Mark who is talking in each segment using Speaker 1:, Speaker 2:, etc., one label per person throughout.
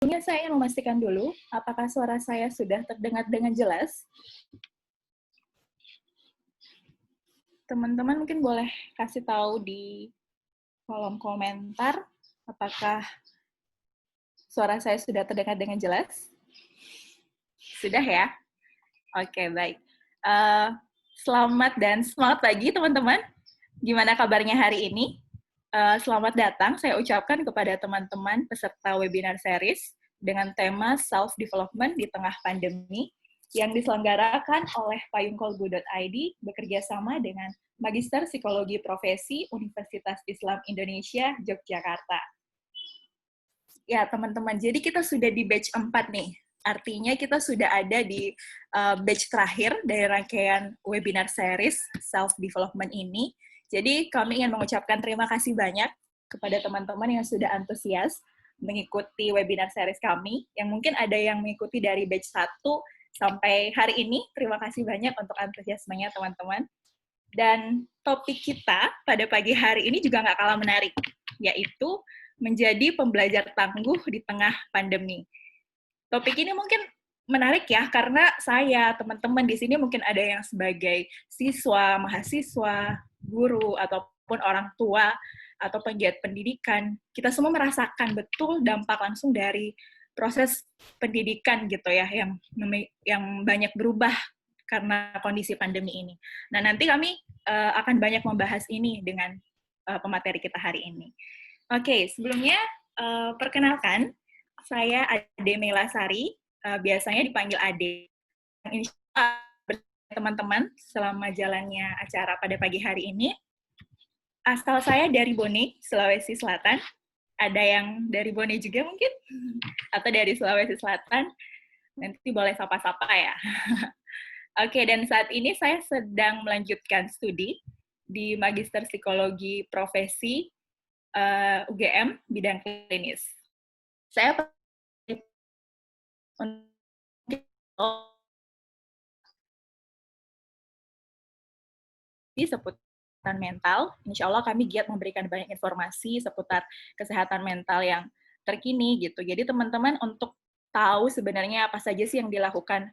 Speaker 1: Sebelumnya saya ingin memastikan dulu, apakah suara saya sudah terdengar dengan jelas? Teman-teman mungkin boleh kasih tahu di kolom komentar, apakah suara saya sudah terdengar dengan jelas? Sudah ya? Oke, baik. Selamat dan semangat pagi, teman-teman. Gimana kabarnya hari ini? Selamat datang, saya ucapkan kepada teman-teman peserta webinar series dengan tema Self-Development di Tengah Pandemi yang diselenggarakan oleh payungkolbu.id bekerjasama dengan Magister Psikologi Profesi Universitas Islam Indonesia, Yogyakarta. Ya, teman-teman, jadi kita sudah di batch 4 nih. Artinya kita sudah ada di batch terakhir dari rangkaian webinar series Self-Development ini. Jadi kami ingin mengucapkan terima kasih banyak kepada teman-teman yang sudah antusias mengikuti webinar series kami, yang mungkin ada yang mengikuti dari batch 1 sampai hari ini. Terima kasih banyak untuk antusiasmenya, teman-teman. Dan topik kita pada pagi hari ini juga nggak kalah menarik, yaitu menjadi pembelajar tangguh di tengah pandemi. Topik ini mungkin menarik ya, karena saya, teman-teman di sini mungkin ada yang sebagai siswa, mahasiswa, guru, ataupun orang tua, atau penggiat pendidikan. Kita semua merasakan betul dampak langsung dari proses pendidikan gitu ya, yang banyak berubah karena kondisi pandemi ini. Nah, nanti kami akan banyak membahas ini dengan pemateri kita hari ini. Oke, sebelumnya perkenalkan, saya Ade Melasari, biasanya dipanggil Ade. Insya Allah teman-teman selama jalannya acara pada pagi hari ini. Asal saya dari Bone, Sulawesi Selatan. Ada yang dari Bone juga mungkin? Atau dari Sulawesi Selatan. Nanti boleh sapa-sapa ya. Oke, dan saat ini saya sedang melanjutkan studi di Magister Psikologi Profesi UGM bidang klinis. Saya seputar mental, insya Allah kami giat memberikan banyak informasi seputar kesehatan mental yang terkini gitu. Jadi teman-teman untuk tahu sebenarnya apa saja sih yang dilakukan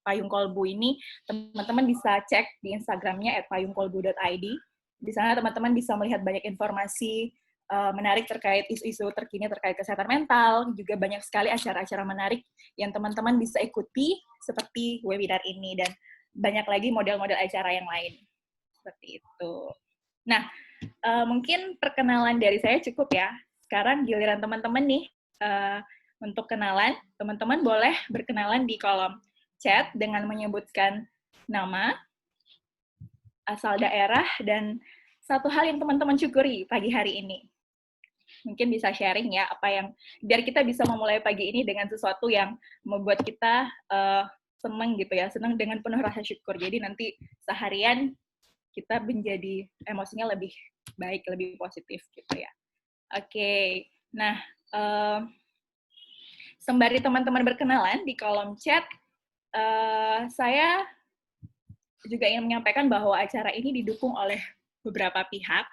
Speaker 1: Payung Kolbu ini, teman-teman bisa cek di Instagramnya @payungkolbu.id. Di sana teman-teman bisa melihat banyak informasi menarik terkait isu-isu terkini terkait kesehatan mental, juga banyak sekali acara-acara menarik yang teman-teman bisa ikuti seperti webinar ini, dan banyak lagi model-model acara yang lain. Seperti itu. Nah, mungkin perkenalan dari saya cukup ya. Sekarang giliran teman-teman nih, untuk kenalan, teman-teman boleh berkenalan di kolom chat dengan menyebutkan nama, asal daerah, dan satu hal yang teman-teman syukuri pagi hari ini. Mungkin bisa sharing ya, apa yang biar kita bisa memulai pagi ini dengan sesuatu yang membuat kita senang gitu ya, senang dengan penuh rasa syukur. Jadi nanti seharian kita menjadi emosinya lebih baik, lebih positif gitu ya. Oke, nah sembari teman-teman berkenalan di kolom chat, saya juga ingin menyampaikan bahwa acara ini didukung oleh beberapa pihak.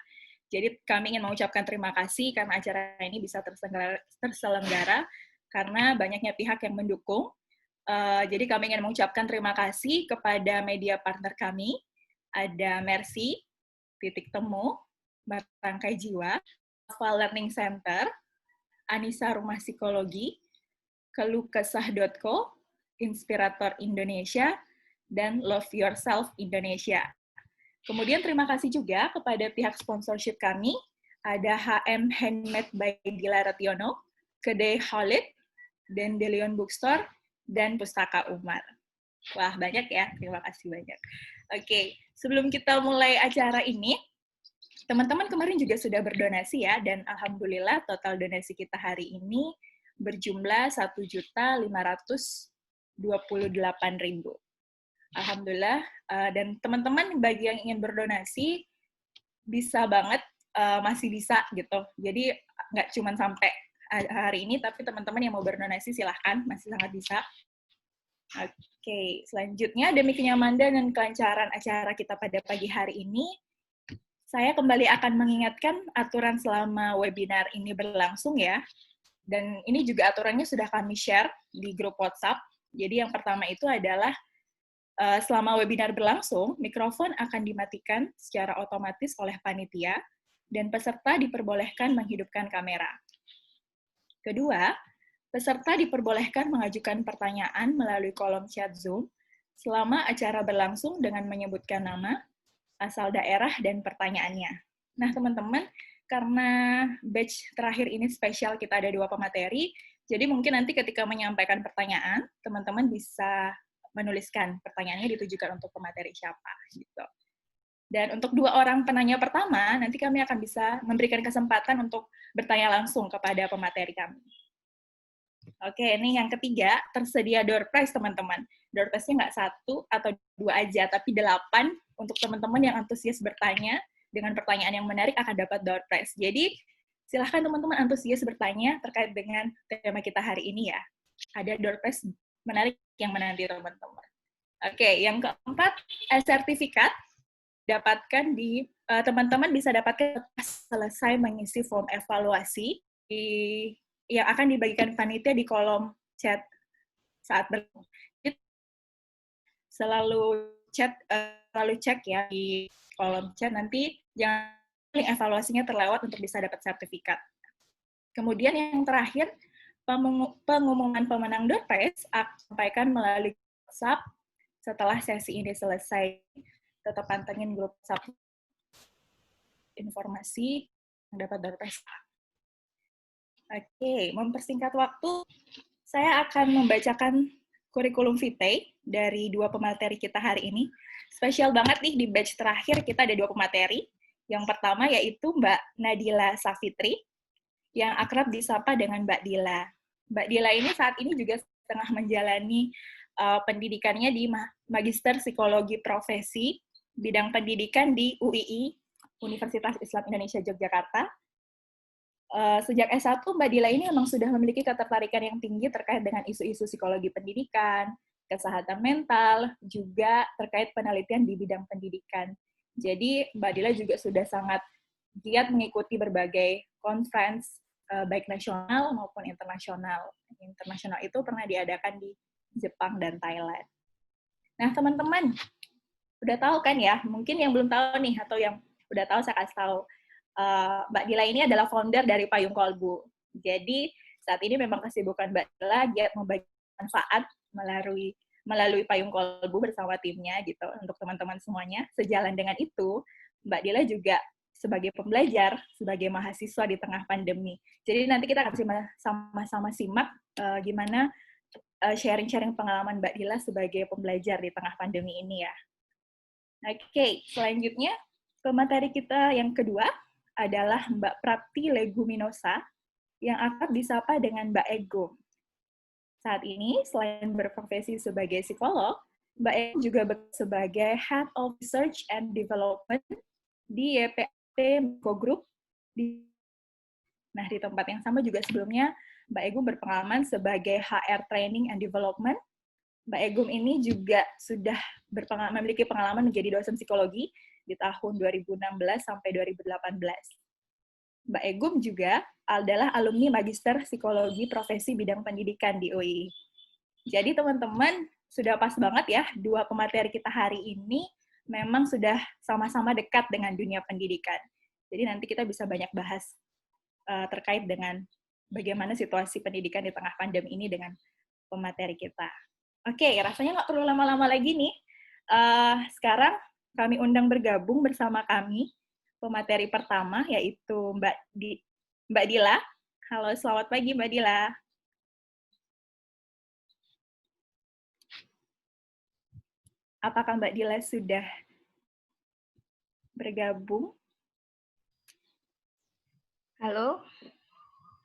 Speaker 1: Jadi kami ingin mengucapkan terima kasih karena acara ini bisa terselenggara karena banyaknya pihak yang mendukung. Jadi kami ingin mengucapkan terima kasih kepada media partner kami, ada Mercy, Titik Temu, Barangkai Jiwa, Alpha Learning Center, Anissa Rumah Psikologi, Kelukesah.co, Inspirator Indonesia, dan Love Yourself Indonesia. Kemudian terima kasih juga kepada pihak sponsorship kami, ada HM Handmade by Dila Rationo, Kedai Khalid, Dandelion Bookstore, dan Pustaka Umar. Wah, banyak ya, terima kasih banyak. Oke, sebelum kita mulai acara ini, teman-teman kemarin juga sudah berdonasi ya, dan alhamdulillah total donasi kita hari ini berjumlah 1.528.000. Alhamdulillah, dan teman-teman bagi yang ingin berdonasi bisa banget, masih bisa gitu. Jadi nggak cuma sampai hari ini, tapi teman-teman yang mau berdonasi silahkan, masih sangat bisa. Oke, selanjutnya demi kenyamanan dan kelancaran acara kita pada pagi hari ini, saya kembali akan mengingatkan aturan selama webinar ini berlangsung ya. Dan ini juga aturannya sudah kami share di grup WhatsApp. Jadi yang pertama itu adalah selama webinar berlangsung, mikrofon akan dimatikan secara otomatis oleh panitia dan peserta diperbolehkan menghidupkan kamera. Kedua, peserta diperbolehkan mengajukan pertanyaan melalui kolom chat Zoom selama acara berlangsung dengan menyebutkan nama, asal daerah, dan pertanyaannya. Nah, teman-teman, karena batch terakhir ini spesial kita ada 2 pemateri, jadi mungkin nanti ketika menyampaikan pertanyaan, teman-teman bisa menuliskan pertanyaannya ditujukan untuk pemateri siapa. Gitu. Dan untuk 2 orang penanya pertama, nanti kami akan bisa memberikan kesempatan untuk bertanya langsung kepada pemateri kami. Oke, ini yang ketiga, tersedia door prize, teman-teman. Door prize-nya nggak 1 atau 2 aja, tapi 8 untuk teman-teman yang antusias bertanya, dengan pertanyaan yang menarik akan dapat door prize. Jadi, silahkan teman-teman antusias bertanya terkait dengan tema kita hari ini ya. Ada door prize menarik yang menanti teman-teman. Oke, yang keempat, sertifikat dapatkan di teman-teman bisa dapatkan selesai mengisi form evaluasi yang akan dibagikan panitia di kolom chat saat bertemu. Selalu cek ya di kolom chat, nanti jangan link evaluasinya terlewat untuk bisa dapat sertifikat. Kemudian yang terakhir, pengumuman pemenang door prize akan sampaikan melalui WhatsApp setelah sesi ini selesai. Tetap pantengin grup WhatsApp informasi yang dapat door prize. Oke, mempersingkat waktu, saya akan membacakan kurikulum vitae dari 2 pemateri kita hari ini. Spesial banget nih, di batch terakhir kita ada 2 pemateri. Yang pertama yaitu Mbak Nadila Safitri, yang akrab disapa dengan Mbak Dila. Mbak Dila ini saat ini juga tengah menjalani pendidikannya di Magister Psikologi Profesi, bidang pendidikan di UII, Universitas Islam Indonesia Yogyakarta. Sejak S1, Mbak Dila ini memang sudah memiliki ketertarikan yang tinggi terkait dengan isu-isu psikologi pendidikan, kesehatan mental, juga terkait penelitian di bidang pendidikan. Jadi, Mbak Dila juga sudah sangat giat mengikuti berbagai conference, baik nasional maupun internasional. Internasional itu pernah diadakan di Jepang dan Thailand. Nah, teman-teman, udah tahu kan ya? Mungkin yang belum tahu nih, atau yang udah tahu saya kasih tahu. Mbak Dila ini adalah founder dari Payung Kolbu. Jadi saat ini memang kesibukan Mbak Dila giat membagi manfaat melalui Payung Kolbu bersama timnya gitu untuk teman-teman semuanya. Sejalan dengan itu, Mbak Dila juga sebagai pembelajar, sebagai mahasiswa di tengah pandemi. Jadi nanti kita akan sama-sama simak gimana sharing-sharing pengalaman Mbak Dila sebagai pembelajar di tengah pandemi ini ya. Oke, selanjutnya pemateri kita yang kedua adalah Mbak Prapti Leguminosa, yang akrab disapa dengan Mbak Ego. Saat ini, selain berprofesi sebagai psikolog, Mbak Ego juga bekerja sebagai Head of Research and Development di YPT Miko Group. Nah, di tempat yang sama juga sebelumnya, Mbak Ego berpengalaman sebagai HR Training and Development. Mbak Egum ini juga sudah memiliki pengalaman menjadi dosen psikologi di tahun 2016 sampai 2018. Mbak Egum juga adalah alumni Magister Psikologi Profesi Bidang Pendidikan di UI. Jadi teman-teman, sudah pas banget ya, 2 pemateri kita hari ini memang sudah sama-sama dekat dengan dunia pendidikan. Jadi nanti kita bisa banyak bahas terkait dengan bagaimana situasi pendidikan di tengah pandemi ini dengan pemateri kita. Oke, rasanya nggak perlu lama-lama lagi nih. Sekarang kami undang bergabung bersama kami pemateri pertama, yaitu Mbak Dila. Halo, selamat pagi Mbak Dila. Apakah Mbak Dila sudah bergabung?
Speaker 2: Halo.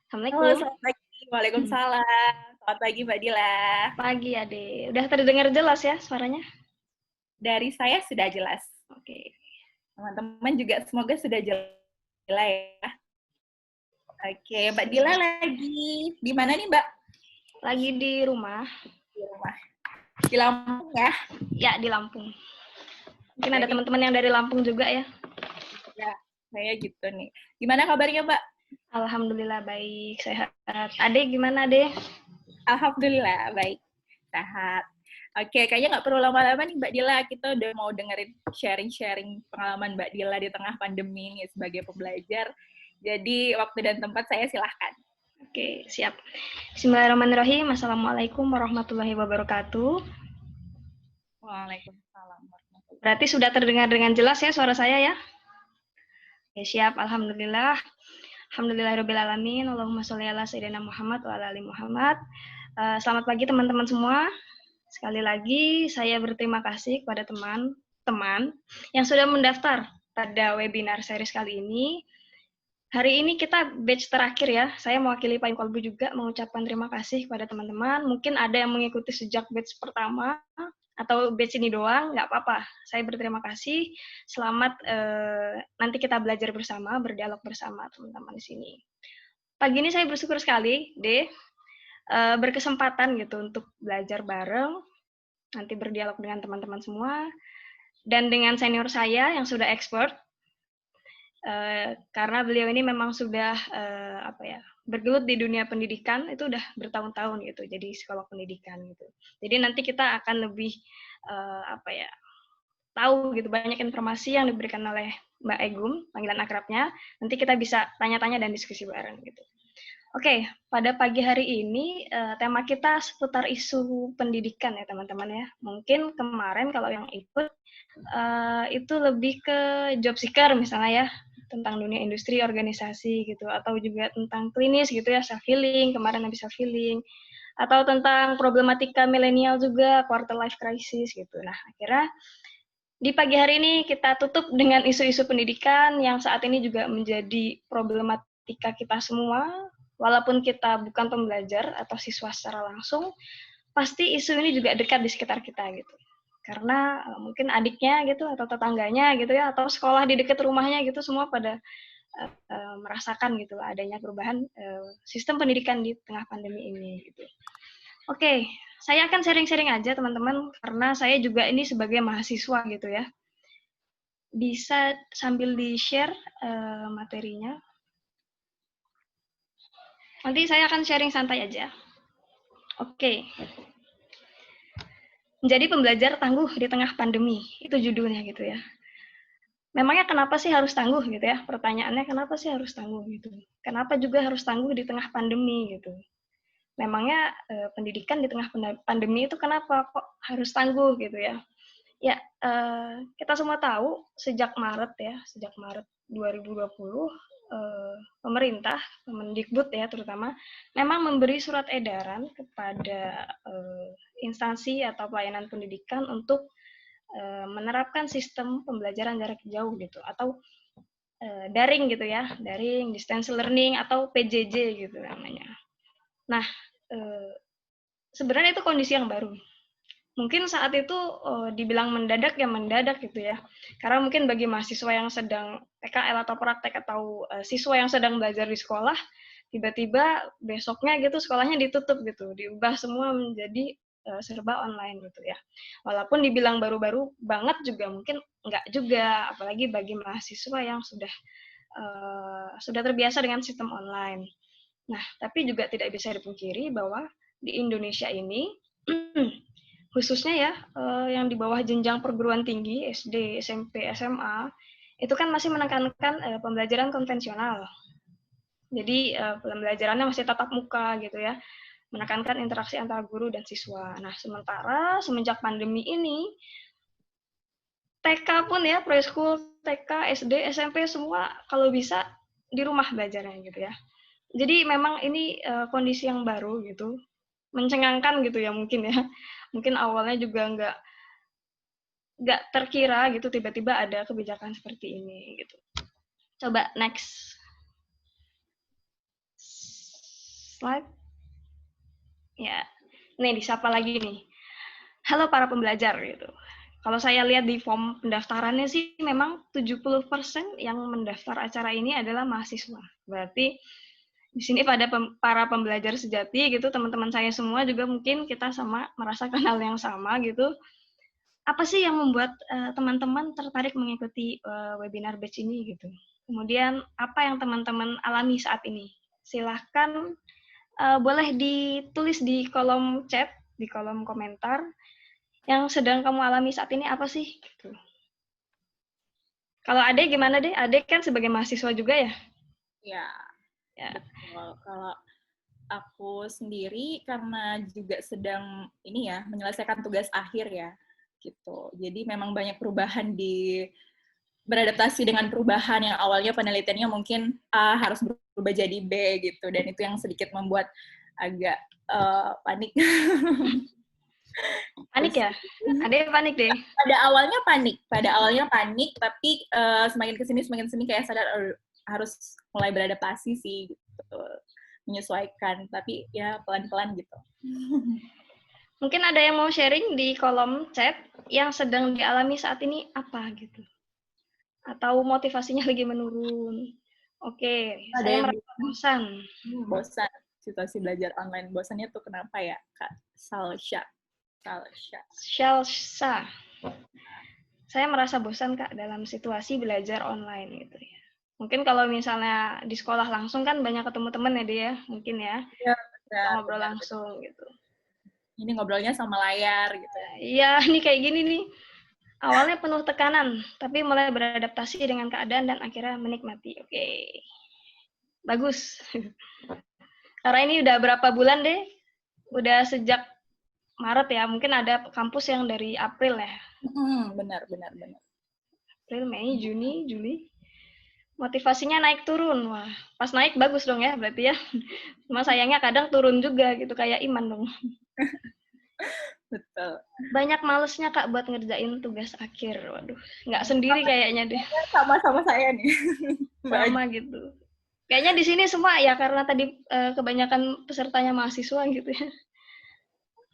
Speaker 2: Assalamualaikum.
Speaker 1: Halo, selamat pagi. Waalaikumsalam. Selamat pagi Mbak Dila.
Speaker 2: Pagi, Ade. Udah terdengar jelas ya suaranya?
Speaker 1: Dari saya sudah jelas.
Speaker 2: Oke.
Speaker 1: Teman-teman juga semoga sudah jelas ya. Oke, Mbak Dila lagi di mana nih, Mbak?
Speaker 2: Lagi di rumah.
Speaker 1: Di rumah. Di Lampung ya?
Speaker 2: Ya, di Lampung. Mungkin ada teman-teman yang dari Lampung juga ya?
Speaker 1: Ya, saya gitu nih. Gimana kabarnya, Mbak?
Speaker 2: Alhamdulillah baik, sehat. Ade gimana, Ade?
Speaker 1: Alhamdulillah, baik. Sehat. Oke, kayaknya nggak perlu lama-lama nih Mbak Dila. Kita udah mau dengerin sharing-sharing pengalaman Mbak Dila di tengah pandemi ini sebagai pembelajar. Jadi, waktu dan tempat saya silahkan.
Speaker 2: Oke, siap. Bismillahirrahmanirrahim. Assalamualaikum warahmatullahi wabarakatuh.
Speaker 1: Waalaikumsalam warahmatullahi wabarakatuh.
Speaker 2: Berarti sudah terdengar dengan jelas ya suara saya ya? Oke, siap. Alhamdulillah. Alhamdulillahirrabbilalamin. Allahumma sholli ala sayyidina Muhammad wa ala ali Muhammad. Selamat pagi teman-teman semua. Sekali lagi saya berterima kasih kepada teman-teman yang sudah mendaftar pada webinar series kali ini. Hari ini kita batch terakhir ya. Saya mewakili Pak Kolbu juga mengucapkan terima kasih kepada teman-teman. Mungkin ada yang mengikuti sejak batch pertama atau batch ini doang, nggak apa-apa. Saya berterima kasih. Selamat nanti kita belajar bersama, berdialog bersama teman-teman di sini. Pagi ini saya bersyukur sekali, berkesempatan gitu untuk belajar bareng, nanti berdialog dengan teman-teman semua, dan dengan senior saya yang sudah expert, karena beliau ini memang sudah bergelut di dunia pendidikan itu udah bertahun-tahun gitu, jadi psikolog pendidikan gitu. Jadi nanti kita akan lebih tahu gitu banyak informasi yang diberikan oleh Mbak Egum, panggilan akrabnya. Nanti kita bisa tanya-tanya dan diskusi bareng gitu. Oke, pada pagi hari ini tema kita seputar isu pendidikan ya teman-teman ya. Mungkin kemarin kalau yang ikut itu lebih ke job seeker misalnya ya, tentang dunia industri, organisasi gitu, atau juga tentang klinis gitu ya, self healing, kemarin habis self healing, atau tentang problematika milenial juga, quarter life crisis gitu. Nah, akhirnya di pagi hari ini kita tutup dengan isu-isu pendidikan yang saat ini juga menjadi problematika kita semua, walaupun kita bukan pembelajar atau siswa secara langsung, pasti isu ini juga dekat di sekitar kita gitu. Karena mungkin adiknya gitu atau tetangganya gitu ya, atau sekolah di dekat rumahnya gitu, semua pada merasakan gitu adanya perubahan sistem pendidikan di tengah pandemi ini gitu. Oke, saya akan sharing-sharing aja teman-teman karena saya juga ini sebagai mahasiswa gitu ya. Bisa sambil di-share materinya. Nanti saya akan sharing santai aja. Oke. Menjadi pembelajar tangguh di tengah pandemi, itu judulnya gitu ya. Memangnya kenapa sih harus tangguh gitu ya? Pertanyaannya kenapa sih harus tangguh gitu? Kenapa juga harus tangguh di tengah pandemi gitu? Memangnya pendidikan di tengah pandemi itu kenapa kok harus tangguh gitu ya? Ya, kita semua tahu sejak Maret 2020, pemerintah, Kemendikbud ya terutama, memang memberi surat edaran kepada instansi atau pelayanan pendidikan untuk menerapkan sistem pembelajaran jarak jauh gitu, atau daring gitu ya, daring, distance learning, atau PJJ gitu namanya. Nah, sebenarnya itu kondisi yang baru. Mungkin saat itu dibilang mendadak ya mendadak gitu ya. Karena mungkin bagi mahasiswa yang sedang PKL atau praktek atau siswa yang sedang belajar di sekolah, tiba-tiba besoknya gitu sekolahnya ditutup gitu, diubah semua menjadi serba online gitu ya. Walaupun dibilang baru-baru banget juga mungkin enggak juga, apalagi bagi mahasiswa yang sudah terbiasa dengan sistem online. Nah, tapi juga tidak bisa dipungkiri bahwa di Indonesia ini khususnya ya yang di bawah jenjang perguruan tinggi SD, SMP, SMA itu kan masih menekankan pembelajaran konvensional. Jadi pembelajarannya masih tatap muka gitu ya, menekankan interaksi antara guru dan siswa. Nah, sementara semenjak pandemi ini TK pun ya, preschool, TK, SD, SMP semua kalau bisa di rumah belajarnya gitu ya. Jadi memang ini kondisi yang baru gitu, mencengangkan gitu ya mungkin ya. Mungkin awalnya juga nggak terkira gitu tiba-tiba ada kebijakan seperti ini gitu. Coba next slide. Ya, nih disapa lagi nih. Halo para pembelajar gitu. Kalau saya lihat di form pendaftarannya sih memang 70% yang mendaftar acara ini adalah mahasiswa. Berarti di sini para pembelajar sejati gitu, teman-teman saya semua juga mungkin kita sama merasakan hal yang sama gitu. Apa sih yang membuat teman-teman tertarik mengikuti webinar batch ini gitu? Kemudian apa yang teman-teman alami saat ini? Silahkan boleh ditulis di kolom chat, di kolom komentar. Yang sedang kamu alami saat ini apa sih? Gitu. Kalau Ade gimana deh? Ade kan sebagai mahasiswa juga ya?
Speaker 1: Ya, betul. Kalau aku sendiri karena juga sedang ini ya menyelesaikan tugas akhir ya, gitu. Jadi memang banyak perubahan beradaptasi dengan perubahan yang awalnya penelitiannya mungkin A harus berubah jadi B gitu, dan itu yang sedikit membuat agak panik.
Speaker 2: Panik ya? Ade panik deh.
Speaker 1: Pada awalnya panik, tapi semakin kesini kayak sadar harus mulai beradaptasi sih, gitu, menyesuaikan, tapi ya pelan-pelan gitu.
Speaker 2: Mungkin ada yang mau sharing di kolom chat yang sedang dialami saat ini apa gitu? Atau motivasinya lagi menurun? Oke,
Speaker 1: Ada
Speaker 2: saya
Speaker 1: yang
Speaker 2: merasa bosan.
Speaker 1: bosan situasi belajar online. Bosannya tuh kenapa ya, Kak Salsha?
Speaker 2: Shalsa. Saya merasa bosan, Kak, dalam situasi belajar online gitu ya. Mungkin kalau misalnya di sekolah langsung kan banyak ketemu temen ya dia, mungkin ya.
Speaker 1: Ya,
Speaker 2: Kita ngobrol langsung gitu.
Speaker 1: Ini ngobrolnya sama layar gitu ya.
Speaker 2: Iya, ini kayak gini nih. Awalnya penuh tekanan, tapi mulai beradaptasi dengan keadaan dan akhirnya menikmati. Oke. Bagus. Karena ini udah berapa bulan deh? Udah sejak Maret ya. Mungkin ada kampus yang dari April ya.
Speaker 1: Benar.
Speaker 2: April, Mei, Juni, Juli. Motivasinya naik turun. Wah, pas naik bagus dong ya berarti ya. Cuma sayangnya kadang turun juga gitu, kayak Iman dong.
Speaker 1: Betul.
Speaker 2: Banyak malesnya Kak buat ngerjain tugas akhir. Waduh, nggak sendiri kayaknya deh.
Speaker 1: Sama-sama saya nih.
Speaker 2: Sama gitu. Kayaknya di sini semua ya karena tadi kebanyakan pesertanya mahasiswa gitu ya.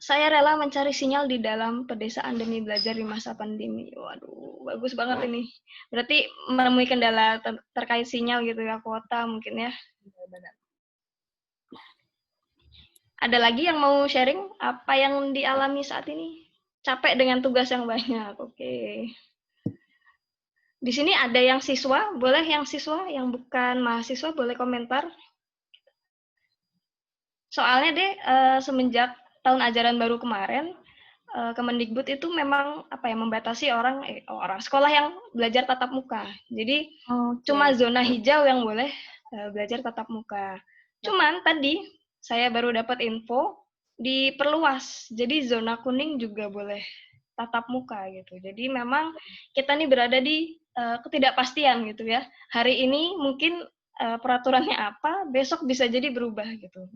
Speaker 2: Saya rela mencari sinyal di dalam pedesaan demi belajar di masa pandemi. Waduh, bagus banget ini. Berarti menemui kendala terkait sinyal gitu ya, kuota mungkin ya.
Speaker 1: Benar.
Speaker 2: Ada lagi yang mau sharing apa yang dialami saat ini? Capek dengan tugas yang banyak. Oke. Di sini ada yang siswa, boleh yang siswa, yang bukan mahasiswa boleh komentar. Soalnya deh semenjak tahun ajaran baru kemarin, Kemendikbud itu memang apa ya membatasi orang sekolah yang belajar tatap muka. Jadi cuma zona hijau yang boleh belajar tatap muka. Cuman tadi saya baru dapat info diperluas. Jadi zona kuning juga boleh tatap muka gitu. Jadi memang kita nih berada di ketidakpastian gitu ya. Hari ini mungkin peraturannya apa, besok bisa jadi berubah gitu.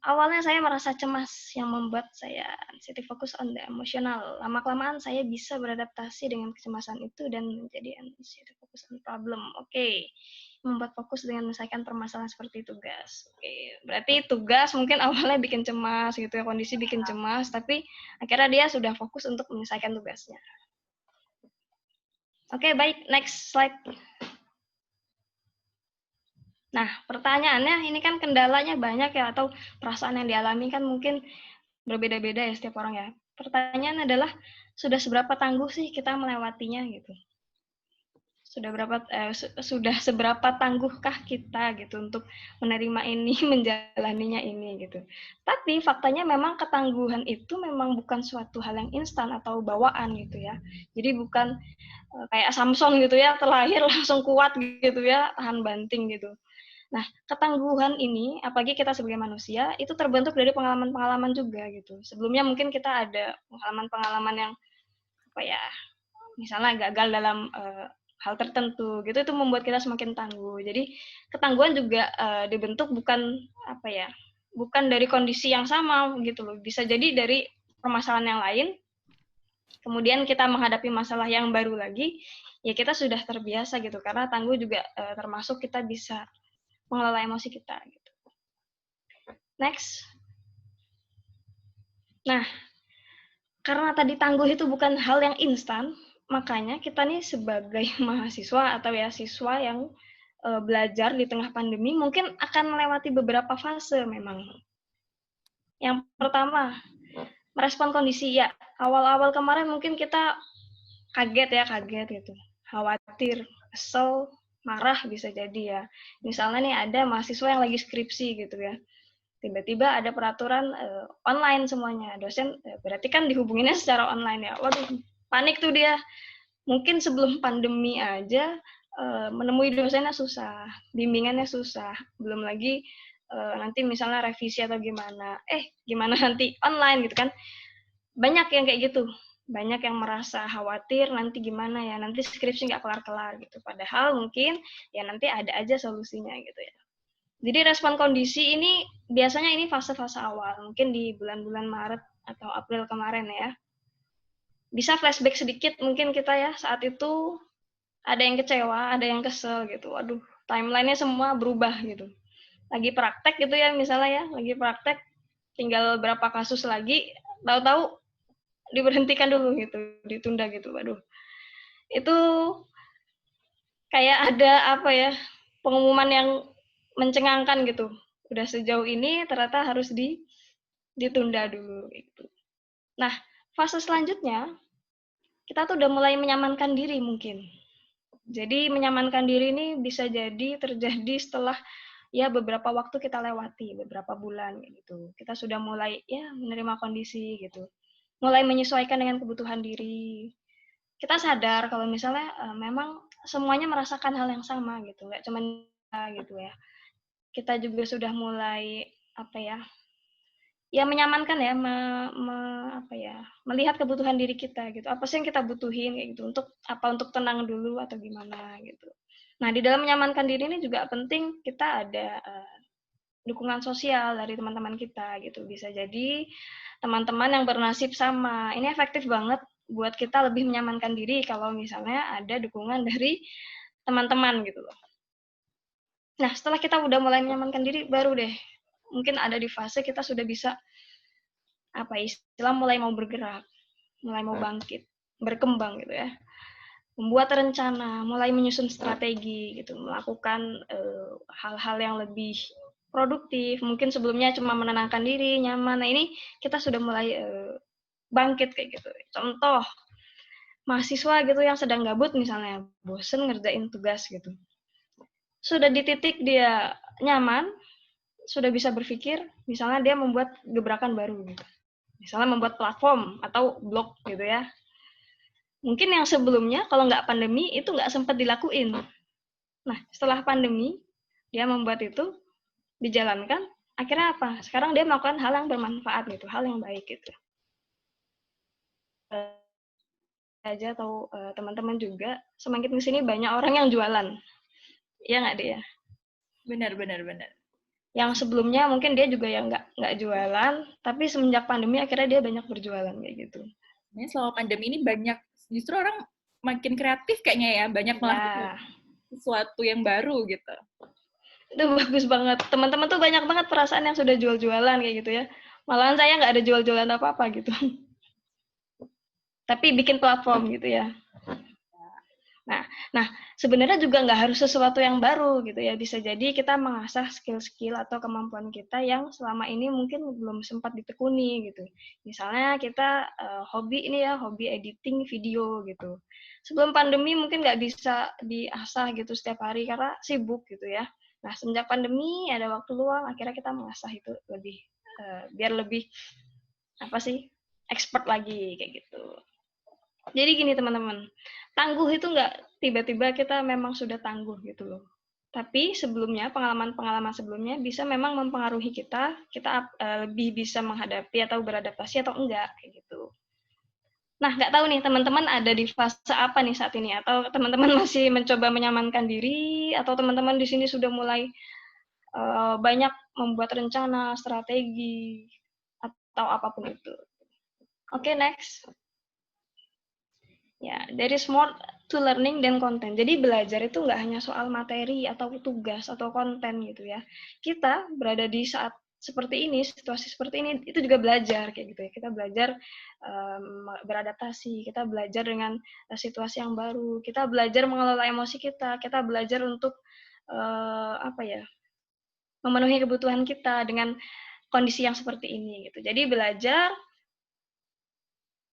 Speaker 2: Awalnya saya merasa cemas yang membuat saya anxiety fokus on the emotional. Lama-kelamaan saya bisa beradaptasi dengan kecemasan itu dan menjadi anxiety fokus on problem. Oke. Membuat fokus dengan menyelesaikan permasalahan seperti tugas. Oke. Berarti tugas mungkin awalnya bikin cemas gitu ya, kondisi bikin cemas, tapi akhirnya dia sudah fokus untuk menyelesaikan tugasnya. Oke, baik. Next slide. Nah, pertanyaannya ini kan kendalanya banyak ya, atau perasaan yang dialami kan mungkin berbeda-beda ya setiap orang ya. Pertanyaan adalah, sudah seberapa tangguh sih kita melewatinya gitu? Sudah seberapa tangguhkah kita gitu untuk menerima ini, menjalaninya ini gitu. Tapi faktanya memang ketangguhan itu memang bukan suatu hal yang instan atau bawaan gitu ya. Jadi bukan kayak Samson gitu ya, terlahir langsung kuat gitu ya, tahan banting gitu. Nah, ketangguhan ini, apalagi kita sebagai manusia, itu terbentuk dari pengalaman-pengalaman juga gitu. Sebelumnya mungkin kita ada pengalaman-pengalaman yang apa ya, misalnya gagal dalam hal tertentu, gitu itu membuat kita semakin tangguh. Jadi ketangguhan juga dibentuk bukan apa ya, bukan dari kondisi yang sama gitu loh. Bisa jadi dari permasalahan yang lain. Kemudian kita menghadapi masalah yang baru lagi, ya kita sudah terbiasa gitu. Karena tangguh juga termasuk kita bisa mengelola emosi kita gitu. Next. Nah, karena tadi tangguh itu bukan hal yang instan, makanya kita nih sebagai mahasiswa atau ya siswa yang belajar di tengah pandemi mungkin akan melewati beberapa fase memang. Yang pertama, merespon kondisi ya. Awal-awal kemarin mungkin kita kaget gitu, khawatir. kesel, marah bisa jadi ya. Misalnya nih ada mahasiswa yang lagi skripsi gitu ya. Tiba-tiba ada peraturan online semuanya. Dosen berarti kan dihubunginnya secara online ya. Waduh, panik tuh dia. Mungkin sebelum pandemi aja menemui dosennya susah, bimbingannya susah. Belum lagi nanti misalnya revisi atau gimana. Gimana nanti online gitu kan. Banyak yang kayak gitu. Banyak yang merasa khawatir nanti gimana ya, nanti skripsi nggak kelar-kelar gitu. Padahal mungkin ya nanti ada aja solusinya gitu ya. Jadi respon kondisi ini biasanya ini fase-fase awal, mungkin di bulan-bulan Maret atau April kemarin ya. Bisa flashback sedikit mungkin kita ya, saat itu ada yang kecewa, ada yang kesel gitu. Waduh, timeline-nya semua berubah gitu. Lagi praktek gitu ya misalnya ya, lagi praktek tinggal berapa kasus lagi, tahu-tahu diberhentikan dulu gitu, ditunda gitu. Waduh. Itu kayak ada apa ya, pengumuman yang mencengangkan gitu. Udah sejauh ini ternyata harus ditunda dulu gitu. Nah, fase selanjutnya kita tuh udah mulai menyamankan diri mungkin. Jadi menyamankan diri ini bisa jadi terjadi setelah ya beberapa waktu kita lewati, beberapa bulan gitu. Kita sudah mulai ya menerima kondisi gitu. Mulai menyesuaikan dengan kebutuhan diri. Kita sadar kalau misalnya memang semuanya merasakan hal yang sama gitu, nggak cuma gitu ya. Kita juga sudah mulai apa ya menyamankan ya, apa ya, melihat kebutuhan diri kita gitu. Apa sih yang kita butuhin kayak gitu, untuk tenang dulu atau gimana gitu. Nah, di dalam menyamankan diri ini juga penting kita ada dukungan sosial dari teman-teman kita gitu. Bisa jadi teman-teman yang bernasib sama. Ini efektif banget buat kita lebih menyamankan diri kalau misalnya ada dukungan dari teman-teman gitu loh. Nah, setelah kita udah mulai menyamankan diri, baru deh mungkin ada di fase kita sudah bisa apa istilah mulai mau bergerak, mulai mau bangkit, berkembang gitu ya. Membuat rencana, mulai menyusun strategi gitu, melakukan hal-hal yang lebih produktif. Mungkin sebelumnya cuma menenangkan diri, nyaman. Nah, ini kita sudah mulai bangkit kayak gitu. Contoh, mahasiswa gitu yang sedang gabut misalnya, bosen ngerjain tugas gitu. Sudah di titik dia nyaman, sudah bisa berpikir, misalnya dia membuat gebrakan baru gitu. Misalnya membuat platform atau blog gitu ya. Mungkin yang sebelumnya kalau nggak pandemi itu nggak sempat dilakuin. Nah, setelah pandemi, dia membuat itu, dijalankan, akhirnya apa? Sekarang dia melakukan hal yang bermanfaat gitu, hal yang baik gitu. Aja atau teman-teman juga, semakin di sini banyak orang yang jualan. Iya nggak dia?
Speaker 1: Benar.
Speaker 2: Yang sebelumnya mungkin dia juga yang nggak jualan, tapi semenjak pandemi akhirnya dia banyak berjualan kayak gitu.
Speaker 1: Ini selama pandemi ini banyak, justru orang makin kreatif kayaknya ya, banyak melakukan sesuatu yang baru gitu.
Speaker 2: Itu bagus banget. Teman-teman tuh banyak banget perasaan yang sudah jual-jualan kayak gitu ya. Malahan saya nggak ada jual-jualan apa-apa gitu. Tapi bikin platform gitu ya. Nah, sebenarnya juga nggak harus sesuatu yang baru gitu ya. Bisa jadi kita mengasah skill-skill atau kemampuan kita yang selama ini mungkin belum sempat ditekuni gitu. Misalnya kita hobi editing video gitu. Sebelum pandemi mungkin nggak bisa diasah gitu setiap hari karena sibuk gitu ya. Nah, semenjak pandemi ada waktu luang, akhirnya kita mengasah itu lebih biar lebih expert lagi kayak gitu. Jadi gini teman-teman, tangguh itu nggak tiba-tiba kita memang sudah tangguh gitu loh. Tapi sebelumnya, pengalaman-pengalaman sebelumnya bisa memang mempengaruhi kita lebih bisa menghadapi atau beradaptasi atau enggak, kayak gitu. Nah, nggak tahu nih teman-teman ada di fase apa nih saat ini, atau teman-teman masih mencoba menyamankan diri, atau teman-teman di sini sudah mulai banyak membuat rencana, strategi, atau apapun itu. Oke, next. Ya, dari more to learning dan konten. Jadi belajar itu nggak hanya soal materi atau tugas atau konten gitu ya. Kita berada di saat seperti ini, situasi seperti ini, itu juga belajar kayak gitu ya. Kita belajar beradaptasi, kita belajar dengan situasi yang baru, kita belajar mengelola emosi kita belajar untuk memenuhi kebutuhan kita dengan kondisi yang seperti ini gitu. Jadi belajar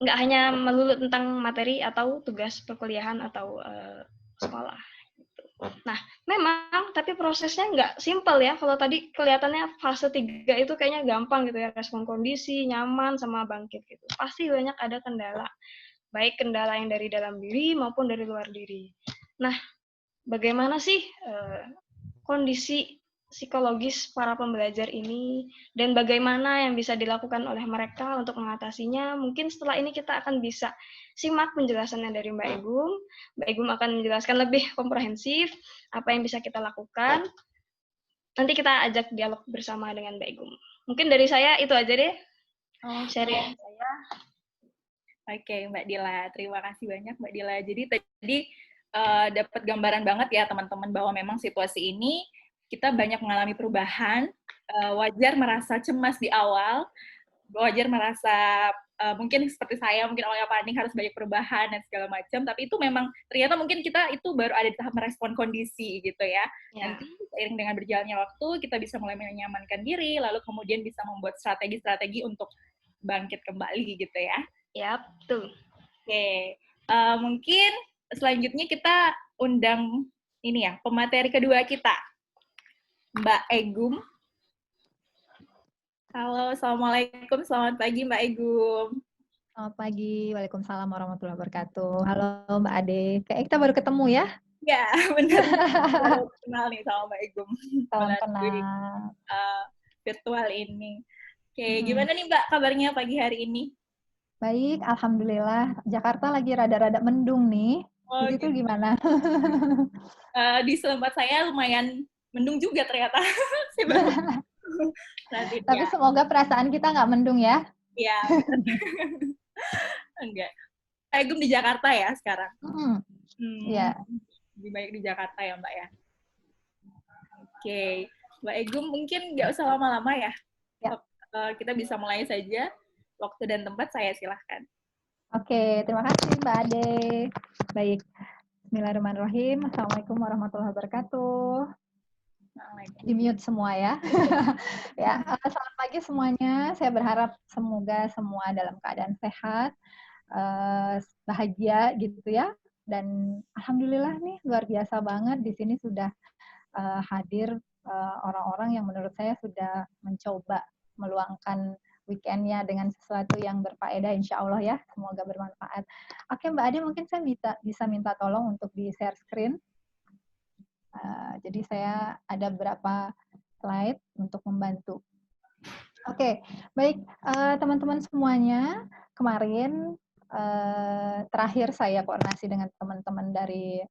Speaker 2: nggak hanya melulu tentang materi atau tugas perkuliahan atau sekolah. Nah, memang, tapi prosesnya nggak simpel ya. Kalau tadi kelihatannya fase 3 itu kayaknya gampang gitu ya, respon kondisi, nyaman, sama bangkit gitu. Pasti banyak ada kendala, baik kendala yang dari dalam diri maupun dari luar diri. Nah, bagaimana sih kondisi psikologis para pembelajar ini dan bagaimana yang bisa dilakukan oleh mereka untuk mengatasinya? Mungkin setelah ini kita akan bisa simak penjelasannya dari Mbak Egum. Mbak Egum akan menjelaskan lebih komprehensif apa yang bisa kita lakukan. Nanti kita ajak dialog bersama dengan Mbak Egum. Mungkin dari saya itu aja deh sharing saya.
Speaker 1: Oke, Mbak Dila. Terima kasih banyak, Mbak Dila. Jadi tadi dapat gambaran banget ya teman-teman bahwa memang situasi ini kita banyak mengalami perubahan. Wajar merasa cemas di awal, wajar merasa mungkin seperti saya, mungkin awalnya panik harus banyak perubahan dan segala macam. Tapi itu memang ternyata mungkin kita itu baru ada di tahap merespon kondisi gitu ya. Nanti seiring dengan berjalannya waktu kita bisa mulai menyamankan diri, lalu kemudian bisa membuat strategi-strategi untuk bangkit kembali gitu ya.
Speaker 2: Yap, tuh.
Speaker 1: Oke, mungkin selanjutnya kita undang ini ya, pemateri kedua kita, Mbak Egum. Halo, Assalamualaikum, selamat pagi Mbak Egum.
Speaker 3: Selamat pagi, Waalaikumsalam warahmatullahi wabarakatuh. Halo Mbak Ade, kayak kita baru ketemu ya?
Speaker 1: Ya, benar. Baru kenal nih sama Mbak Egum.
Speaker 3: Salam
Speaker 1: Melalui
Speaker 3: kenal.
Speaker 1: Virtual ini. Oke, gimana nih Mbak kabarnya pagi hari ini?
Speaker 3: Baik, Alhamdulillah. Jakarta lagi rada-rada mendung nih.
Speaker 1: Oh,
Speaker 3: Di situ
Speaker 1: gitu.
Speaker 3: gimana?
Speaker 1: Di tempat saya lumayan mendung juga ternyata.
Speaker 3: Tapi semoga perasaan kita nggak mendung ya.
Speaker 1: Iya, enggak. Mbak Egum di Jakarta ya sekarang?
Speaker 3: Iya.
Speaker 1: Lebih baik di Jakarta ya Mbak ya? Oke. Mbak Egum mungkin nggak usah lama-lama ya. Kita bisa mulai saja. Waktu dan tempat saya silahkan.
Speaker 3: Oke, terima kasih Mbak Ade. Baik. Bismillahirrahmanirrahim. Assalamualaikum warahmatullahi wabarakatuh. Di mute semua ya. Ya, selamat pagi semuanya. Saya berharap semoga semua dalam keadaan sehat, bahagia gitu ya. Dan alhamdulillah nih luar biasa banget di sini sudah hadir orang-orang yang menurut saya sudah mencoba meluangkan weekendnya dengan sesuatu yang berfaedah, insya Allah ya, semoga bermanfaat. Oke Mbak Ade, mungkin saya bisa minta tolong untuk di share screen. Jadi saya ada beberapa slide untuk membantu. Oke, baik teman-teman semuanya, kemarin terakhir saya koordinasi dengan teman-teman dari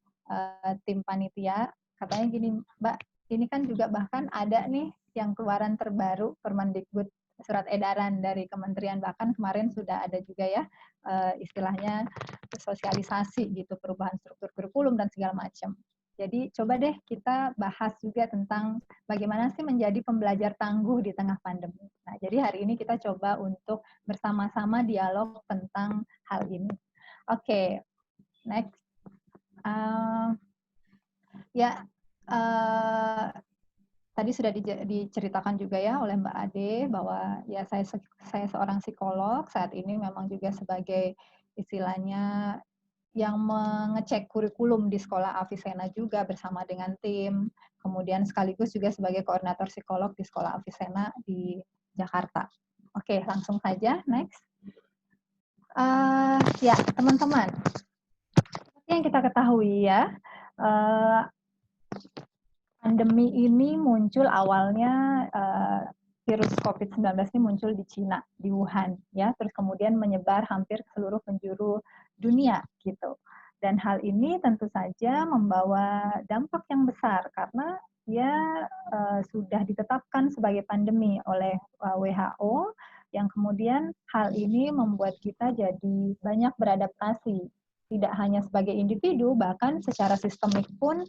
Speaker 3: tim panitia, katanya gini, Mbak, ini kan juga bahkan ada nih yang keluaran terbaru Permendikbud surat edaran dari kementerian, bahkan kemarin sudah ada juga ya istilahnya sosialisasi gitu, perubahan struktur kurikulum dan segala macam. Jadi coba deh kita bahas juga tentang bagaimana sih menjadi pembelajar tangguh di tengah pandemi. Nah, jadi hari ini kita coba untuk bersama-sama dialog tentang hal ini. Oke, next. Tadi sudah diceritakan juga ya oleh Mbak Ade bahwa ya saya seorang psikolog, saat ini memang juga sebagai istilahnya yang mengecek kurikulum di sekolah Avicenna juga bersama dengan tim, kemudian sekaligus juga sebagai koordinator psikolog di sekolah Avicenna di Jakarta. Oke, langsung saja, next. Ya, teman-teman, seperti yang kita ketahui ya, pandemi ini muncul awalnya virus COVID-19 ini muncul di Cina, di Wuhan, ya, terus kemudian menyebar hampir ke seluruh penjuru dunia, gitu. Dan hal ini tentu saja membawa dampak yang besar karena dia sudah ditetapkan sebagai pandemi oleh WHO, yang kemudian hal ini membuat kita jadi banyak beradaptasi, tidak hanya sebagai individu, bahkan secara sistemik pun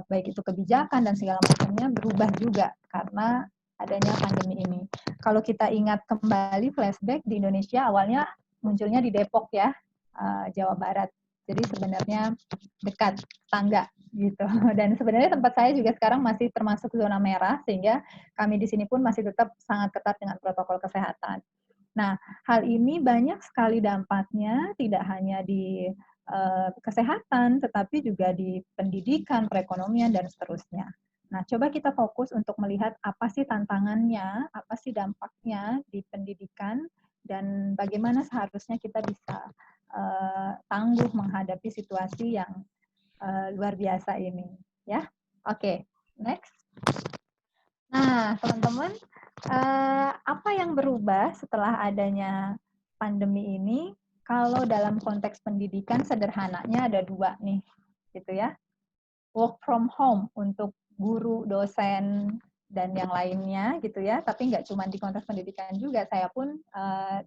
Speaker 3: baik itu kebijakan dan segala macamnya berubah juga karena adanya pandemi ini. Kalau kita ingat kembali flashback di Indonesia awalnya munculnya di Depok ya, Jawa Barat. Jadi sebenarnya dekat tangga gitu. Dan sebenarnya tempat saya juga sekarang masih termasuk zona merah sehingga kami di sini pun masih tetap sangat ketat dengan protokol kesehatan. Nah, hal ini banyak sekali dampaknya, tidak hanya di kesehatan, tetapi juga di pendidikan, perekonomian, dan seterusnya. Nah, coba kita fokus untuk melihat apa sih tantangannya, apa sih dampaknya di pendidikan, dan bagaimana seharusnya kita bisa tangguh menghadapi situasi yang luar biasa ini. Ya, oke, next. Nah, teman-teman, apa yang berubah setelah adanya pandemi ini? Kalau dalam konteks pendidikan sederhananya ada dua nih, gitu ya. Work from home untuk guru, dosen, dan yang lainnya, gitu ya. Tapi nggak cuma di konteks pendidikan juga, saya pun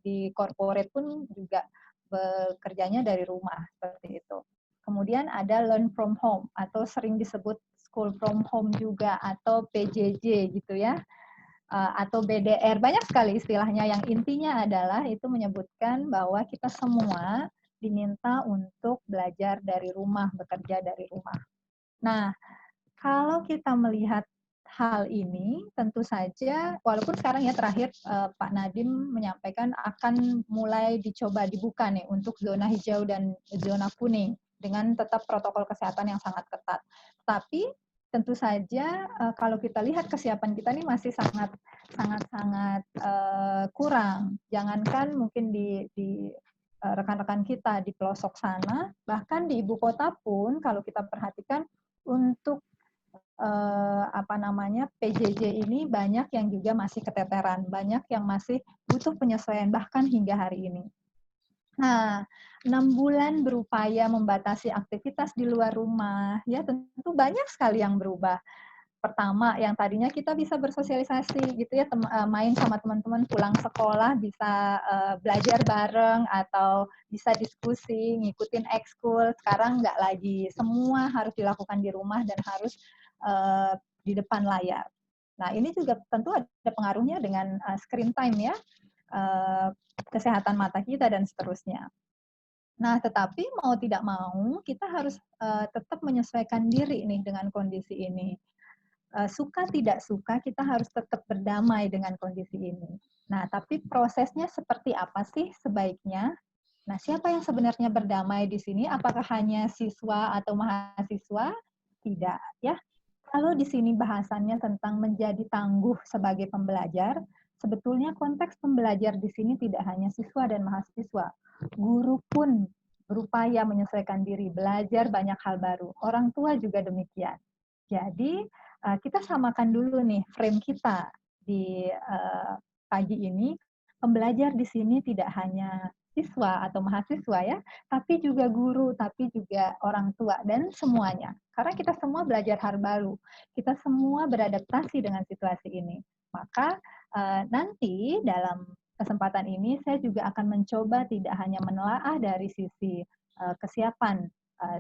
Speaker 3: di corporate pun juga bekerjanya dari rumah, seperti itu. Kemudian ada learn from home, atau sering disebut school from home juga, atau PJJ, gitu ya. Atau BDR, banyak sekali istilahnya, yang intinya adalah itu menyebutkan bahwa kita semua diminta untuk belajar dari rumah, bekerja dari rumah. Nah, kalau kita melihat hal ini, tentu saja, walaupun sekarang ya terakhir Pak Nadiem menyampaikan akan mulai dicoba dibuka nih untuk zona hijau dan zona kuning dengan tetap protokol kesehatan yang sangat ketat. Tapi tentu saja kalau kita lihat kesiapan kita ini masih sangat kurang. Jangankan mungkin di rekan-rekan kita di pelosok sana, bahkan di ibu kota pun kalau kita perhatikan untuk PJJ ini banyak yang juga masih keteteran, banyak yang masih butuh penyesuaian bahkan hingga hari ini. Nah, 6 bulan berupaya membatasi aktivitas di luar rumah, ya tentu banyak sekali yang berubah. Pertama, yang tadinya kita bisa bersosialisasi gitu ya, main sama teman-teman pulang sekolah, bisa belajar bareng atau bisa diskusi, ngikutin ekskul, sekarang nggak lagi. Semua harus dilakukan di rumah dan harus di depan layar. Nah, ini juga tentu ada pengaruhnya dengan screen time ya, kesehatan mata kita dan seterusnya. Nah, tetapi mau tidak mau, kita harus tetap menyesuaikan diri nih dengan kondisi ini. Suka tidak suka, kita harus tetap berdamai dengan kondisi ini. Nah, tapi prosesnya seperti apa sih sebaiknya? Nah, siapa yang sebenarnya berdamai di sini? Apakah hanya siswa atau mahasiswa? Tidak, ya. Kalau di sini bahasannya tentang menjadi tangguh sebagai pembelajar, sebetulnya konteks pembelajar di sini tidak hanya siswa dan mahasiswa. Guru pun berupaya menyesuaikan diri, belajar banyak hal baru. Orang tua juga demikian. Jadi, kita samakan dulu nih frame kita di pagi ini. Pembelajar di sini tidak hanya siswa atau mahasiswa ya, tapi juga guru, tapi juga orang tua, dan semuanya. Karena kita semua belajar hal baru, kita semua beradaptasi dengan situasi ini. Maka nanti dalam kesempatan ini saya juga akan mencoba tidak hanya menelaah dari sisi kesiapan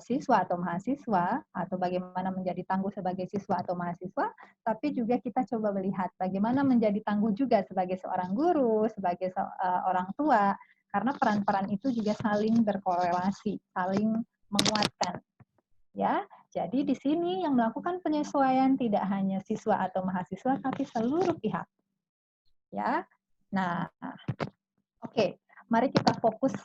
Speaker 3: siswa atau mahasiswa, atau bagaimana menjadi tangguh sebagai siswa atau mahasiswa, tapi juga kita coba melihat bagaimana menjadi tangguh juga sebagai seorang guru, sebagai orang tua, karena peran-peran itu juga saling berkorelasi, saling menguatkan. Ya, jadi di sini yang melakukan penyesuaian tidak hanya siswa atau mahasiswa, tapi seluruh pihak. Ya, nah, oke. Mari kita fokus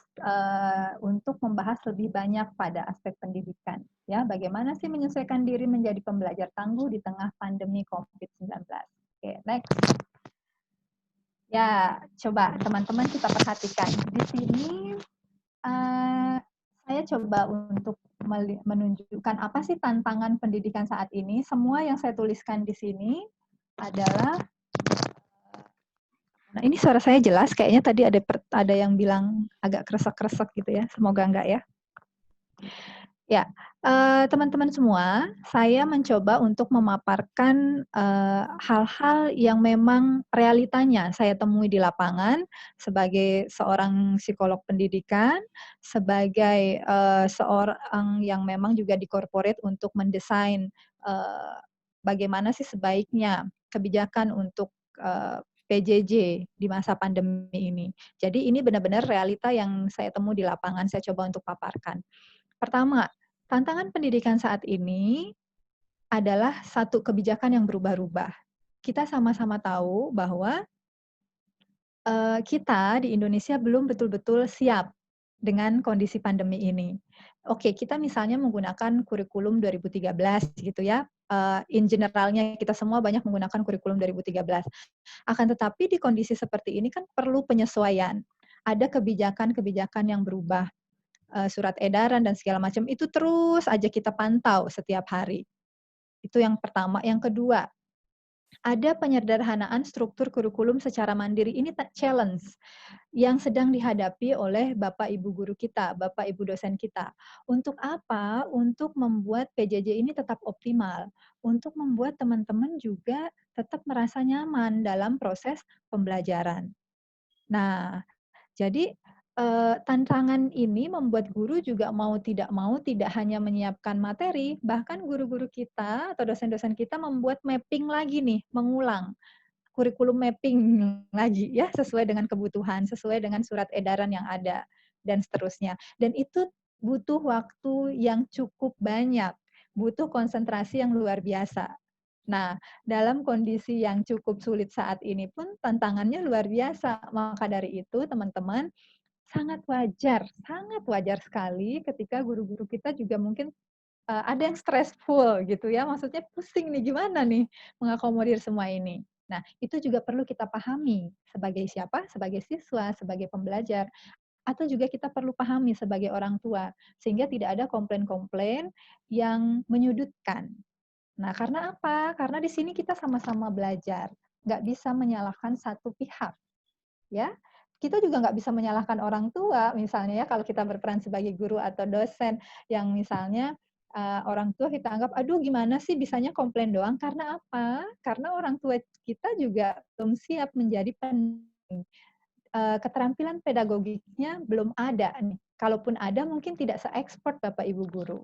Speaker 3: untuk membahas lebih banyak pada aspek pendidikan. Ya, bagaimana sih menyesuaikan diri menjadi pembelajar tangguh di tengah pandemi COVID-19. Oke, next. Ya, coba teman-teman kita perhatikan. Di sini saya coba untuk menunjukkan apa sih tantangan pendidikan saat ini. Semua yang saya tuliskan di sini adalah, nah ini suara saya jelas, kayaknya tadi ada yang bilang agak kresek-kresek gitu ya, semoga enggak ya. Ya, teman-teman semua, saya mencoba untuk memaparkan hal-hal yang memang realitanya saya temui di lapangan sebagai seorang psikolog pendidikan, sebagai seorang yang memang juga di corporate untuk mendesain bagaimana sih sebaiknya kebijakan untuk PJJ di masa pandemi ini. Jadi ini benar-benar realita yang saya temui di lapangan, saya coba untuk paparkan. Pertama, tantangan pendidikan saat ini adalah satu kebijakan yang berubah-ubah. Kita sama-sama tahu bahwa kita di Indonesia belum betul-betul siap dengan kondisi pandemi ini. Oke, kita misalnya menggunakan kurikulum 2013 gitu ya. In generalnya kita semua banyak menggunakan kurikulum 2013. Akan tetapi di kondisi seperti ini kan perlu penyesuaian. Ada kebijakan-kebijakan yang berubah, surat edaran dan segala macam itu terus aja kita pantau setiap hari. Itu yang pertama. Yang kedua, ada penyederhanaan struktur kurikulum secara mandiri. Ini challenge yang sedang dihadapi oleh Bapak Ibu guru kita, Bapak Ibu dosen kita. Untuk apa? Untuk membuat PJJ ini tetap optimal, untuk membuat teman-teman juga tetap merasa nyaman dalam proses pembelajaran. Nah, jadi tantangan ini membuat guru juga mau tidak hanya menyiapkan materi, bahkan guru-guru kita atau dosen-dosen kita membuat mapping lagi nih, mengulang kurikulum mapping lagi ya, sesuai dengan kebutuhan, sesuai dengan surat edaran yang ada, dan seterusnya. Dan itu butuh waktu yang cukup banyak, butuh konsentrasi yang luar biasa. Nah, dalam kondisi yang cukup sulit saat ini pun tantangannya luar biasa. Maka dari itu, teman-teman, sangat wajar sekali ketika guru-guru kita juga mungkin ada yang stressful gitu ya, maksudnya pusing nih, gimana nih mengakomodir semua ini. Nah, itu juga perlu kita pahami sebagai siapa? Sebagai siswa, sebagai pembelajar, atau juga kita perlu pahami sebagai orang tua, sehingga tidak ada komplain-komplain yang menyudutkan. Nah, karena apa? Karena di sini kita sama-sama belajar, nggak bisa menyalahkan satu pihak, ya. Kita juga nggak bisa menyalahkan orang tua, misalnya ya, kalau kita berperan sebagai guru atau dosen, yang misalnya orang tua kita anggap, aduh gimana sih bisanya komplain doang, karena apa? Karena orang tua kita juga belum siap menjadi keterampilan pedagogiknya belum ada nih. Kalaupun ada mungkin tidak se-expert Bapak Ibu guru.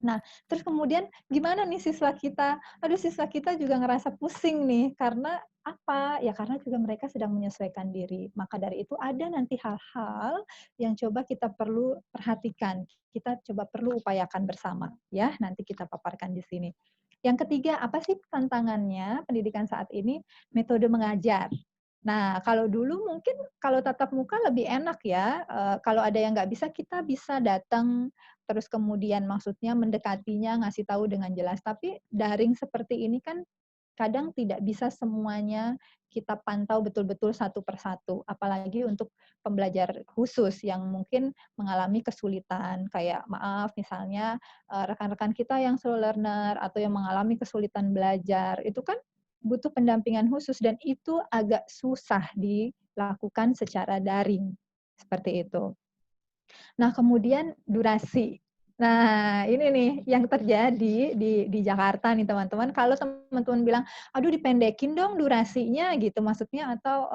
Speaker 3: Nah, terus kemudian gimana nih siswa kita? Aduh, siswa kita juga ngerasa pusing nih, karena apa? Ya karena juga mereka sedang menyesuaikan diri. Maka dari itu ada nanti hal-hal yang coba kita perlu perhatikan, kita coba perlu upayakan bersama, ya. Nanti kita paparkan di sini. Yang ketiga, apa sih tantangannya pendidikan saat ini? Metode mengajar. Nah, kalau dulu mungkin kalau tatap muka lebih enak ya, kalau ada yang nggak bisa, kita bisa datang, terus kemudian maksudnya mendekatinya, ngasih tahu dengan jelas. Tapi daring seperti ini kan kadang tidak bisa semuanya kita pantau betul-betul satu persatu, apalagi untuk pembelajar khusus yang mungkin mengalami kesulitan, kayak maaf misalnya rekan-rekan kita yang slow learner atau yang mengalami kesulitan belajar, itu kan butuh pendampingan khusus dan itu agak susah dilakukan secara daring, seperti itu. Nah, kemudian durasi. Nah, ini nih yang terjadi di Jakarta nih teman-teman. Kalau teman-teman bilang, aduh dipendekin dong durasinya gitu, maksudnya atau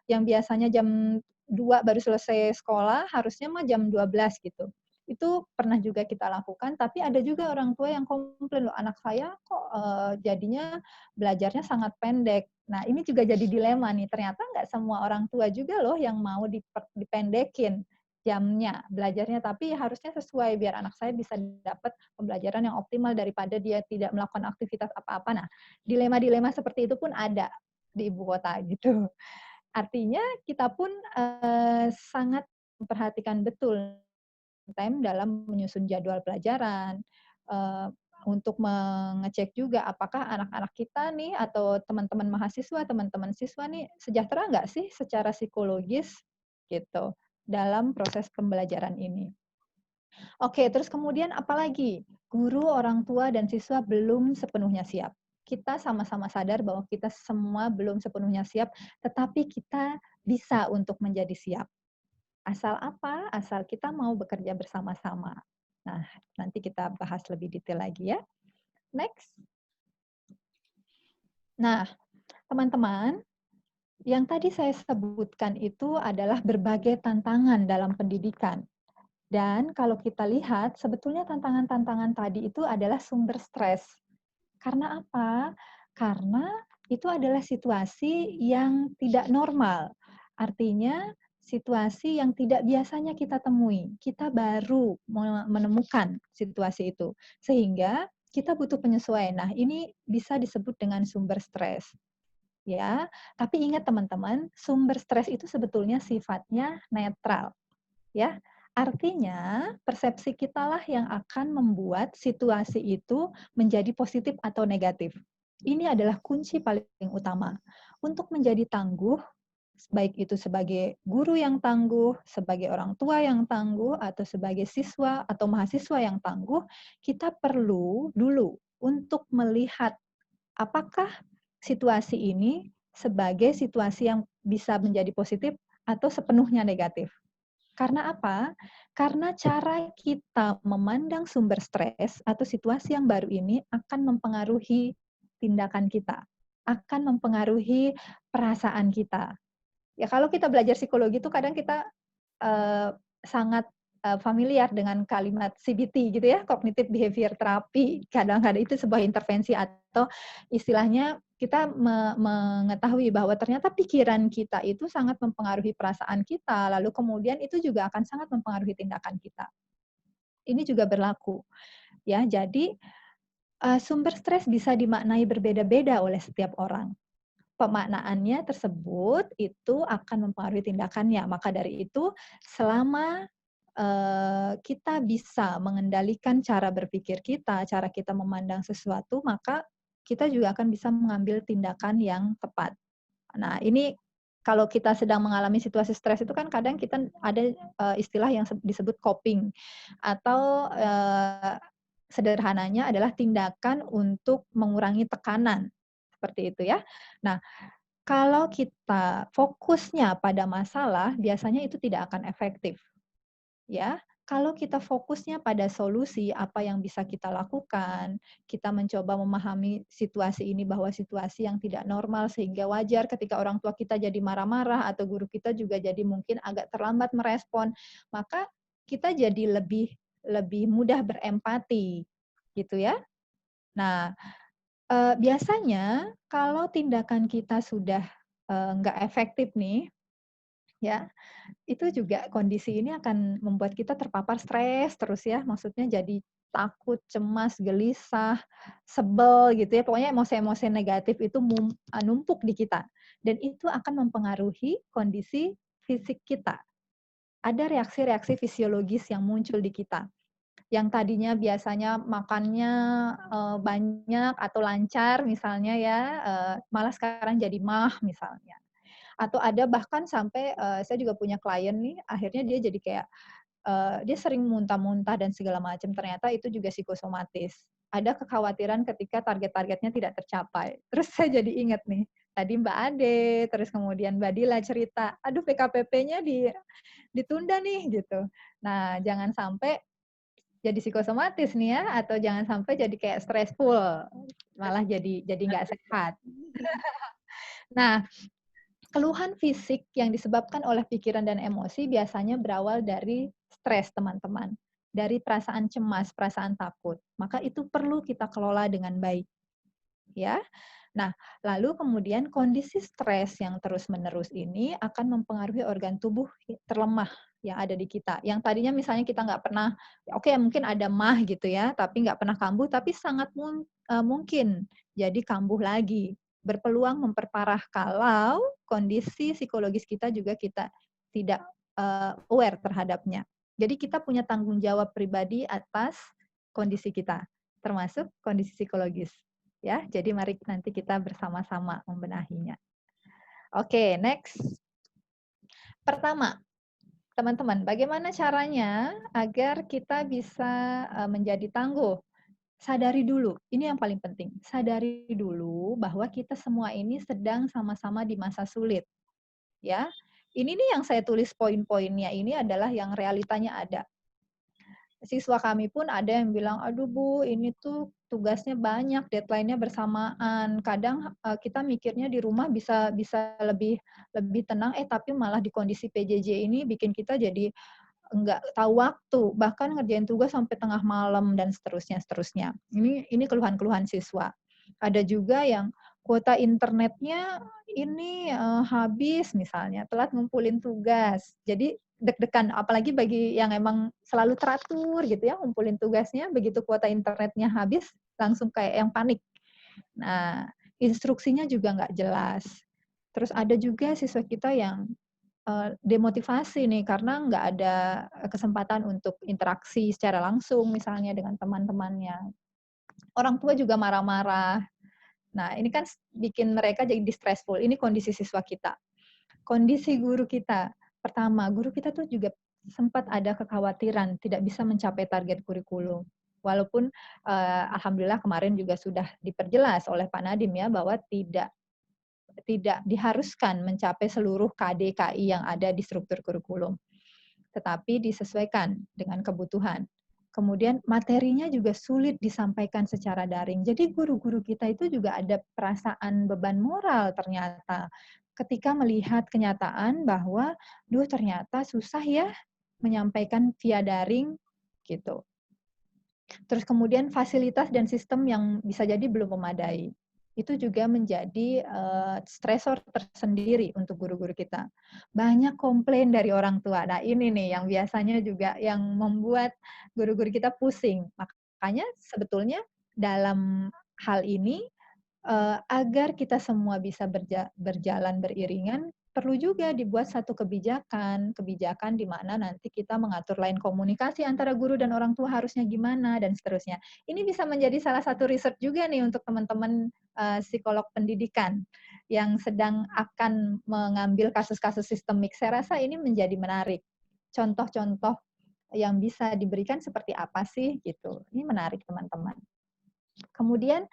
Speaker 3: yang biasanya jam 2 baru selesai sekolah, harusnya mah jam 12 gitu. Itu pernah juga kita lakukan, tapi ada juga orang tua yang komplain, loh anak saya kok jadinya belajarnya sangat pendek. Nah, ini juga jadi dilema nih, ternyata nggak semua orang tua juga loh yang mau dipendekin jamnya belajarnya, tapi harusnya sesuai biar anak saya bisa dapat pembelajaran yang optimal daripada dia tidak melakukan aktivitas apa-apa. Nah, dilema-dilema seperti itu pun ada di ibu kota gitu. Artinya kita pun sangat memperhatikan betul time dalam menyusun jadwal pelajaran, untuk mengecek juga apakah anak-anak kita nih atau teman-teman mahasiswa, teman-teman siswa nih sejahtera nggak sih secara psikologis gitu dalam proses pembelajaran ini. Oke, terus kemudian apalagi? Guru, orang tua, dan siswa belum sepenuhnya siap. Kita sama-sama sadar bahwa kita semua belum sepenuhnya siap, tetapi kita bisa untuk menjadi siap. Asal apa? Asal kita mau bekerja bersama-sama. Nah, nanti kita bahas lebih detail lagi ya. Next. Nah, teman-teman, yang tadi saya sebutkan itu adalah berbagai tantangan dalam pendidikan. Dan kalau kita lihat, sebetulnya tantangan-tantangan tadi itu adalah sumber stres. Karena apa? Karena itu adalah situasi yang tidak normal. Artinya, situasi yang tidak biasanya kita temui. Kita baru menemukan situasi itu. Sehingga kita butuh penyesuaian. Nah, ini bisa disebut dengan sumber stres. Ya, tapi ingat teman-teman, sumber stres itu sebetulnya sifatnya netral. Ya, Artinya, persepsi kitalah yang akan membuat situasi itu menjadi positif atau negatif. Ini adalah kunci paling utama. Untuk menjadi tangguh, baik itu sebagai guru yang tangguh, sebagai orang tua yang tangguh, atau sebagai siswa atau mahasiswa yang tangguh, kita perlu dulu untuk melihat apakah situasi ini sebagai situasi yang bisa menjadi positif atau sepenuhnya negatif. Karena apa? Karena cara kita memandang sumber stres atau situasi yang baru ini akan mempengaruhi tindakan kita, akan mempengaruhi perasaan kita. Ya kalau kita belajar psikologi itu kadang kita sangat familiar dengan kalimat CBT gitu ya, Cognitive Behavior Therapy. Kadang-kadang itu sebuah intervensi atau istilahnya kita mengetahui bahwa ternyata pikiran kita itu sangat mempengaruhi perasaan kita, lalu kemudian itu juga akan sangat mempengaruhi tindakan kita. Ini juga berlaku. Ya, jadi sumber stres bisa dimaknai berbeda-beda oleh setiap orang. Pemaknaannya tersebut itu akan mempengaruhi tindakannya. Maka dari itu, selama kita bisa mengendalikan cara berpikir kita, cara kita memandang sesuatu, maka kita juga akan bisa mengambil tindakan yang tepat. Nah, ini kalau kita sedang mengalami situasi stres itu kan kadang kita ada istilah yang disebut coping atau sederhananya adalah tindakan untuk mengurangi tekanan, seperti itu ya. Nah, kalau kita fokusnya pada masalah, biasanya itu tidak akan efektif. Ya, kalau kita fokusnya pada solusi, apa yang bisa kita lakukan, kita mencoba memahami situasi ini bahwa situasi yang tidak normal sehingga wajar ketika orang tua kita jadi marah-marah atau guru kita juga jadi mungkin agak terlambat merespon, maka kita jadi lebih mudah berempati, gitu ya. Nah, biasanya kalau tindakan kita sudah nggak efektif nih, ya, itu juga kondisi ini akan membuat kita terpapar stres terus ya, maksudnya jadi takut, cemas, gelisah, sebel gitu ya, pokoknya emosi-emosi negatif itu numpuk di kita, dan itu akan mempengaruhi kondisi fisik kita. Ada reaksi-reaksi fisiologis yang muncul di kita, yang tadinya biasanya makannya banyak atau lancar misalnya ya, malah sekarang jadi MAH misalnya. Atau ada bahkan sampai, saya juga punya klien nih, akhirnya dia jadi kayak, dia sering muntah-muntah dan segala macam, ternyata itu juga psikosomatis. Ada kekhawatiran ketika target-targetnya tidak tercapai. Terus saya jadi ingat nih, tadi Mbak Ade, terus kemudian Mbak Dila cerita, "Aduh PKPP-nya ditunda nih," gitu. Nah, jangan sampai jadi psikosomatis nih ya, atau jangan sampai jadi kayak stressful, malah jadi nggak sehat. Nah, keluhan fisik yang disebabkan oleh pikiran dan emosi biasanya berawal dari stres, teman-teman. Dari perasaan cemas, perasaan takut. Maka itu perlu kita kelola dengan baik. Ya. Nah, lalu kemudian kondisi stres yang terus-menerus ini akan mempengaruhi organ tubuh terlemah yang ada di kita. Yang tadinya misalnya kita nggak pernah, oke mungkin ada MAH gitu ya, tapi nggak pernah kambuh, tapi sangat mungkin jadi kambuh lagi. Berpeluang memperparah kalau kondisi psikologis kita juga kita tidak aware terhadapnya. Jadi kita punya tanggung jawab pribadi atas kondisi kita, termasuk kondisi psikologis. Ya, jadi mari nanti kita bersama-sama membenahinya. Oke, next. Pertama, teman-teman, bagaimana caranya agar kita bisa menjadi tangguh? Sadari dulu, ini yang paling penting. Sadari dulu bahwa kita semua ini sedang sama-sama di masa sulit. Ya, ini nih yang saya tulis poin-poinnya ini adalah yang realitanya ada. Siswa kami pun ada yang bilang, aduh Bu, ini tuh tugasnya banyak, deadline-nya bersamaan. Kadang kita mikirnya di rumah bisa lebih tenang, tapi malah di kondisi PJJ ini bikin kita jadi nggak tahu waktu, bahkan ngerjain tugas sampai tengah malam dan seterusnya. Ini keluhan-keluhan siswa. Ada juga yang kuota internetnya ini habis misalnya, telat ngumpulin tugas. Jadi deg-degan, apalagi bagi yang emang selalu teratur gitu ya, ngumpulin tugasnya, begitu kuota internetnya habis, langsung kayak yang panik. Nah, instruksinya juga nggak jelas. Terus ada juga siswa kita yang demotivasi nih karena nggak ada kesempatan untuk interaksi secara langsung misalnya dengan teman-temannya. Orang tua juga marah-marah. Nah, ini kan bikin mereka jadi stressful. Ini kondisi siswa kita. Kondisi guru kita. Pertama, guru kita tuh juga sempat ada kekhawatiran tidak bisa mencapai target kurikulum. Walaupun alhamdulillah kemarin juga sudah diperjelas oleh Pak Nadiem ya bahwa tidak diharuskan mencapai seluruh KD-KI yang ada di struktur kurikulum, tetapi disesuaikan dengan kebutuhan. Kemudian materinya juga sulit disampaikan secara daring. Jadi guru-guru kita itu juga ada perasaan beban moral ternyata ketika melihat kenyataan bahwa, duh ternyata susah ya menyampaikan via daring gitu. Terus kemudian fasilitas dan sistem yang bisa jadi belum memadai. Itu juga menjadi stresor tersendiri untuk guru-guru kita. Banyak komplain dari orang tua. Nah ini nih yang biasanya juga yang membuat guru-guru kita pusing. Makanya sebetulnya dalam hal ini agar kita semua bisa berjalan beriringan, perlu juga dibuat satu kebijakan di mana nanti kita mengatur line komunikasi antara guru dan orang tua harusnya gimana, dan seterusnya. Ini bisa menjadi salah satu riset juga nih untuk teman-teman psikolog pendidikan yang sedang akan mengambil kasus-kasus sistemik. Saya rasa ini menjadi menarik. Contoh-contoh yang bisa diberikan seperti apa sih gitu. Ini menarik teman-teman. Kemudian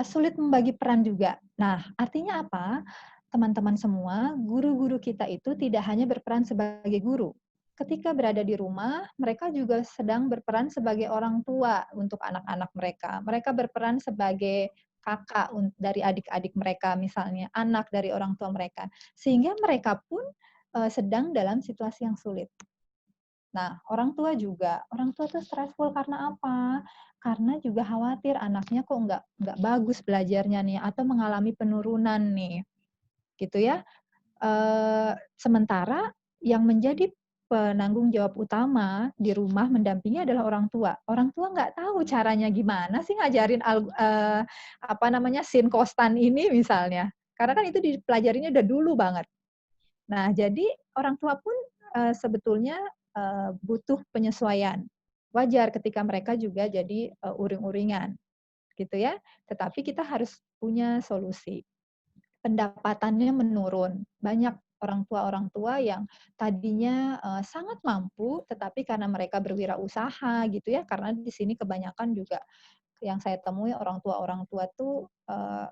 Speaker 3: sulit membagi peran juga. Nah, artinya apa? Teman-teman semua, guru-guru kita itu tidak hanya berperan sebagai guru. Ketika berada di rumah, mereka juga sedang berperan sebagai orang tua untuk anak-anak mereka. Mereka berperan sebagai kakak dari adik-adik mereka misalnya, anak dari orang tua mereka. Sehingga mereka pun sedang dalam situasi yang sulit. Nah, orang tua juga. Orang tua tuh stressful karena apa? Karena juga khawatir anaknya kok nggak bagus belajarnya nih, atau mengalami penurunan nih, gitu ya. Sementara yang menjadi penanggung jawab utama di rumah mendampingi adalah orang tua. Orang tua nggak tahu caranya gimana sih ngajarin sin kostan ini misalnya. Karena kan itu dipelajarinya udah dulu banget. Nah, jadi orang tua pun sebetulnya butuh penyesuaian. Wajar ketika mereka juga jadi uring-uringan, gitu ya. Tetapi kita harus punya solusi. Pendapatannya menurun. Banyak orang tua yang tadinya sangat mampu, tetapi karena mereka berwirausaha, gitu ya. Karena di sini kebanyakan juga yang saya temui orang tua tuh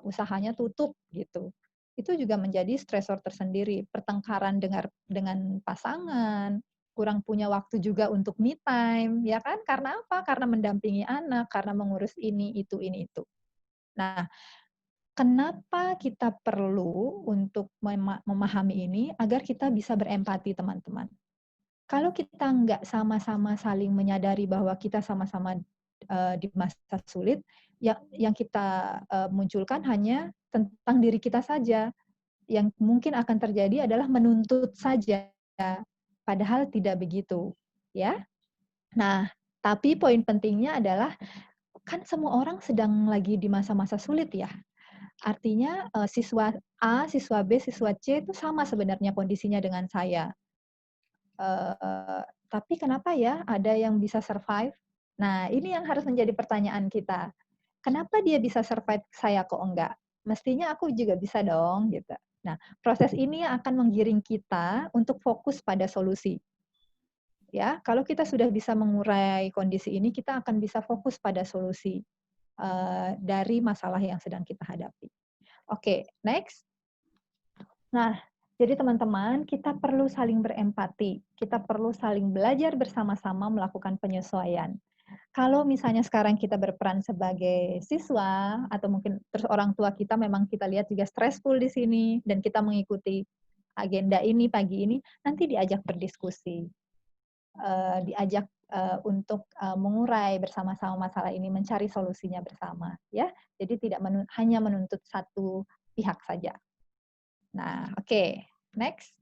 Speaker 3: usahanya tutup gitu. Itu juga menjadi stresor tersendiri, pertengkaran dengan pasangan, kurang punya waktu juga untuk me time, ya kan? Karena apa? Karena mendampingi anak, karena mengurus ini, itu. Nah, kenapa kita perlu untuk memahami ini agar kita bisa berempati, teman-teman? Kalau kita nggak sama-sama saling menyadari bahwa kita sama-sama di masa sulit, yang kita munculkan hanya tentang diri kita saja. Yang mungkin akan terjadi adalah menuntut saja, padahal tidak begitu, ya. Nah, tapi poin pentingnya adalah kan semua orang sedang lagi di masa-masa sulit ya. Artinya siswa A, siswa B, siswa C itu sama sebenarnya kondisinya dengan saya. Tapi kenapa ya ada yang bisa survive? Nah, ini yang harus menjadi pertanyaan kita. Kenapa dia bisa survive, saya kok enggak? Mestinya aku juga bisa dong, gitu. Nah, proses ini akan menggiring kita untuk fokus pada solusi. Ya, kalau kita sudah bisa mengurai kondisi ini, kita akan bisa fokus pada solusi dari masalah yang sedang kita hadapi. Oke, next. Nah, jadi teman-teman, kita perlu saling berempati. Kita perlu saling belajar bersama-sama melakukan penyesuaian. Kalau misalnya sekarang kita berperan sebagai siswa, atau mungkin terus orang tua kita memang kita lihat juga stressful di sini, dan kita mengikuti agenda ini pagi ini, nanti diajak berdiskusi, diajak untuk mengurai bersama-sama masalah ini, mencari solusinya bersama, ya. Jadi tidak hanya menuntut satu pihak saja. Nah, oke. Next.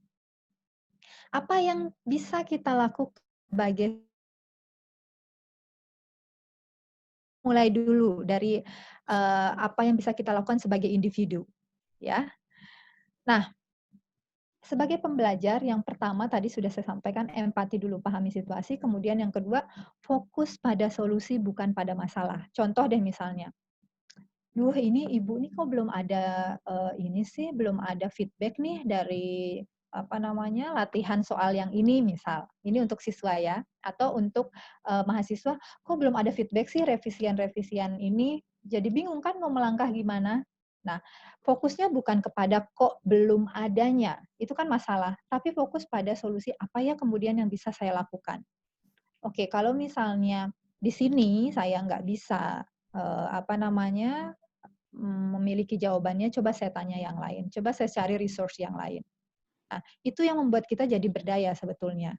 Speaker 3: Apa yang bisa kita lakukan sebagai mulai dulu dari apa yang bisa kita lakukan sebagai individu, ya. Nah, sebagai pembelajar, yang pertama tadi sudah saya sampaikan, empati dulu, pahami situasi. Kemudian yang kedua, fokus pada solusi bukan pada masalah. Contoh deh misalnya, duh ini ibu nih kok belum ada ini sih, belum ada feedback nih dari apa namanya latihan soal yang ini misal. Ini untuk siswa ya, atau untuk mahasiswa, kok belum ada feedback sih revisian-revisian ini. Jadi bingung kan mau melangkah gimana. Nah, fokusnya bukan kepada kok belum adanya, itu kan masalah, tapi fokus pada solusi apa ya kemudian yang bisa saya lakukan. Oke, kalau misalnya di sini saya nggak bisa apa namanya memiliki jawabannya, coba saya tanya yang lain, coba saya cari resource yang lain. Nah, itu yang membuat kita jadi berdaya sebetulnya.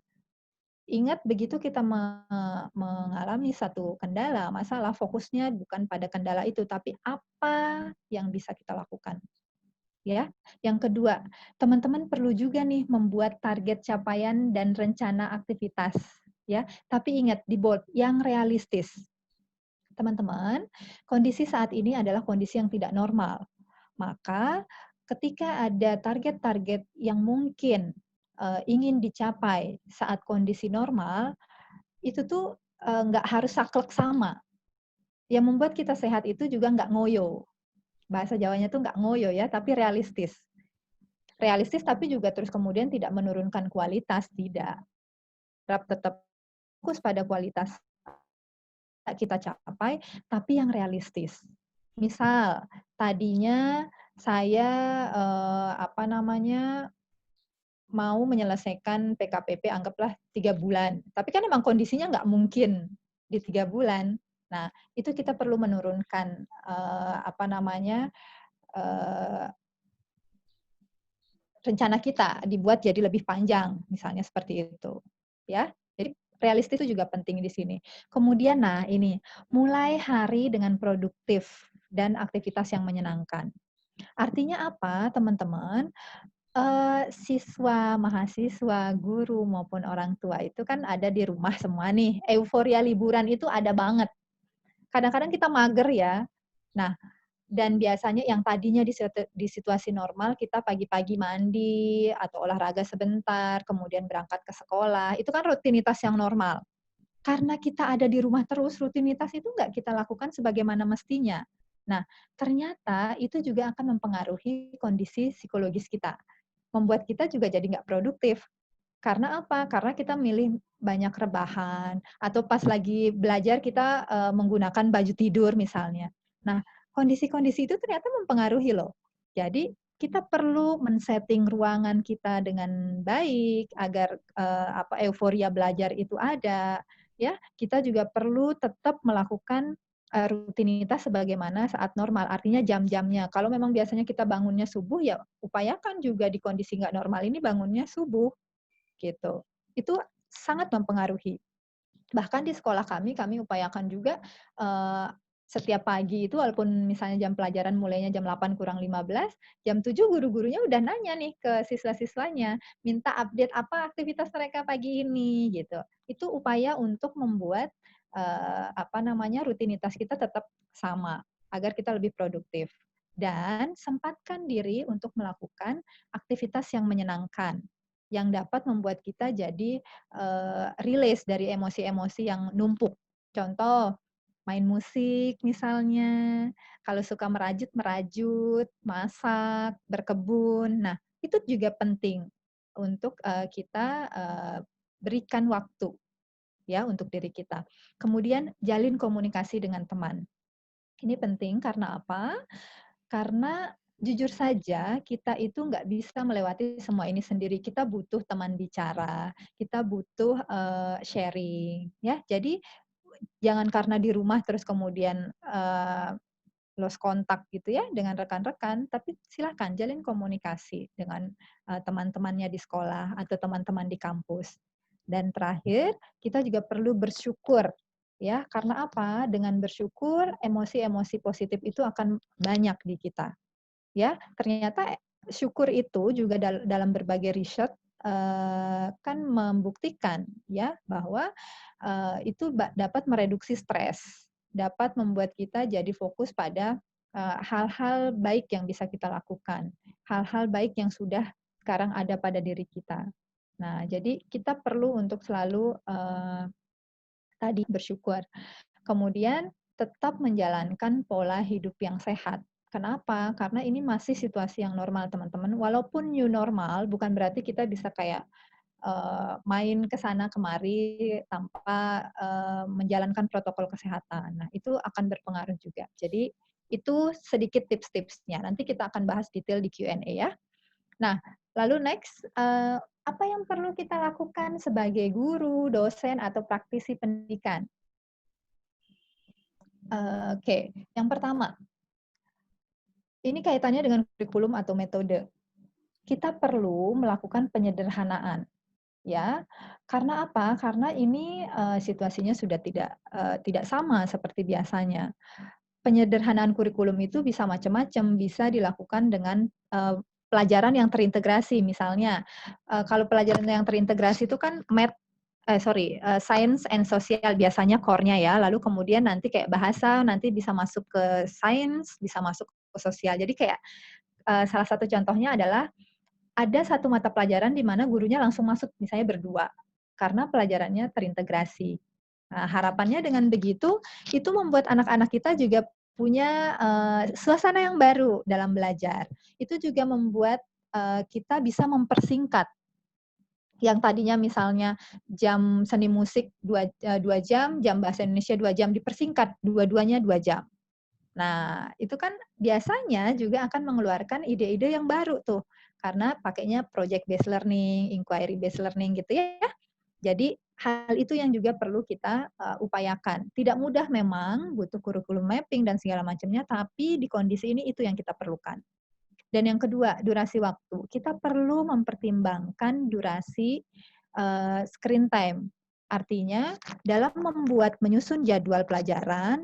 Speaker 3: Ingat begitu kita mengalami satu kendala, masalah, fokusnya bukan pada kendala itu, tapi apa yang bisa kita lakukan. Ya. Yang kedua, teman-teman perlu juga nih membuat target capaian dan rencana aktivitas, ya. Tapi ingat di bold yang realistis. Teman-teman, kondisi saat ini adalah kondisi yang tidak normal. Maka ketika ada target-target yang mungkin ingin dicapai saat kondisi normal, itu tuh nggak harus saklek sama. Yang membuat kita sehat itu juga nggak ngoyo. Bahasa Jawanya tuh nggak ngoyo ya, tapi realistis. Realistis tapi juga terus kemudian tidak menurunkan kualitas, tidak. Tetap fokus pada kualitas kita capai, tapi yang realistis. Misal, tadinya saya apa namanya mau menyelesaikan PKPP anggaplah 3 bulan, tapi kan memang kondisinya nggak mungkin di 3 bulan. Nah, itu kita perlu menurunkan apa namanya rencana kita dibuat jadi lebih panjang, misalnya seperti itu, ya. Jadi realistis itu juga penting di sini. Kemudian, nah ini, mulai hari dengan produktif dan aktivitas yang menyenangkan. Artinya apa, teman-teman? Siswa, mahasiswa, guru maupun orang tua itu kan ada di rumah semua nih. Euforia liburan itu ada banget. Kadang-kadang kita mager ya. Nah, dan biasanya yang tadinya di situasi normal kita pagi-pagi mandi atau olahraga sebentar, kemudian berangkat ke sekolah, itu kan rutinitas yang normal. Karena kita ada di rumah terus, rutinitas itu nggak kita lakukan sebagaimana mestinya. Nah, ternyata itu juga akan mempengaruhi kondisi psikologis kita. Membuat kita juga jadi nggak produktif. Karena apa? Karena kita milih banyak rebahan, atau pas lagi belajar kita menggunakan baju tidur misalnya. Nah, kondisi-kondisi itu ternyata mempengaruhi loh. Jadi kita perlu men-setting ruangan kita dengan baik agar apa euforia belajar itu ada. Ya, kita juga perlu tetap melakukan rutinitas sebagaimana saat normal. Artinya jam-jamnya. Kalau memang biasanya kita bangunnya subuh, ya upayakan juga di kondisi nggak normal ini bangunnya subuh gitu. Itu sangat mempengaruhi. Bahkan di sekolah kami upayakan juga setiap pagi itu walaupun misalnya jam pelajaran mulainya jam 8 kurang 15, jam 7 guru-gurunya udah nanya nih ke siswa-siswanya, minta update apa aktivitas mereka pagi ini gitu. Itu upaya untuk membuat apa namanya rutinitas kita tetap sama agar kita lebih produktif. Dan sempatkan diri untuk melakukan aktivitas yang menyenangkan yang dapat membuat kita jadi release dari emosi-emosi yang numpuk. Contoh, main musik misalnya, kalau suka merajut, masak, berkebun. Nah, itu juga penting untuk kita berikan waktu ya untuk diri kita. Kemudian jalin komunikasi dengan teman. Ini penting karena apa? Karena jujur saja kita itu nggak bisa melewati semua ini sendiri. Kita butuh teman bicara, kita butuh sharing, ya. Jadi jangan karena di rumah terus kemudian lost kontak gitu ya dengan rekan-rekan, tapi silakan jalin komunikasi dengan teman-temannya di sekolah atau teman-teman di kampus. Dan terakhir, kita juga perlu bersyukur ya, karena apa? Dengan bersyukur, emosi-emosi positif itu akan banyak di kita. Ya, ternyata syukur itu juga dalam berbagai riset kan membuktikan ya bahwa itu dapat mereduksi stres, dapat membuat kita jadi fokus pada hal-hal baik yang bisa kita lakukan, hal-hal baik yang sudah sekarang ada pada diri kita. Nah, jadi kita perlu untuk selalu tadi bersyukur. Kemudian tetap menjalankan pola hidup yang sehat. Kenapa? Karena ini masih situasi yang normal, teman-teman. Walaupun new normal, bukan berarti kita bisa kayak main ke sana kemari tanpa menjalankan protokol kesehatan. Nah, itu akan berpengaruh juga. Jadi, itu sedikit tips-tipsnya. Nanti kita akan bahas detail di Q&A ya. Nah, lalu next, apa yang perlu kita lakukan sebagai guru, dosen, atau praktisi pendidikan? Oke, yang pertama, ini kaitannya dengan kurikulum atau metode. Kita perlu melakukan penyederhanaan, ya. Karena apa? Karena ini situasinya sudah tidak sama seperti biasanya. Penyederhanaan kurikulum itu bisa macam-macam, bisa dilakukan dengan pelajaran yang terintegrasi. Misalnya, kalau pelajaran yang terintegrasi itu kan science and social biasanya core-nya ya, lalu kemudian nanti kayak bahasa nanti bisa masuk ke science, bisa masuk ke sosial. Jadi kayak salah satu contohnya adalah ada satu mata pelajaran di mana gurunya langsung masuk misalnya berdua, karena pelajarannya terintegrasi. Nah, harapannya dengan begitu, itu membuat anak-anak kita juga punya suasana yang baru dalam belajar. Itu juga membuat kita bisa mempersingkat yang tadinya misalnya jam seni musik 2 jam, jam bahasa Indonesia 2 jam, dipersingkat dua-duanya 2 jam. Nah, itu kan biasanya juga akan mengeluarkan ide-ide yang baru tuh, karena pakainya project based learning, inquiry based learning gitu ya. Jadi hal itu yang juga perlu kita upayakan. Tidak mudah memang, butuh kurikulum mapping dan segala macamnya, tapi di kondisi ini itu yang kita perlukan. Dan yang kedua, durasi waktu. Kita perlu mempertimbangkan durasi screen time. Artinya, dalam menyusun jadwal pelajaran,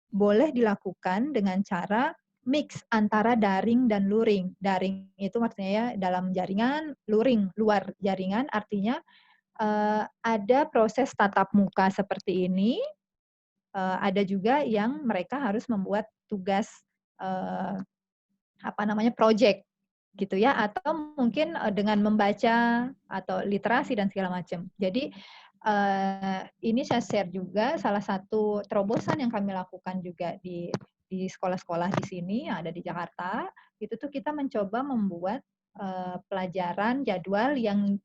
Speaker 3: boleh dilakukan dengan cara mix antara daring dan luring. Daring itu maksudnya ya dalam jaringan, luring luar jaringan, artinya ada proses tatap muka seperti ini, ada juga yang mereka harus membuat tugas project gitu ya, atau mungkin dengan membaca atau literasi dan segala macam. Jadi ini saya share juga salah satu terobosan yang kami lakukan juga di sekolah-sekolah di sini yang ada di Jakarta. Itu tuh kita mencoba membuat pelajaran jadwal yang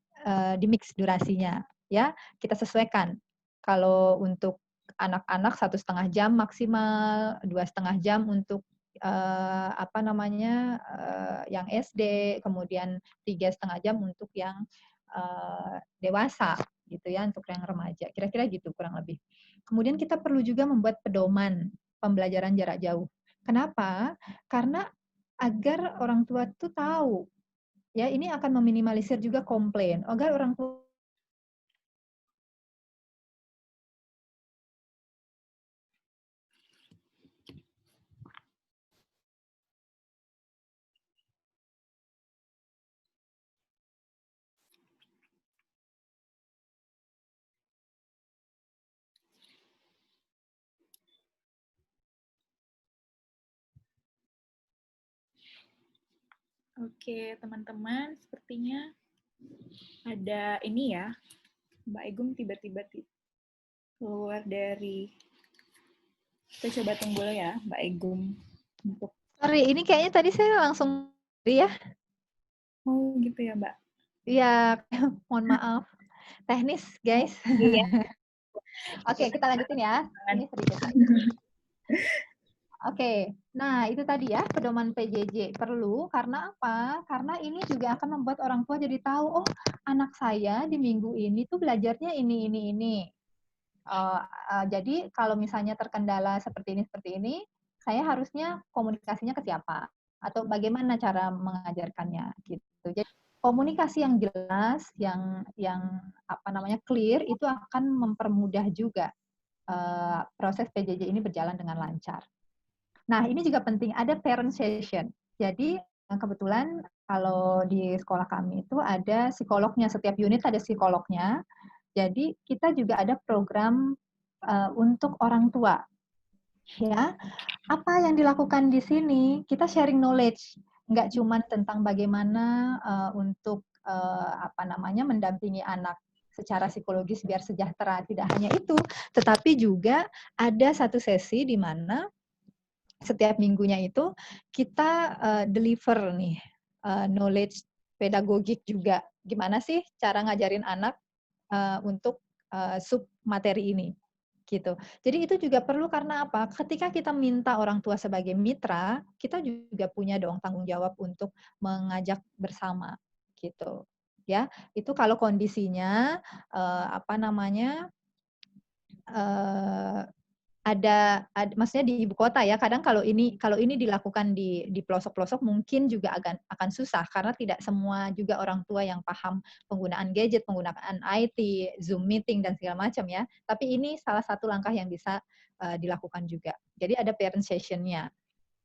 Speaker 3: dimix durasinya, ya kita sesuaikan. Kalau untuk anak-anak 1,5 jam maksimal, 2,5 jam untuk yang SD, kemudian 3,5 jam untuk yang dewasa gitu ya, untuk yang remaja. Kira-kira gitu kurang lebih. Kemudian kita perlu juga membuat pedoman pembelajaran jarak jauh. Kenapa? Karena agar orang tua tuh tahu, ya ini akan meminimalisir juga komplain. Agar orang tua
Speaker 1: Oke, teman-teman, sepertinya ada ini ya, Mbak Egum tiba-tiba keluar dari... Kita coba tunggu dulu ya, Mbak Egum.
Speaker 3: Sorry, ini kayaknya tadi saya langsung ya.
Speaker 1: Oh, gitu ya, Mbak?
Speaker 3: Iya, mohon maaf. Teknis, guys.
Speaker 2: Iya.
Speaker 3: Oke, kita lanjutin ya. Ini sedikit. Oke, nah itu tadi ya, pedoman PJJ perlu karena apa? Karena ini juga akan membuat orang tua jadi tahu, oh anak saya di minggu ini tuh belajarnya ini. Jadi kalau misalnya terkendala seperti ini, saya harusnya komunikasinya ke siapa? Atau bagaimana cara mengajarkannya gitu. Jadi komunikasi yang jelas, yang clear itu akan mempermudah juga proses PJJ ini berjalan dengan lancar. Nah, ini juga penting, ada parent session. Jadi, kebetulan kalau di sekolah kami itu ada psikolognya, setiap unit ada psikolognya. Jadi, kita juga ada program untuk orang tua. Ya, apa yang dilakukan di sini? Kita sharing knowledge. nggak cuman tentang bagaimana untuk mendampingi anak secara psikologis biar sejahtera, tidak hanya itu, tetapi juga ada satu sesi di mana setiap minggunya itu kita deliver nih knowledge pedagogik juga, gimana sih cara ngajarin anak untuk sub materi ini gitu. Jadi itu juga perlu karena apa? Ketika kita minta orang tua sebagai mitra, kita juga punya dong tanggung jawab untuk mengajak bersama gitu. Ya, itu kalau kondisinya maksudnya di ibu kota ya. Kadang kalau ini dilakukan di pelosok-pelosok mungkin juga akan susah karena tidak semua juga orang tua yang paham penggunaan gadget, penggunaan IT, Zoom meeting dan segala macam ya. Tapi ini salah satu langkah yang bisa dilakukan juga. Jadi ada parent session-nya.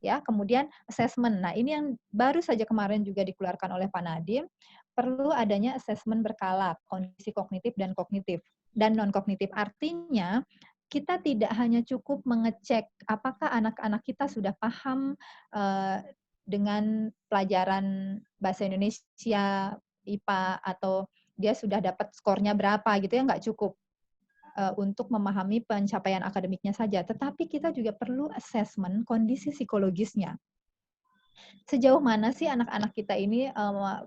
Speaker 3: Ya, kemudian assessment. Nah, ini yang baru saja kemarin juga dikeluarkan oleh Pak Nadiem, perlu adanya assessment berkala, kondisi kognitif dan kognitif dan non kognitif. Artinya kita tidak hanya cukup mengecek apakah anak-anak kita sudah paham dengan pelajaran bahasa Indonesia, IPA, atau dia sudah dapat skornya berapa gitu ya, nggak cukup untuk memahami pencapaian akademiknya saja, tetapi kita juga perlu assessment kondisi psikologisnya. Sejauh mana sih anak-anak kita ini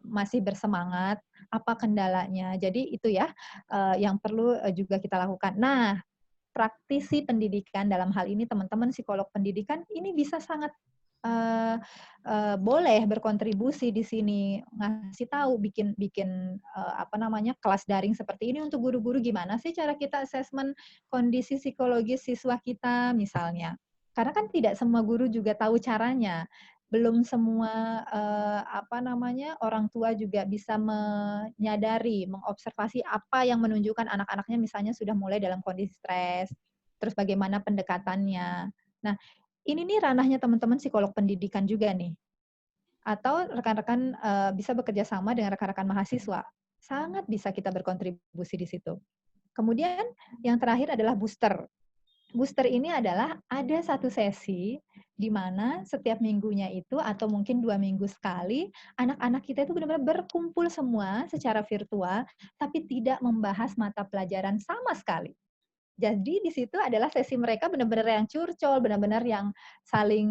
Speaker 3: masih bersemangat, apa kendalanya. Jadi itu ya yang perlu juga kita lakukan. Nah, praktisi pendidikan dalam hal ini teman-teman psikolog pendidikan ini bisa sangat boleh berkontribusi di sini, ngasih tahu, bikin kelas daring seperti ini untuk guru-guru, gimana sih cara kita assessment kondisi psikologis siswa kita misalnya. Karena kan tidak semua guru juga tahu caranya. Belum semua orang tua juga bisa menyadari, mengobservasi apa yang menunjukkan anak-anaknya misalnya sudah mulai dalam kondisi stres, terus bagaimana pendekatannya. Nah, ini nih ranahnya teman-teman psikolog pendidikan juga nih. Atau rekan-rekan bisa bekerja sama dengan rekan-rekan mahasiswa. Sangat bisa kita berkontribusi di situ. Kemudian yang terakhir adalah booster. Booster ini adalah ada satu sesi di mana setiap minggunya itu atau mungkin 2 minggu sekali anak-anak kita itu benar-benar berkumpul semua secara virtual tapi tidak membahas mata pelajaran sama sekali. Jadi di situ adalah sesi mereka benar-benar yang curcol, benar-benar yang saling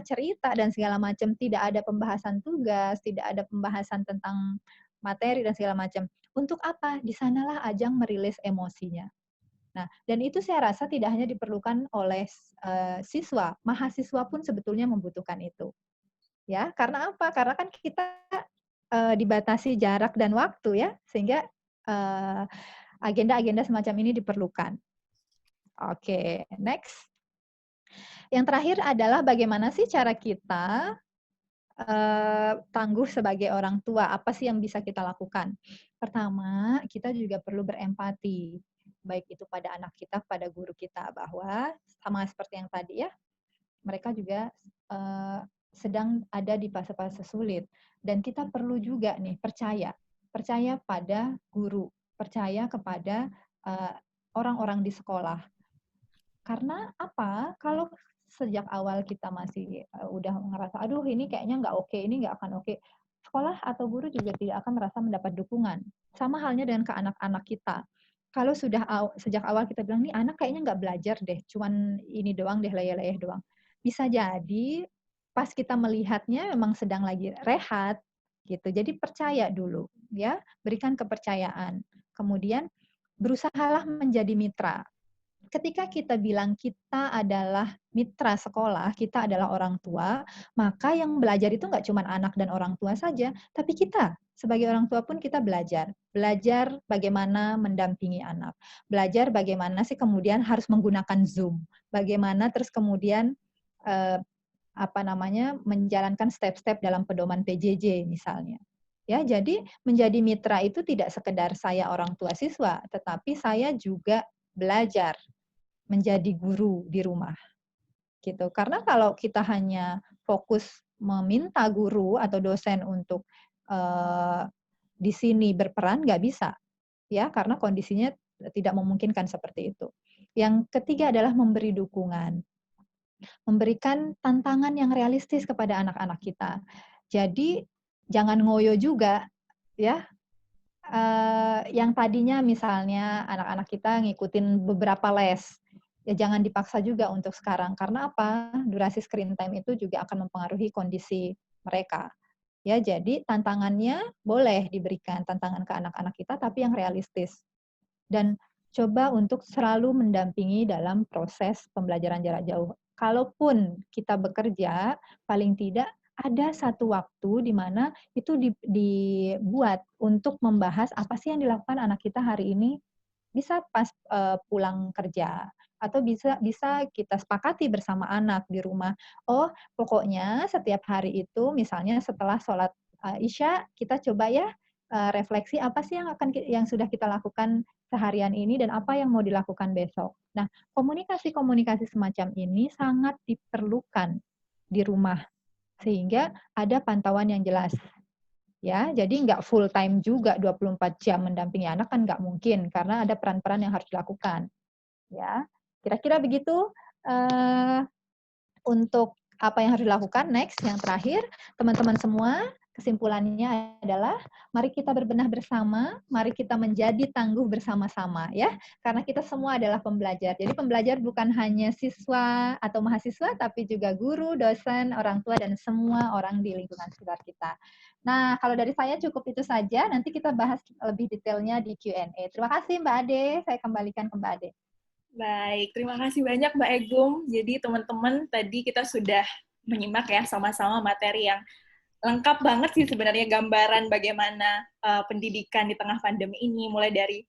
Speaker 3: cerita dan segala macam, tidak ada pembahasan tugas, tidak ada pembahasan tentang materi dan segala macam. Untuk apa? Di sanalah ajang merilis emosinya. Nah, dan itu saya rasa tidak hanya diperlukan oleh siswa, mahasiswa pun sebetulnya membutuhkan itu. Ya, karena apa? Karena kan kita dibatasi jarak dan waktu ya, sehingga agenda-agenda semacam ini diperlukan. Oke, next. Yang terakhir adalah bagaimana sih cara kita tangguh sebagai orang tua, apa sih yang bisa kita lakukan? Pertama, kita juga perlu berempati, baik itu pada anak kita, pada guru kita, bahwa sama seperti yang tadi ya, mereka juga sedang ada di fase-fase sulit. Dan kita perlu juga nih percaya pada guru, percaya kepada orang-orang di sekolah. Karena apa? Kalau sejak awal kita masih udah ngerasa, aduh ini kayaknya nggak oke, ini nggak akan oke, sekolah atau guru juga tidak akan merasa mendapat dukungan. Sama halnya dengan ke anak-anak kita. Kalau sudah sejak awal kita bilang, nih anak kayaknya nggak belajar deh, cuman ini doang deh, leyeh-leyeh doang. Bisa jadi pas kita melihatnya memang sedang lagi rehat, gitu. Jadi percaya dulu, ya, berikan kepercayaan. Kemudian berusahalah menjadi mitra. Ketika kita bilang kita adalah mitra sekolah, kita adalah orang tua, maka yang belajar itu nggak cuma anak dan orang tua saja, tapi kita sebagai orang tua pun kita belajar. Belajar bagaimana mendampingi anak. Belajar bagaimana sih kemudian harus menggunakan Zoom. Bagaimana terus kemudian menjalankan step-step dalam pedoman PJJ misalnya. Ya, jadi menjadi mitra itu tidak sekedar saya orang tua siswa, tetapi saya juga belajar menjadi guru di rumah, gitu. Karena kalau kita hanya fokus meminta guru atau dosen untuk di sini berperan, nggak bisa, ya, karena kondisinya tidak memungkinkan seperti itu. Yang ketiga adalah memberi dukungan. memberikan tantangan yang realistis kepada anak-anak kita. Jadi jangan ngoyo juga, ya. Yang tadinya misalnya anak-anak kita ngikutin beberapa les, ya jangan dipaksa juga untuk sekarang. Karena apa? Durasi screen time itu juga akan mempengaruhi kondisi mereka. Ya, jadi tantangannya boleh diberikan tantangan ke anak-anak kita, tapi yang realistis. Dan coba untuk selalu mendampingi dalam proses pembelajaran jarak jauh. Kalaupun kita bekerja, paling tidak ada satu waktu di mana itu dibuat untuk membahas apa sih yang dilakukan anak kita hari ini, bisa pas pulang kerja, atau bisa kita sepakati bersama anak di rumah. Oh, pokoknya setiap hari itu misalnya setelah sholat Isya, kita coba ya refleksi apa sih yang sudah kita lakukan seharian ini dan apa yang mau dilakukan besok. Nah, komunikasi-komunikasi semacam ini sangat diperlukan di rumah sehingga ada pantauan yang jelas. Ya, jadi nggak full time juga 24 jam mendampingi anak kan nggak mungkin karena ada peran-peran yang harus dilakukan. Ya, kira-kira begitu untuk apa yang harus dilakukan. Next, yang terakhir, teman-teman semua, kesimpulannya adalah mari kita berbenah bersama, mari kita menjadi tangguh bersama-sama ya, karena kita semua adalah pembelajar. Jadi pembelajar bukan hanya siswa atau mahasiswa, tapi juga guru, dosen, orang tua, dan semua orang di lingkungan sekitar kita. Nah, kalau dari saya cukup itu saja, nanti kita bahas lebih detailnya di Q&A. Terima kasih Mbak Ade, saya kembalikan ke Mbak Ade.
Speaker 1: Baik, terima kasih banyak Mbak Egum. Jadi teman-teman, tadi kita sudah menyimak ya sama-sama materi yang lengkap banget sih sebenarnya, gambaran bagaimana pendidikan di tengah pandemi ini, mulai dari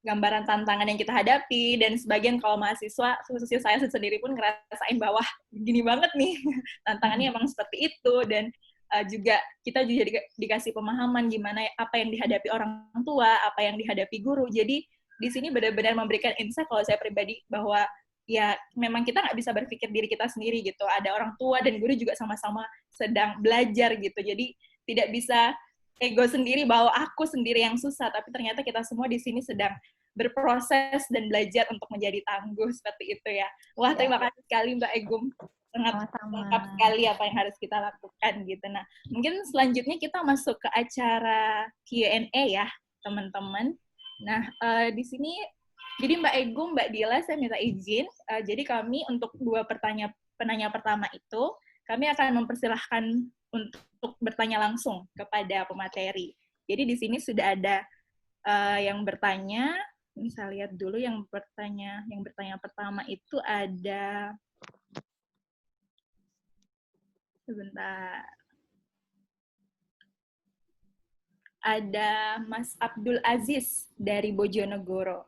Speaker 1: gambaran tantangan yang kita hadapi, dan sebagian kalau mahasiswa, khususnya saya sendiri pun ngerasain bahwa gini banget nih, tantangannya emang seperti itu, dan juga kita juga dikasih pemahaman gimana apa yang dihadapi orang tua, apa yang dihadapi guru. Jadi di sini benar-benar memberikan insight kalau saya pribadi bahwa ya memang kita nggak bisa berpikir diri kita sendiri gitu. Ada orang tua dan guru juga sama-sama sedang belajar gitu. Jadi tidak bisa ego sendiri bahwa aku sendiri yang susah, tapi ternyata kita semua di sini sedang berproses dan belajar untuk menjadi tangguh seperti itu ya. Wah, terima kasih sekali Mbak Egum. Sangat lengkap sekali apa yang harus kita lakukan gitu. Nah, mungkin selanjutnya kita masuk ke acara Q&A ya, teman-teman. Nah, di sini jadi Mbak Egum, Mbak Dila, saya minta izin. Jadi kami untuk dua penanya pertama itu, kami akan mempersilahkan untuk bertanya langsung kepada pemateri. Jadi di sini sudah ada yang bertanya. Ini saya lihat dulu yang bertanya pertama itu ada, sebentar. Ada Mas Abdul Aziz dari Bojonegoro.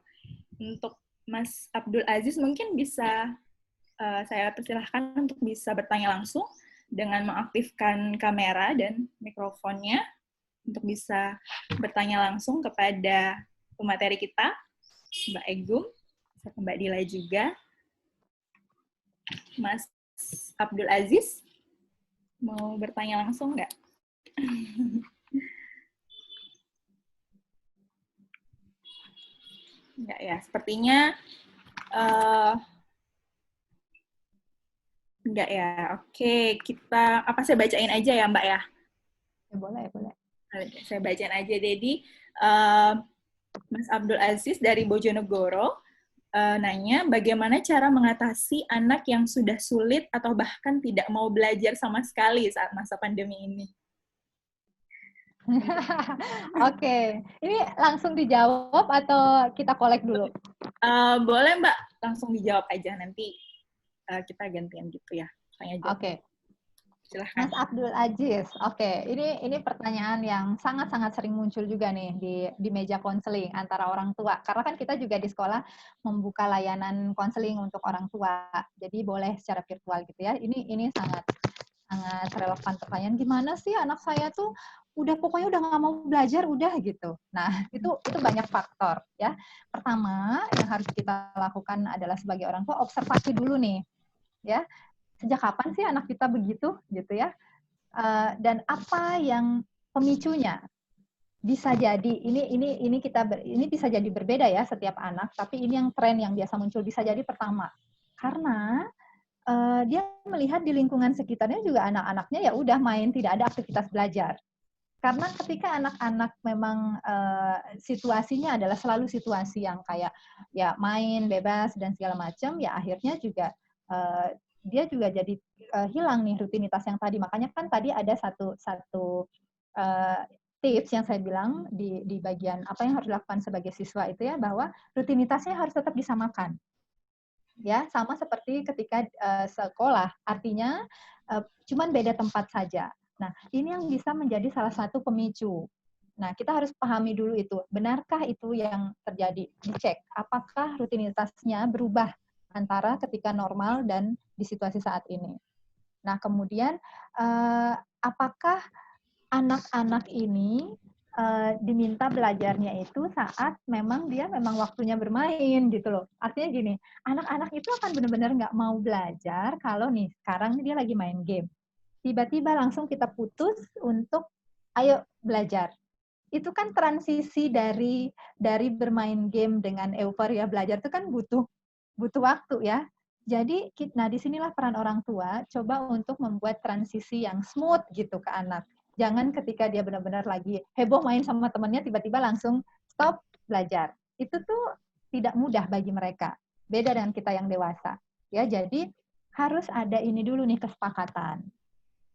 Speaker 1: Untuk Mas Abdul Aziz mungkin bisa saya persilahkan untuk bisa bertanya langsung dengan mengaktifkan kamera dan mikrofonnya untuk bisa bertanya langsung kepada pemateri kita, Mbak Egum, Mbak Dila juga. Mas Abdul Aziz, mau bertanya langsung nggak? Enggak ya, sepertinya enggak ya. Oke, kita saya bacain aja ya Mbak ya?
Speaker 3: Boleh.
Speaker 1: Saya bacain aja. Jadi Mas Abdul Aziz dari Bojonegoro nanya, bagaimana cara mengatasi anak yang sudah sulit atau bahkan tidak mau belajar sama sekali saat masa pandemi ini?
Speaker 3: Oke, ini langsung dijawab atau kita kolek dulu?
Speaker 1: Boleh Mbak, langsung dijawab aja, nanti kita gantian gitu ya.
Speaker 3: Oke.
Speaker 1: Silahkan.
Speaker 3: Mas Abdul Aziz, oke, ini pertanyaan yang sangat-sangat sering muncul juga nih di meja konseling antara orang tua. Karena kan kita juga di sekolah membuka layanan konseling untuk orang tua, jadi boleh secara virtual gitu ya. Ini sangat relevan pertanyaan, gimana sih anak saya tuh pokoknya udah nggak mau belajar udah gitu. Nah itu banyak faktor ya. Pertama yang harus kita lakukan adalah sebagai orang tua observasi dulu nih ya. Sejak kapan sih anak kita begitu gitu ya, dan apa yang pemicunya. Bisa jadi ini bisa jadi berbeda ya setiap anak, tapi ini yang tren yang biasa muncul. Bisa jadi pertama karena dia melihat di lingkungan sekitarnya juga anak-anaknya ya udah main, tidak ada aktivitas belajar. Karena ketika anak-anak memang situasinya adalah selalu situasi yang kayak ya main bebas dan segala macam, ya akhirnya juga dia juga jadi hilang nih rutinitas yang tadi. Makanya kan tadi ada satu tips yang saya bilang di bagian apa yang harus dilakukan sebagai siswa itu ya, bahwa rutinitasnya harus tetap disamakan. Ya, sama seperti ketika sekolah, artinya cuman beda tempat saja. Nah, ini yang bisa menjadi salah satu pemicu. Nah, kita harus pahami dulu itu, benarkah itu yang terjadi? Dicek, apakah rutinitasnya berubah antara ketika normal dan di situasi saat ini. Nah, kemudian apakah anak-anak ini diminta belajarnya itu saat memang dia memang waktunya bermain gitu loh. Artinya gini, anak-anak itu akan benar-benar nggak mau belajar kalau nih sekarang dia lagi main game. Tiba-tiba langsung kita putus untuk ayo belajar. Itu kan transisi dari bermain game dengan euforia belajar itu kan butuh waktu ya. Jadi, nah disinilah peran orang tua coba untuk membuat transisi yang smooth gitu ke anak. Jangan ketika dia benar-benar lagi heboh main sama temannya, tiba-tiba langsung stop belajar. Itu tuh tidak mudah bagi mereka. Beda dengan kita yang dewasa. Ya, jadi harus ada ini dulu nih kesepakatan.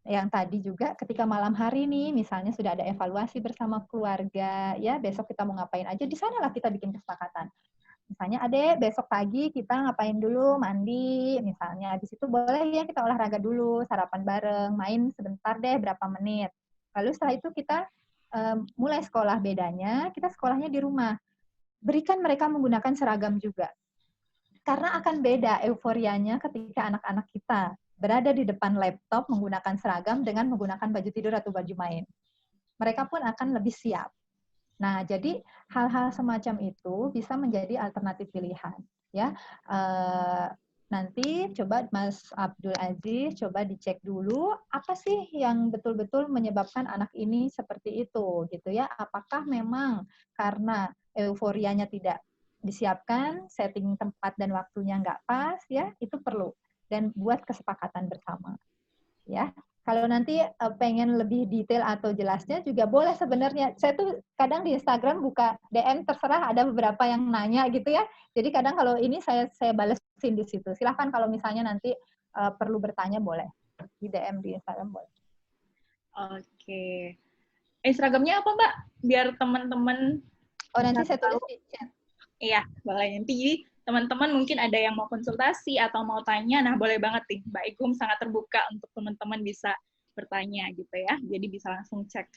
Speaker 3: Yang tadi juga ketika malam hari nih, misalnya sudah ada evaluasi bersama keluarga, ya besok kita mau ngapain aja, di sanalah kita bikin kesepakatan. Misalnya, Adek, besok pagi kita ngapain dulu, mandi, misalnya. Habis itu boleh ya kita olahraga dulu, sarapan bareng, main sebentar deh, berapa menit. Lalu setelah itu kita mulai sekolah, bedanya, kita sekolahnya di rumah. Berikan mereka menggunakan seragam juga. Karena akan beda euforianya ketika anak-anak kita berada di depan laptop menggunakan seragam dengan menggunakan baju tidur atau baju main. Mereka pun akan lebih siap. Nah, jadi hal-hal semacam itu bisa menjadi alternatif pilihan. Ya, nanti coba Mas Abdul Aziz coba dicek dulu apa sih yang betul-betul menyebabkan anak ini seperti itu, gitu ya. Apakah memang karena euforianya tidak disiapkan, setting tempat dan waktunya nggak pas, ya itu perlu dan buat kesepakatan bersama, ya. Kalau nanti pengen lebih detail atau jelasnya juga boleh sebenarnya. Saya tuh kadang di Instagram buka DM, terserah ada beberapa yang nanya gitu ya. Jadi kadang kalau ini saya balesin di situ. Silahkan kalau misalnya nanti perlu bertanya boleh. Di DM di Instagram boleh.
Speaker 1: Oke. Instagramnya apa, Mbak? Biar teman-teman...
Speaker 3: Oh, nanti saya tulis di chat.
Speaker 1: Iya, boleh. Nanti teman-teman mungkin ada yang mau konsultasi atau mau tanya, nah boleh banget nih. Mbak Egum sangat terbuka untuk teman-teman bisa bertanya gitu ya. Jadi bisa langsung cek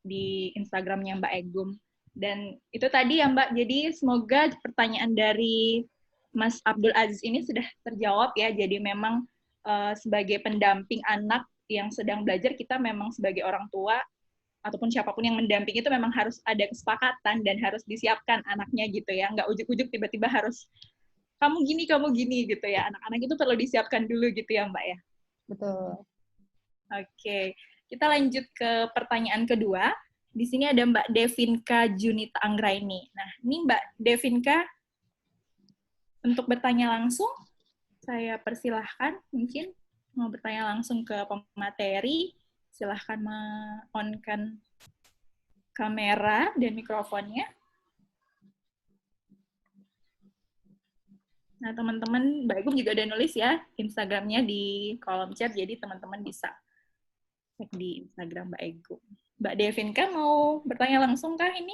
Speaker 1: di Instagramnya Mbak Egum. Dan itu tadi ya Mbak, jadi semoga pertanyaan dari Mas Abdul Aziz ini sudah terjawab ya. Jadi memang sebagai pendamping anak yang sedang belajar, kita memang sebagai orang tua ataupun siapapun yang mendamping itu memang harus ada kesepakatan dan harus disiapkan anaknya gitu ya. Nggak ujuk-ujuk tiba-tiba harus kamu gini gitu ya. Anak-anak itu perlu disiapkan dulu gitu ya Mbak ya.
Speaker 3: Betul.
Speaker 1: Oke, kita lanjut ke pertanyaan kedua. Di sini ada Mbak Devinka Junita Anggraini. Nah, ini Mbak Devinka untuk bertanya langsung, saya persilahkan mungkin mau bertanya langsung ke pemateri. Silahkan on-kan kamera dan mikrofonnya. Nah, teman-teman, Mbak Egum juga ada nulis ya Instagramnya di kolom chat, jadi teman-teman bisa cek di Instagram Mbak Egum. Mbak Devinka mau bertanya langsung kah ini?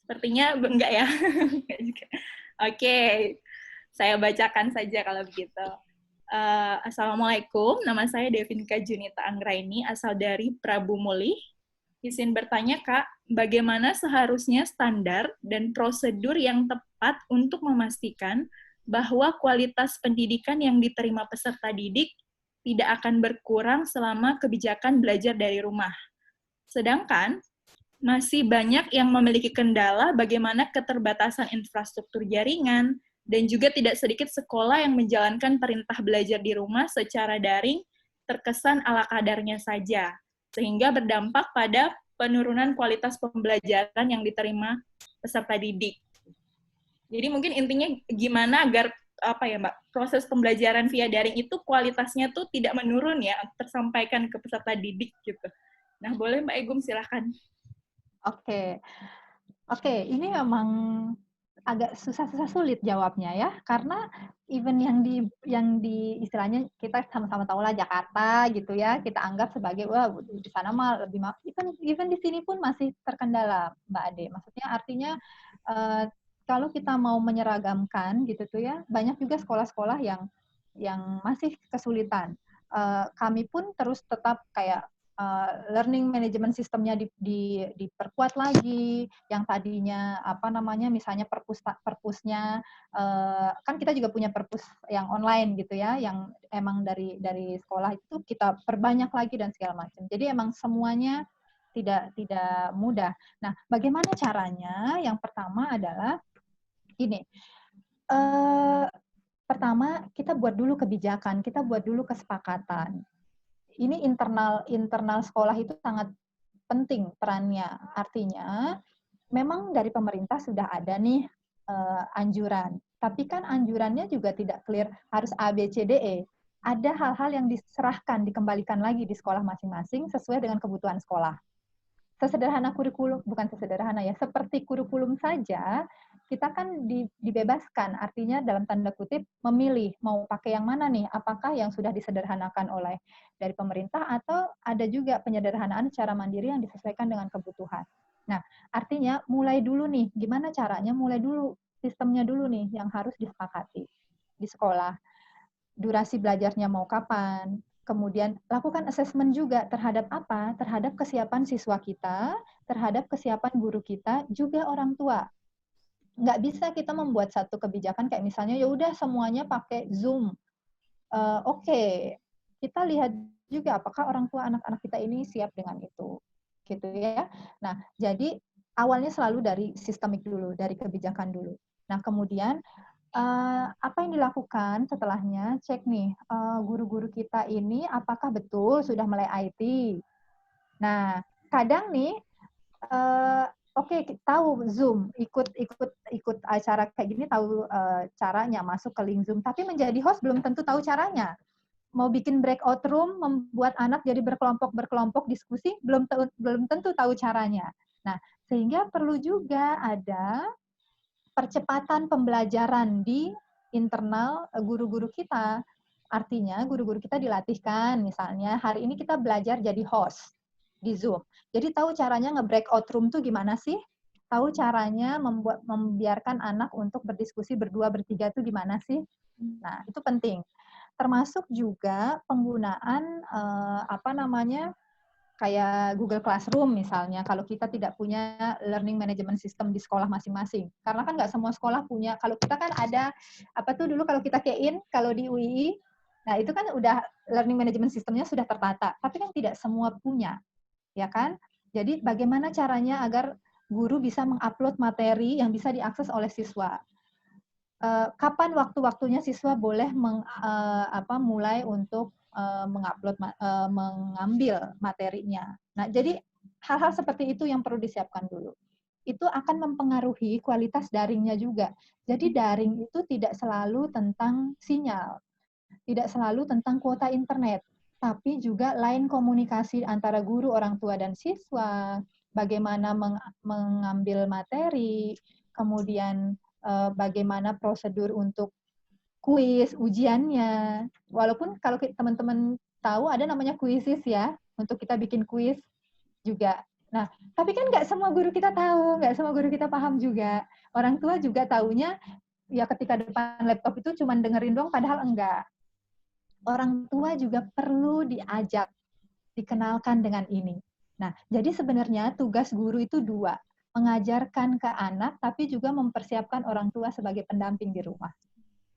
Speaker 1: Sepertinya enggak ya. Oke, saya bacakan saja kalau begitu. Assalamualaikum, nama saya Devinka Junita Anggraini, asal dari Prabu Mulih. Izin bertanya, Kak, bagaimana seharusnya standar dan prosedur yang tepat untuk memastikan bahwa kualitas pendidikan yang diterima peserta didik tidak akan berkurang selama kebijakan belajar dari rumah. Sedangkan, masih banyak yang memiliki kendala bagaimana keterbatasan infrastruktur jaringan, dan juga tidak sedikit sekolah yang menjalankan perintah belajar di rumah secara daring terkesan ala kadarnya saja, sehingga berdampak pada penurunan kualitas pembelajaran yang diterima peserta didik. Jadi mungkin intinya gimana agar apa ya Mbak, proses pembelajaran via daring itu kualitasnya tuh tidak menurun ya, tersampaikan ke peserta didik gitu. Nah, boleh Mbak Egum silahkan.
Speaker 3: Oke, ini memang agak susah-susah sulit jawabnya ya, karena even yang di istilahnya kita sama-sama tahu lah Jakarta gitu ya, kita anggap sebagai wah di sana mah lebih even di sini pun masih terkendala Mbak Ade. Maksudnya artinya kalau kita mau menyeragamkan gitu tuh ya, banyak juga sekolah-sekolah yang masih kesulitan. Kami pun terus tetap kayak learning management sistemnya diperkuat lagi, yang tadinya apa namanya misalnya perpusnya kan kita juga punya perpus yang online gitu ya, yang emang dari sekolah itu kita perbanyak lagi dan segala macam. Jadi emang semuanya tidak mudah. Nah, bagaimana caranya? Yang pertama adalah ini. Pertama kita buat dulu kebijakan, kita buat dulu kesepakatan. Ini internal sekolah itu sangat penting perannya. Artinya, memang dari pemerintah sudah ada nih anjuran. Tapi kan anjurannya juga tidak clear harus A, B, C, D, E. Ada hal-hal yang diserahkan, dikembalikan lagi di sekolah masing-masing sesuai dengan kebutuhan sekolah. Sesederhana kurikulum, bukan sesederhana ya, seperti kurikulum saja, kita kan dibebaskan, artinya dalam tanda kutip memilih mau pakai yang mana nih, apakah yang sudah disederhanakan oleh dari pemerintah atau ada juga penyederhanaan secara mandiri yang disesuaikan dengan kebutuhan. Nah, artinya mulai dulu nih, gimana caranya mulai dulu, sistemnya dulu nih yang harus disepakati di sekolah. Durasi belajarnya mau kapan, kemudian lakukan assessment juga terhadap apa? Terhadap kesiapan siswa kita, terhadap kesiapan guru kita, juga orang tua. Nggak bisa kita membuat satu kebijakan kayak misalnya ya udah semuanya pakai Zoom. Oke, kita lihat juga apakah orang tua anak-anak kita ini siap dengan itu, gitu ya. Nah, jadi awalnya selalu dari sistemik dulu, dari kebijakan dulu. Nah, kemudian apa yang dilakukan setelahnya, cek nih, guru-guru kita ini apakah betul sudah mulai IT. Nah, kadang nih, oke, tahu Zoom, ikut acara kayak gini, tahu caranya masuk ke link Zoom, tapi menjadi host belum tentu tahu caranya. Mau bikin breakout room, membuat anak jadi berkelompok diskusi, belum tentu tahu caranya. Nah, sehingga perlu juga ada percepatan pembelajaran di internal guru-guru kita. Artinya guru-guru kita dilatihkan, misalnya hari ini kita belajar jadi host di Zoom. Jadi tahu caranya nge-breakout room tuh gimana sih? Tahu caranya membiarkan anak untuk berdiskusi berdua, bertiga tuh gimana sih? Nah, itu penting. Termasuk juga penggunaan kayak Google Classroom misalnya, kalau kita tidak punya learning management system di sekolah masing-masing. Karena kan nggak semua sekolah punya, kalau kita kan ada, apa tuh dulu kalau kita kein, kalau di UI, nah itu kan udah learning management systemnya sudah tertata, tapi kan tidak semua punya, ya kan? Jadi bagaimana caranya agar guru bisa mengupload materi yang bisa diakses oleh siswa? Kapan waktu-waktunya siswa boleh mulai untuk mengambil materinya. Nah, jadi hal-hal seperti itu yang perlu disiapkan dulu. Itu akan mempengaruhi kualitas daringnya juga. Jadi daring itu tidak selalu tentang sinyal, tidak selalu tentang kuota internet, tapi juga line komunikasi antara guru, orang tua, dan siswa, bagaimana mengambil materi, kemudian bagaimana prosedur untuk kuis, ujiannya. Walaupun kalau teman-teman tahu ada namanya kuisis ya, untuk kita bikin kuis juga. Nah, tapi kan nggak semua guru kita tahu, nggak semua guru kita paham juga. Orang tua juga taunya ya ketika depan laptop itu cuma dengerin doang, padahal enggak. Orang tua juga perlu diajak, dikenalkan dengan ini. Nah, jadi sebenarnya tugas guru itu dua, mengajarkan ke anak, tapi juga mempersiapkan orang tua sebagai pendamping di rumah.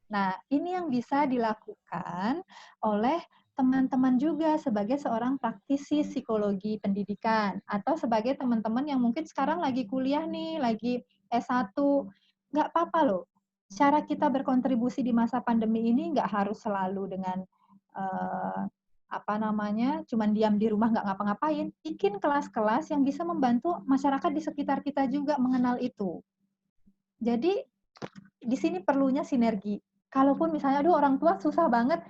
Speaker 3: Nah, ini yang bisa dilakukan oleh teman-teman juga sebagai seorang praktisi psikologi pendidikan, atau sebagai teman-teman yang mungkin sekarang lagi kuliah nih, lagi S1, nggak apa-apa loh. Cara kita berkontribusi di masa pandemi ini nggak harus selalu dengan cuman diam di rumah nggak ngapa-ngapain. Bikin kelas-kelas yang bisa membantu masyarakat di sekitar kita juga mengenal itu. Jadi di sini perlunya sinergi. kalaupun misalnya, aduh orang tua susah banget,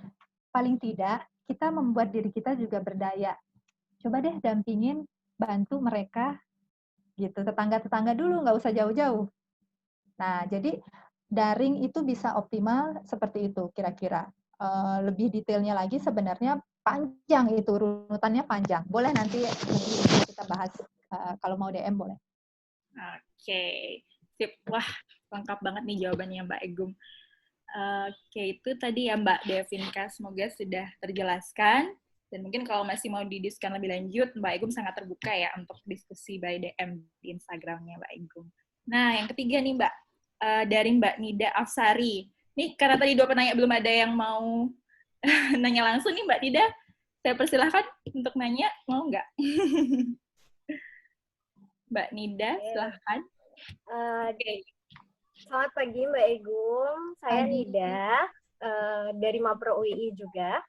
Speaker 3: paling tidak kita membuat diri kita juga berdaya. Coba deh dampingin, bantu mereka gitu, tetangga-tetangga dulu, nggak usah jauh-jauh. Nah, jadi daring itu bisa optimal seperti itu kira-kira. Lebih detailnya lagi sebenarnya panjang itu, runutannya panjang. Boleh nanti kita bahas kalau mau DM boleh.
Speaker 1: Oke, sip. Wah, lengkap banget nih jawabannya Mbak Egum. Oke, itu tadi ya Mbak Devinka, semoga sudah terjelaskan. Dan mungkin kalau masih mau didiskusikan lebih lanjut, Mbak Egum sangat terbuka ya untuk diskusi by DM di Instagramnya Mbak Egum. Nah, yang ketiga nih Mbak, dari Mbak Nida Afsari. Nih, karena tadi 2 penanya belum ada yang mau nanya langsung nih Mbak Nida, saya persilahkan untuk nanya, mau nggak? Mbak Nida, silahkan.
Speaker 4: Selamat pagi Mbak Egum, saya Nida dari Mapro UII juga.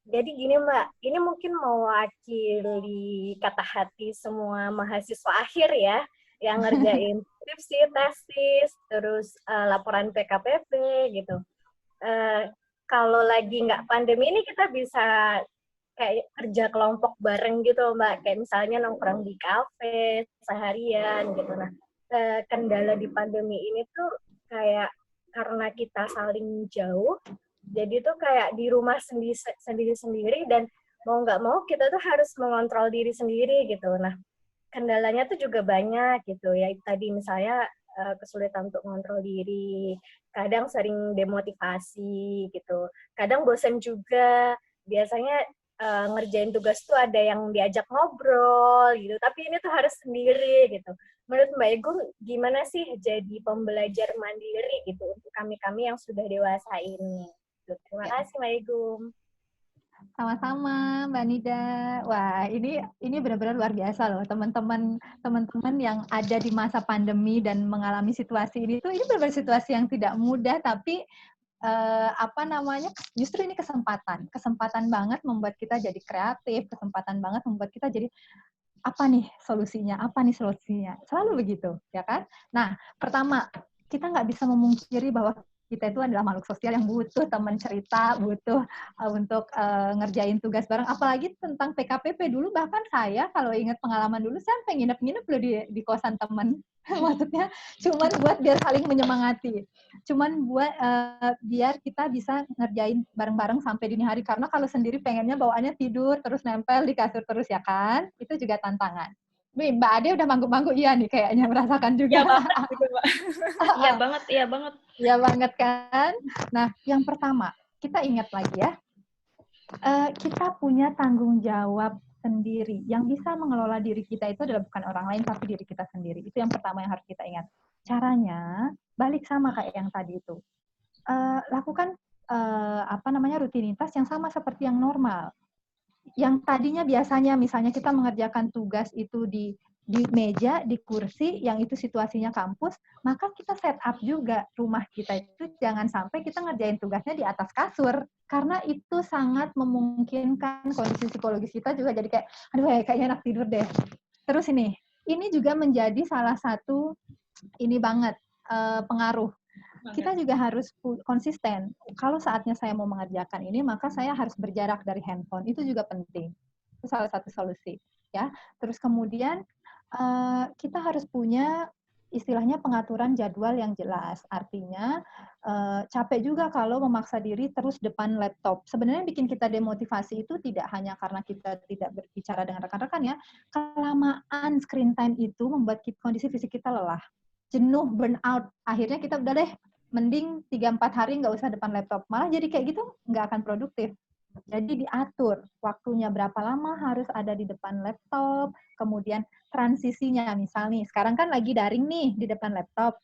Speaker 4: Jadi gini Mbak, ini mungkin mewakili kata hati semua mahasiswa akhir ya, yang ngerjain skripsi, tesis, terus laporan PKPP gitu. Kalau lagi nggak pandemi ini kita bisa kayak kerja kelompok bareng gitu Mbak, kayak misalnya nongkrong di kafe seharian gitu. Nah, kendala di pandemi ini tuh kayak karena kita saling jauh, jadi tuh kayak di rumah sendiri-sendiri dan mau nggak mau kita tuh harus mengontrol diri sendiri gitu. Nah, kendalanya tuh juga banyak gitu ya. Tadi misalnya kesulitan untuk mengontrol diri, kadang sering demotivasi gitu, kadang bosan juga. Biasanya ngerjain tugas tuh ada yang diajak ngobrol gitu, tapi ini tuh harus sendiri gitu. Menurut Mbak Egum, gimana sih jadi pembelajar mandiri gitu untuk kami-kami yang sudah dewasa ini? Terima kasih Mbak Egum.
Speaker 3: Sama-sama Mbak Nida. Wah, ini benar-benar luar biasa loh, teman-teman yang ada di masa pandemi dan mengalami situasi ini tuh, ini benar-benar situasi yang tidak mudah, tapi justru ini kesempatan banget membuat kita jadi kreatif, kesempatan banget membuat kita jadi apa nih solusinya, selalu begitu, ya kan? Nah, pertama, kita nggak bisa memungkiri bahwa kita itu adalah makhluk sosial yang butuh teman cerita, butuh untuk ngerjain tugas bareng, apalagi tentang PKPP dulu. Bahkan saya kalau ingat pengalaman dulu, saya sampai nginep-nginep loh di kosan teman. Maksudnya cuman buat biar saling menyemangati, cuman buat biar kita bisa ngerjain bareng-bareng sampai dini hari, karena kalau sendiri pengennya bawaannya tidur terus nempel di kasur terus, ya kan? Itu juga tantangan. Mbak Ade udah mangguk-mangguk iya nih kayaknya merasakan juga.
Speaker 1: Iya banget gitu, Mbak.
Speaker 2: Iya banget, iya banget.
Speaker 3: Iya banget kan? Nah, yang pertama, kita ingat lagi ya, kita punya tanggung jawab sendiri. Yang bisa mengelola diri kita itu adalah bukan orang lain, tapi diri kita sendiri. Itu yang pertama yang harus kita ingat. Caranya, balik sama kayak yang tadi itu. Lakukan rutinitas yang sama seperti yang normal. Yang tadinya biasanya misalnya kita mengerjakan tugas itu di meja, di kursi, yang itu situasinya kampus, maka kita set up juga rumah kita itu jangan sampai kita ngerjain tugasnya di atas kasur, karena itu sangat memungkinkan kondisi psikologis kita juga jadi kayak, aduh kayaknya enak tidur deh. Terus ini juga menjadi salah satu pengaruh. Kita juga harus konsisten. Kalau saatnya saya mau mengerjakan ini, maka saya harus berjarak dari handphone. Itu juga penting. Itu salah satu solusi. Ya. Terus kemudian kita harus punya istilahnya pengaturan jadwal yang jelas. Artinya capek juga kalau memaksa diri terus depan laptop. Sebenarnya bikin kita demotivasi itu tidak hanya karena kita tidak berbicara dengan rekan-rekan ya. Kelamaan screen time itu membuat kondisi fisik kita lelah, jenuh, burnout. Akhirnya kita udah deh, mending 3-4 hari nggak usah depan laptop. Malah jadi kayak gitu nggak akan produktif. Jadi diatur waktunya berapa lama harus ada di depan laptop, kemudian transisinya misalnya sekarang kan lagi daring nih di depan laptop.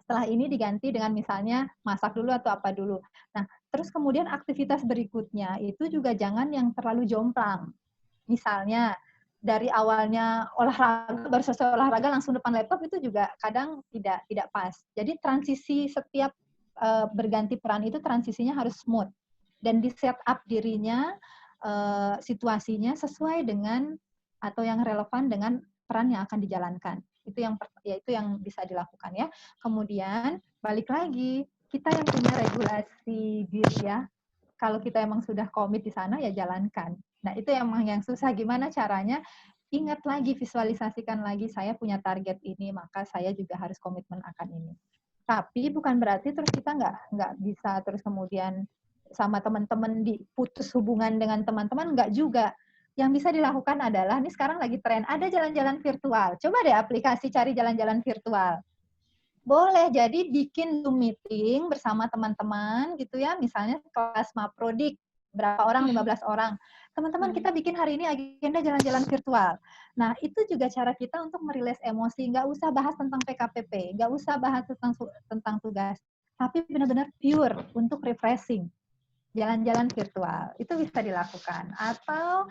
Speaker 3: Setelah ini diganti dengan misalnya masak dulu atau apa dulu. Nah, terus kemudian aktivitas berikutnya itu juga jangan yang terlalu jomplang. Misalnya dari awalnya olahraga, baru selesai olahraga langsung depan laptop, itu juga kadang tidak pas. Jadi transisi setiap berganti peran itu transisinya harus smooth dan di set up dirinya, situasinya sesuai dengan atau yang relevan dengan peran yang akan dijalankan. Itu yang bisa dilakukan ya. Kemudian balik lagi, kita yang punya regulasi diri ya. Kalau kita emang sudah komit di sana ya jalankan. Nah itu emang yang susah, gimana caranya? Ingat lagi, visualisasikan lagi, saya punya target ini, maka saya juga harus komitmen akan ini. Tapi bukan berarti terus kita nggak bisa terus kemudian sama teman-teman diputus hubungan dengan teman-teman, nggak juga. Yang bisa dilakukan adalah, ini sekarang lagi tren, ada jalan-jalan virtual. Coba deh aplikasi cari jalan-jalan virtual. Boleh, jadi bikin Zoom meeting bersama teman-teman gitu ya, misalnya kelas Maprodik, berapa orang, 15 orang. Teman-teman kita bikin hari ini agenda jalan-jalan virtual. Nah, itu juga cara kita untuk merilis emosi, nggak usah bahas tentang PKPP, nggak usah bahas tentang tugas, tapi benar-benar pure untuk refreshing. Jalan-jalan virtual itu bisa dilakukan, atau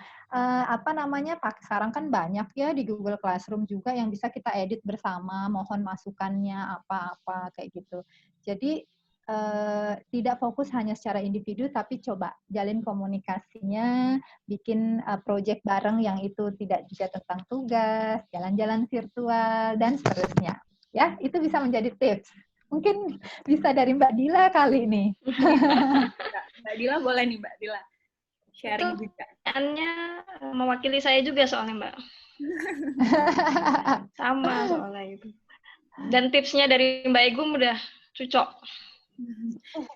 Speaker 3: sekarang kan banyak ya di Google Classroom juga yang bisa kita edit bersama, mohon masukannya apa-apa kayak gitu. Jadi tidak fokus hanya secara individu, tapi coba jalin komunikasinya, bikin project bareng yang itu tidak juga tentang tugas, jalan-jalan virtual dan seterusnya. Ya, itu bisa menjadi tips. Mungkin bisa dari Mbak Dila kali ini.
Speaker 1: Mbak Dila boleh nih, Mbak Dila sharing
Speaker 2: itu
Speaker 1: juga.
Speaker 2: Pertanyaannya mewakili saya juga soalnya, Mbak. Sama soalnya itu. Dan tipsnya dari Mbak Egum udah cocok.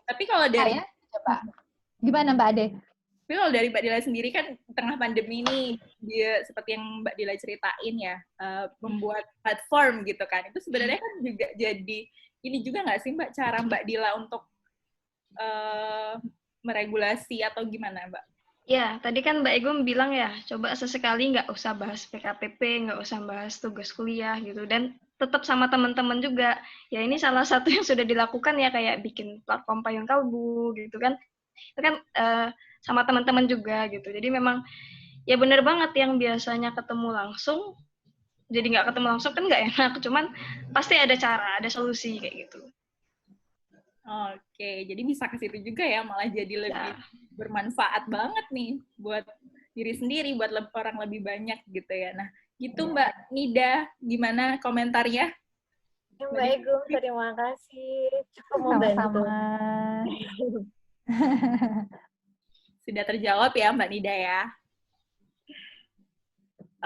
Speaker 1: Tapi kalau dari
Speaker 3: coba gimana Mbak Ade?
Speaker 1: Tapi kalau dari Mbak Dila sendiri kan tengah pandemi ini, dia seperti yang Mbak Dila ceritain ya, membuat platform gitu kan. Itu sebenarnya kan juga jadi, ini juga nggak sih Mbak, cara Mbak Dila untuk meregulasi atau gimana Mbak?
Speaker 2: Ya, tadi kan Mbak Egum bilang ya, coba sesekali nggak usah bahas PKPP, nggak usah bahas tugas kuliah gitu. Dan tetap sama teman-teman juga. Ya ini salah satu yang sudah dilakukan ya, kayak bikin platform Payung Kalbu gitu kan. Itu kan sama teman-teman juga gitu. Jadi memang ya benar banget, yang biasanya ketemu langsung jadi nggak ketemu langsung kan nggak enak, cuman pasti ada cara, ada solusi kayak gitu.
Speaker 1: Oke, jadi bisa ke situ juga ya, malah jadi lebih bermanfaat banget nih buat diri sendiri, buat orang lebih banyak gitu ya. Nah, gitu Mbak Nida, gimana komentarnya?
Speaker 4: Mbak Egum, terima kasih. Cukup membantu.
Speaker 1: Sudah terjawab ya Mbak Nida ya.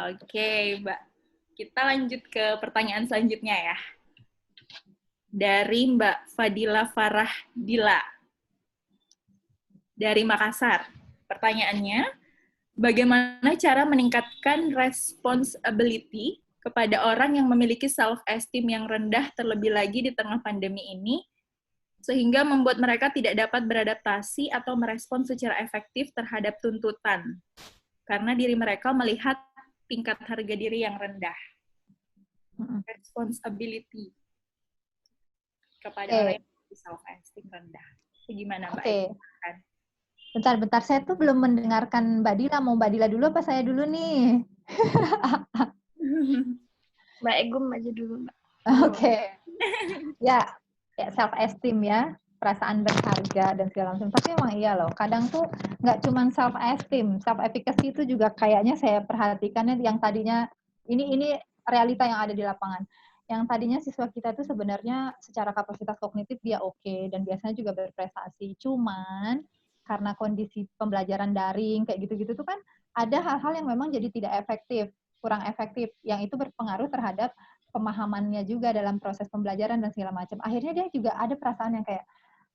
Speaker 1: Oke, Mbak. Kita lanjut ke pertanyaan selanjutnya ya. Dari Mbak Fadila Farah Dila. Dari Makassar. Pertanyaannya, bagaimana cara meningkatkan responsibility kepada orang yang memiliki self-esteem yang rendah terlebih lagi di tengah pandemi ini, sehingga membuat mereka tidak dapat beradaptasi atau merespons secara efektif terhadap tuntutan, karena diri mereka melihat tingkat harga diri yang rendah. Responsibility kepada orang yang memiliki self-esteem rendah. Itu gimana, Mbak?
Speaker 3: Bentar, saya tuh belum mendengarkan Mbak Dila. Mau Mbak Dila dulu apa saya dulu nih?
Speaker 2: Mbak Egum aja dulu, Mbak.
Speaker 3: Oke. Ya, self-esteem ya, perasaan berharga dan segala macam. Tapi emang iya loh, kadang tuh nggak cuma self-esteem, self-efficacy itu juga kayaknya saya perhatikannya yang tadinya, ini realita yang ada di lapangan. Yang tadinya siswa kita tuh sebenarnya secara kapasitas kognitif dia oke, dan biasanya juga berprestasi. Cuman karena kondisi pembelajaran daring kayak gitu-gitu tuh kan ada hal-hal yang memang jadi tidak efektif, kurang efektif, yang itu berpengaruh terhadap pemahamannya juga dalam proses pembelajaran dan segala macam. Akhirnya dia juga ada perasaan yang kayak,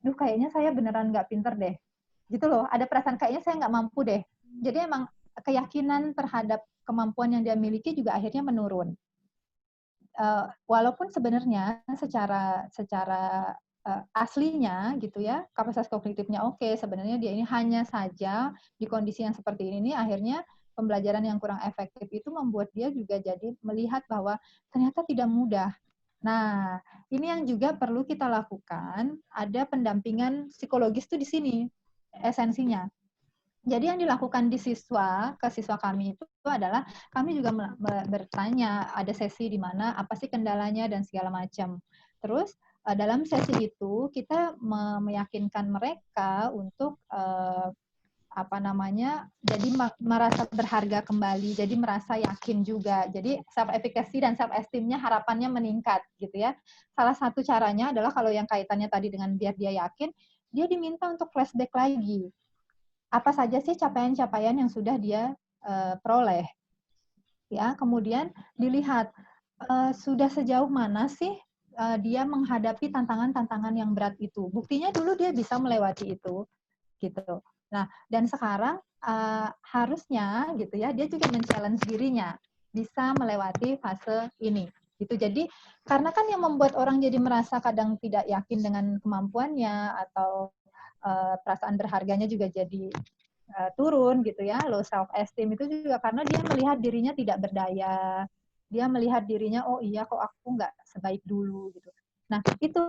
Speaker 3: duh kayaknya saya beneran nggak pinter deh. Gitu loh, ada perasaan kayaknya saya nggak mampu deh. Jadi emang keyakinan terhadap kemampuan yang dia miliki juga akhirnya menurun. Walaupun sebenarnya secara aslinya gitu ya, kapasitas kognitifnya oke, sebenarnya dia ini hanya saja di kondisi yang seperti ini akhirnya pembelajaran yang kurang efektif itu membuat dia juga jadi melihat bahwa ternyata tidak mudah. Nah, ini yang juga perlu kita lakukan, ada pendampingan psikologis tuh di sini esensinya. Jadi yang dilakukan di ke siswa kami itu adalah kami juga bertanya, ada sesi di mana apa sih kendalanya dan segala macam. Terus dalam sesi itu kita meyakinkan mereka untuk jadi merasa berharga kembali, jadi merasa yakin juga. Jadi self efficacy dan self esteemnya harapannya meningkat gitu ya. Salah satu caranya adalah kalau yang kaitannya tadi dengan biar dia yakin, dia diminta untuk flashback lagi. Apa saja sih capaian-capaian yang sudah dia peroleh? Ya, kemudian dilihat sudah sejauh mana sih dia menghadapi tantangan-tantangan yang berat itu. Buktinya dulu dia bisa melewati itu, gitu. Nah, dan sekarang harusnya gitu ya, dia juga men-challenge dirinya bisa melewati fase ini. Gitu. Jadi karena kan yang membuat orang jadi merasa kadang tidak yakin dengan kemampuannya atau perasaan berharganya juga jadi turun gitu ya, low self esteem itu juga karena dia melihat dirinya tidak berdaya. Dia melihat dirinya, oh iya kok aku nggak sebaik dulu gitu. Nah, itu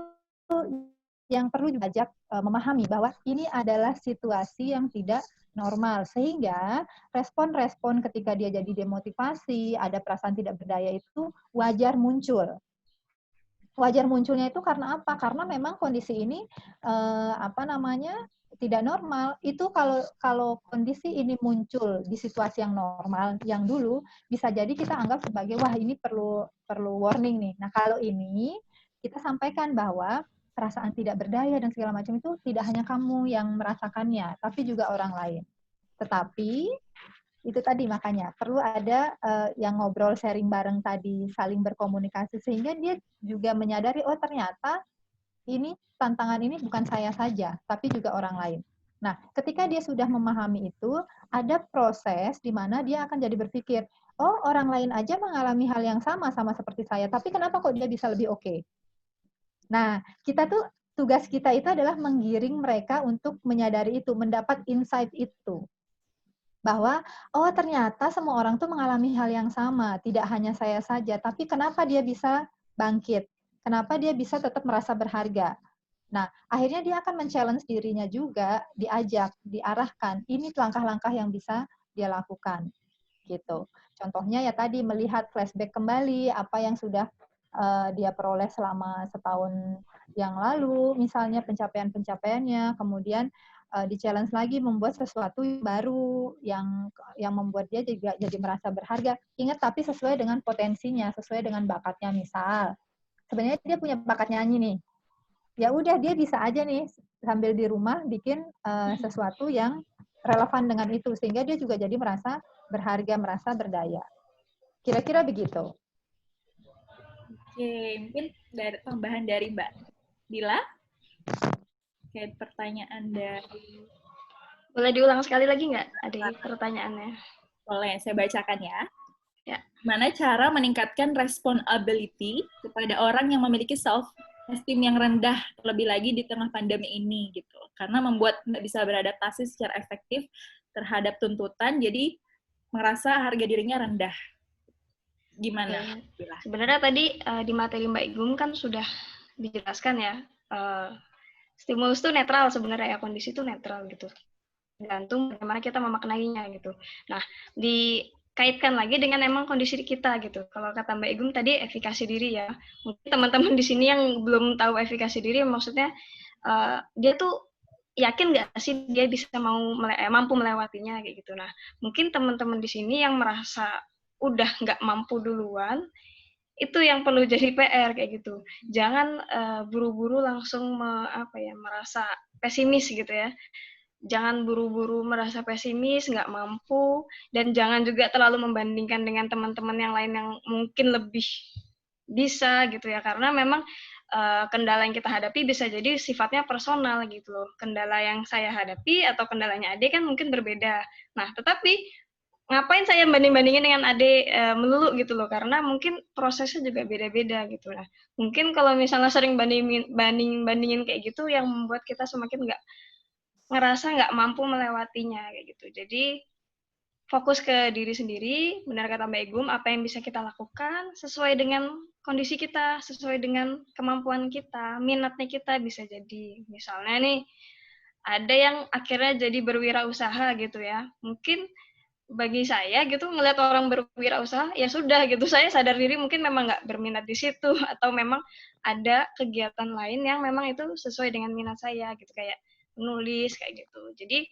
Speaker 3: yang perlu diajak memahami bahwa ini adalah situasi yang tidak normal, sehingga respon-respon ketika dia jadi demotivasi, ada perasaan tidak berdaya itu wajar muncul. Wajar munculnya itu karena apa? Karena memang kondisi ini tidak normal. Itu kalau kondisi ini muncul di situasi yang normal, yang dulu bisa jadi kita anggap sebagai wah ini perlu warning nih. Nah, kalau ini kita sampaikan bahwa perasaan tidak berdaya dan segala macam itu tidak hanya kamu yang merasakannya, tapi juga orang lain. Tetapi itu tadi makanya perlu ada yang ngobrol sharing bareng tadi, saling berkomunikasi sehingga dia juga menyadari oh ternyata ini tantangan ini bukan saya saja, tapi juga orang lain. Nah, ketika dia sudah memahami itu, ada proses di mana dia akan jadi berpikir, oh orang lain aja mengalami hal yang sama seperti saya, tapi kenapa kok dia bisa lebih oke? Nah, tugas kita itu adalah menggiring mereka untuk menyadari itu, mendapat insight itu. Bahwa, oh ternyata semua orang tuh mengalami hal yang sama, tidak hanya saya saja, tapi kenapa dia bisa bangkit? Kenapa dia bisa tetap merasa berharga? Nah, akhirnya dia akan men-challenge dirinya juga, diajak, diarahkan, ini langkah-langkah yang bisa dia lakukan. Gitu. Contohnya ya tadi, melihat flashback kembali, apa yang sudah dia peroleh selama setahun yang lalu, misalnya pencapaian-pencapaiannya, kemudian di-challenge lagi membuat sesuatu yang baru yang membuat dia juga jadi merasa berharga. Ingat tapi sesuai dengan potensinya, sesuai dengan bakatnya. Misal, sebenarnya dia punya bakat nyanyi nih. Ya udah dia bisa aja nih sambil di rumah bikin sesuatu yang relevan dengan itu sehingga dia juga jadi merasa berharga, merasa berdaya. Kira-kira begitu.
Speaker 1: Oke, mungkin tambahan dari Mbak Dila. Kayak pertanyaan dari...
Speaker 2: Boleh diulang sekali lagi nggak? Ada pertanyaannya.
Speaker 1: Boleh, saya bacakan ya.
Speaker 2: Ya.
Speaker 1: Gimana cara meningkatkan responsibility kepada orang yang memiliki self-esteem yang rendah, terlebih lagi di tengah pandemi ini, gitu. Karena membuat nggak bisa beradaptasi secara efektif terhadap tuntutan, jadi merasa harga dirinya rendah. Gimana?
Speaker 2: Sebenarnya tadi di materi Mbak Igum kan sudah dijelaskan ya, stimulus itu netral sebenarnya ya, kondisi itu netral gitu. Tergantung bagaimana kita memaknainya gitu. Nah, dikaitkan lagi dengan emang kondisi kita gitu. Kalau kata Mbak Igum tadi efikasi diri ya. Mungkin teman-teman di sini yang belum tahu efikasi diri, maksudnya dia tuh yakin nggak sih dia bisa mampu melewatinya kayak gitu. Nah, mungkin teman-teman di sini yang merasa udah nggak mampu duluan, itu yang perlu jadi PR kayak gitu. Jangan buru-buru langsung merasa pesimis gitu ya. Jangan buru-buru merasa pesimis, nggak mampu, dan jangan juga terlalu membandingkan dengan teman-teman yang lain yang mungkin lebih bisa gitu ya. Karena memang kendala yang kita hadapi bisa jadi sifatnya personal gitu loh. Kendala yang saya hadapi atau kendalanya Ade kan mungkin berbeda. Nah, tetapi ngapain saya banding-bandingin dengan Ade melulu gitu loh, karena mungkin prosesnya juga beda-beda gitu lah. Mungkin kalau misalnya sering bandingin kayak gitu yang membuat kita semakin ngerasa nggak mampu melewatinya kayak gitu. Jadi fokus ke diri sendiri, benar kata Mbak Igum, apa yang bisa kita lakukan sesuai dengan kondisi kita, sesuai dengan kemampuan kita, minatnya kita bisa jadi. Misalnya nih, ada yang akhirnya jadi berwirausaha gitu ya. Mungkin bagi saya gitu ngelihat orang berwirausaha ya sudah gitu, saya sadar diri mungkin memang nggak berminat di situ atau memang ada kegiatan lain yang memang itu sesuai dengan minat saya gitu, kayak menulis kayak gitu. Jadi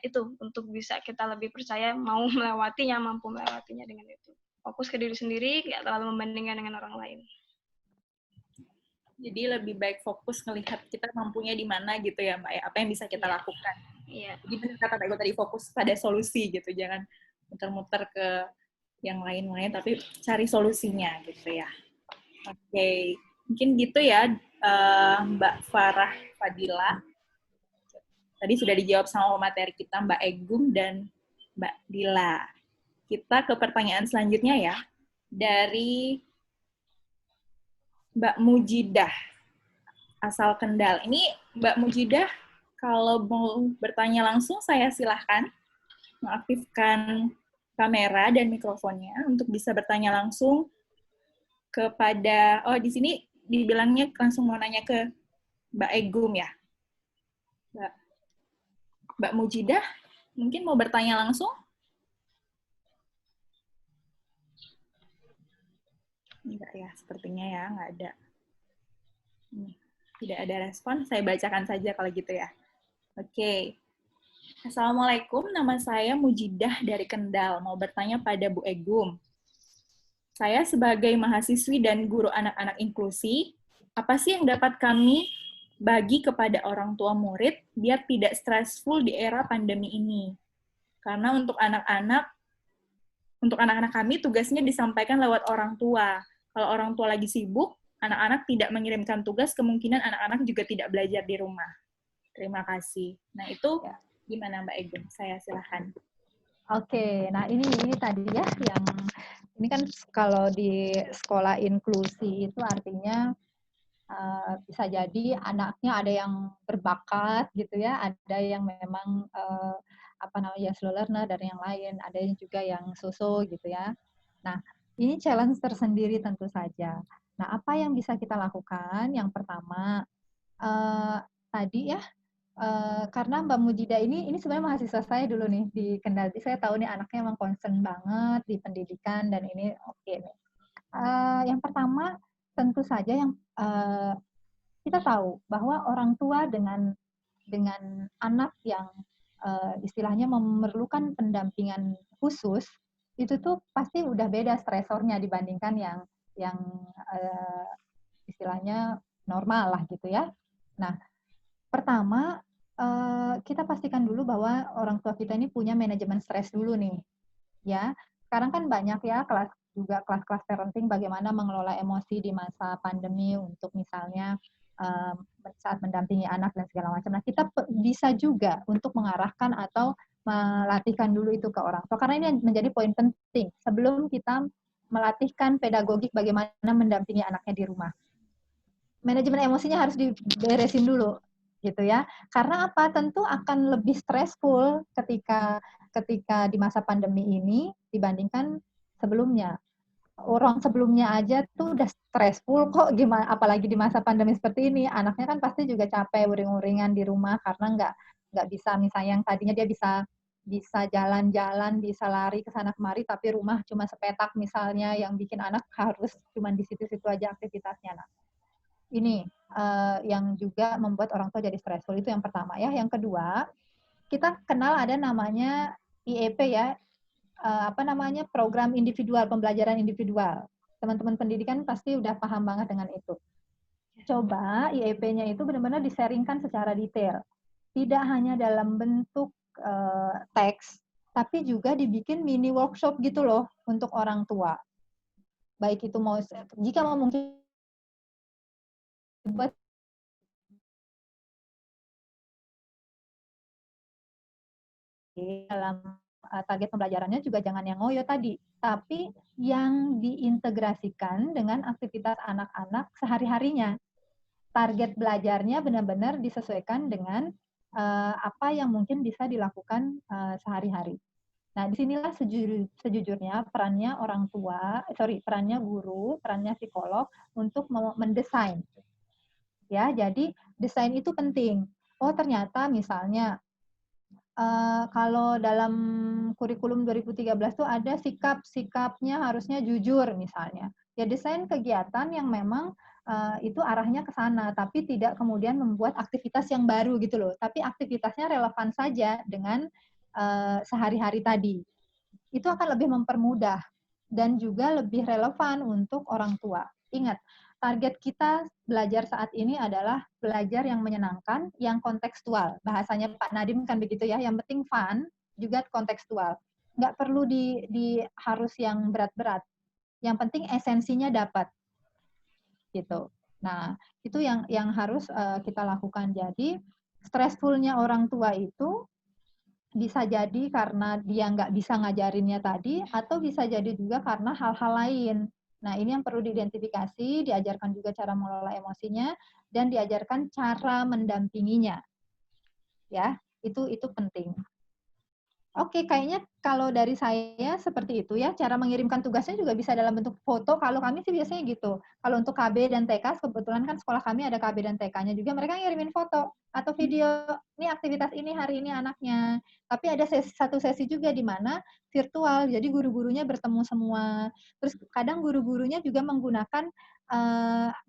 Speaker 2: itu untuk bisa kita lebih percaya mau melewatinya, mampu melewatinya dengan itu. Fokus ke diri sendiri, nggak terlalu membandingkan dengan orang lain.
Speaker 1: Jadi lebih baik fokus ngelihat kita mampunya di mana gitu ya Mbak ya, apa yang bisa kita lakukan.
Speaker 2: Iya.
Speaker 1: Jadi benar kata Mbak Ego tadi, fokus pada solusi gitu, jangan muter-muter ke yang lain-lain, tapi cari solusinya gitu ya. Oke, mungkin gitu ya Mbak Farah Fadila. Tadi sudah dijawab sama materi kita Mbak Egum dan Mbak Dila. Kita ke pertanyaan selanjutnya ya, dari Mbak Mujidah, asal Kendal. Ini Mbak Mujidah, kalau mau bertanya langsung, saya silahkan mengaktifkan kamera dan mikrofonnya untuk bisa bertanya langsung kepada, oh di sini dibilangnya langsung mau nanya ke Mbak Egum ya. Mbak Mujidah, mungkin mau bertanya langsung? Enggak ya, sepertinya ya, nggak ada. Tidak ada respon, saya bacakan saja kalau gitu ya. Oke. Assalamualaikum, nama saya Mujidah dari Kendal. Mau bertanya pada Bu Egum. Saya sebagai mahasiswi dan guru anak-anak inklusi, apa sih yang dapat kami bagi kepada orang tua murid biar tidak stressful di era pandemi ini? Karena untuk anak-anak kami tugasnya disampaikan lewat orang tua. Kalau orang tua lagi sibuk, anak-anak tidak mengirimkan tugas, kemungkinan anak-anak juga tidak belajar di rumah. Terima kasih. Nah, itu gimana Mbak Egum? Saya silahkan.
Speaker 3: Oke, nah ini tadi ya yang ini kan kalau di sekolah inklusi itu artinya bisa jadi anaknya ada yang berbakat gitu ya, ada yang memang slow learner dari yang lain, ada yang juga yang so-so gitu ya. Nah, ini challenge tersendiri tentu saja. Nah, apa yang bisa kita lakukan? Yang pertama, tadi ya, karena Mbak Mujida ini sebenarnya mahasiswa saya dulu nih di Kendal. Saya tahu nih anaknya memang concern banget di pendidikan dan ini oke nih. Yang pertama, tentu saja yang kita tahu bahwa orang tua dengan anak yang istilahnya memerlukan pendampingan khusus, itu tuh pasti udah beda stresornya dibandingkan yang istilahnya normal lah gitu ya. Nah, pertama kita pastikan dulu bahwa orang tua kita ini punya manajemen stres dulu nih, ya. Sekarang kan banyak ya kelas-kelas parenting bagaimana mengelola emosi di masa pandemi untuk misalnya saat mendampingi anak dan segala macam. Nah, kita bisa juga untuk mengarahkan atau melatihkan dulu itu ke orang tua, karena ini menjadi poin penting sebelum kita melatihkan pedagogik bagaimana mendampingi anaknya di rumah. Manajemen emosinya harus diberesin dulu, gitu ya. Karena apa? Tentu akan lebih stressful ketika di masa pandemi ini dibandingkan sebelumnya. Orang sebelumnya aja tuh udah stressful kok, gimana apalagi di masa pandemi seperti ini. Anaknya kan pasti juga capek uring-uringan di rumah karena nggak bisa, misalnya yang tadinya dia bisa jalan-jalan, bisa lari ke sana kemari, tapi rumah cuma sepetak misalnya, yang bikin anak harus cuma di situ-situ aja aktivitasnya. Nah, ini yang juga membuat orang tua jadi stressful. Itu yang pertama ya. Yang kedua, kita kenal ada namanya IEP ya, program individual, pembelajaran individual. Teman-teman pendidikan pasti udah paham banget dengan itu. Coba IEP-nya itu benar-benar disaringkan secara detail. Tidak hanya dalam bentuk teks, tapi juga dibikin mini workshop gitu loh untuk orang tua. Baik itu jika mau mungkin buat dalam target pembelajarannya juga jangan yang ngoyo tadi, tapi yang diintegrasikan dengan aktivitas anak-anak sehari-harinya. Target belajarnya benar-benar disesuaikan dengan apa yang mungkin bisa dilakukan sehari-hari. Nah, disinilah sejujurnya perannya guru, perannya psikolog untuk mendesain. Ya, jadi desain itu penting. Oh, ternyata misalnya kalau dalam kurikulum 2013 tuh ada sikapnya harusnya jujur misalnya. Ya desain kegiatan yang memang itu arahnya ke sana, tapi tidak kemudian membuat aktivitas yang baru gitu loh. Tapi aktivitasnya relevan saja dengan sehari-hari tadi. Itu akan lebih mempermudah dan juga lebih relevan untuk orang tua. Ingat, target kita belajar saat ini adalah belajar yang menyenangkan, yang kontekstual. Bahasanya Pak Nadiem kan begitu ya, yang penting fun, juga kontekstual. Nggak perlu di harus yang berat-berat. Yang penting esensinya dapat. Gitu. Nah, itu yang harus kita lakukan. Jadi, stressful-nya orang tua itu bisa jadi karena dia nggak bisa ngajarinnya tadi, atau bisa jadi juga karena hal-hal lain. Nah, ini yang perlu diidentifikasi, diajarkan juga cara mengelola emosinya, dan diajarkan cara mendampinginya. Ya, itu penting. Oke, kayaknya kalau dari saya seperti itu ya, cara mengirimkan tugasnya juga bisa dalam bentuk foto, kalau kami sih biasanya gitu. Kalau untuk KB dan TK, kebetulan kan sekolah kami ada KB dan TK-nya juga, mereka ngirimin foto atau video, ini aktivitas ini hari ini anaknya. Tapi ada satu sesi juga di mana virtual, jadi guru-gurunya bertemu semua. Terus kadang guru-gurunya juga menggunakan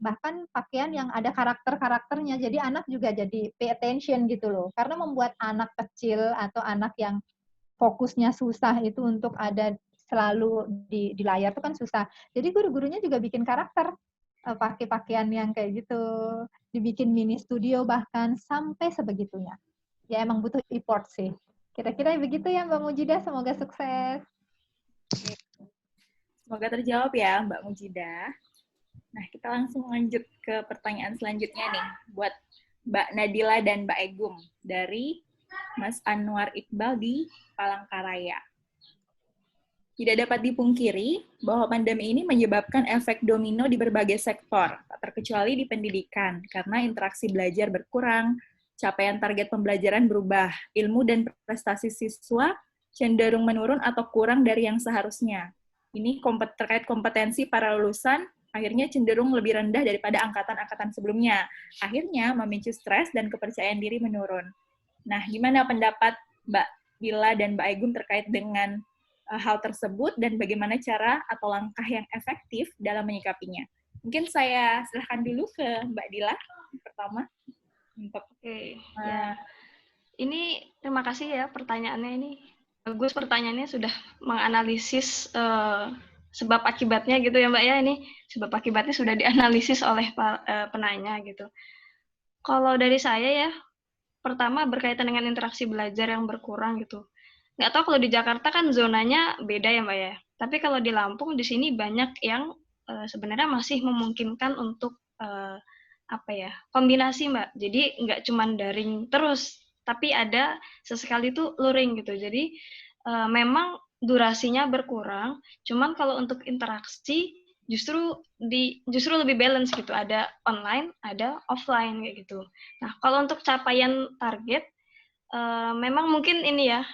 Speaker 3: bahkan pakaian yang ada karakter-karakternya, jadi anak juga jadi pay attention gitu loh. Karena membuat anak kecil atau anak yang fokusnya susah itu untuk ada selalu di layar itu kan susah. Jadi guru-gurunya juga bikin karakter, pakai pakaian yang kayak gitu, dibikin mini studio bahkan sampai sebegitunya. Ya emang butuh effort sih. Kira-kira begitu ya Mbak Mujidah, semoga sukses.
Speaker 1: Semoga terjawab ya Mbak Mujidah. Nah, kita langsung lanjut ke pertanyaan selanjutnya nih, buat Mbak Nadila dan Mbak Egum dari Mas Anwar Iqbal di Palangkaraya. Tidak dapat dipungkiri bahwa pandemi ini menyebabkan efek domino di berbagai sektor, tak terkecuali di pendidikan, karena interaksi belajar berkurang, capaian target pembelajaran berubah, ilmu dan prestasi siswa cenderung menurun atau kurang dari yang seharusnya. Ini terkait kompetensi para lulusan, akhirnya cenderung lebih rendah daripada angkatan-angkatan sebelumnya. Akhirnya memicu stres dan kepercayaan diri menurun. Nah, gimana pendapat Mbak Dila dan Mbak Egum terkait dengan hal tersebut dan bagaimana cara atau langkah yang efektif dalam menyikapinya? Mungkin saya silahkan dulu ke Mbak Dila pertama.
Speaker 2: Ya. Ini terima kasih ya pertanyaannya ini. Bagus pertanyaannya, sudah menganalisis sebab akibatnya gitu ya Mbak ya. Ini sebab akibatnya sudah dianalisis oleh penanya gitu. Kalau dari saya ya, pertama berkaitan dengan interaksi belajar yang berkurang gitu. Nggak tahu kalau di Jakarta kan zonanya beda ya Mbak ya. Tapi kalau di Lampung di sini banyak yang sebenarnya masih memungkinkan untuk kombinasi Mbak. Jadi nggak cuma daring terus, tapi ada sesekali itu luring gitu. Jadi memang durasinya berkurang. Cuman kalau untuk interaksi justru lebih balance gitu. Ada online, ada offline kayak gitu. Nah, kalau untuk capaian target, memang mungkin ini ya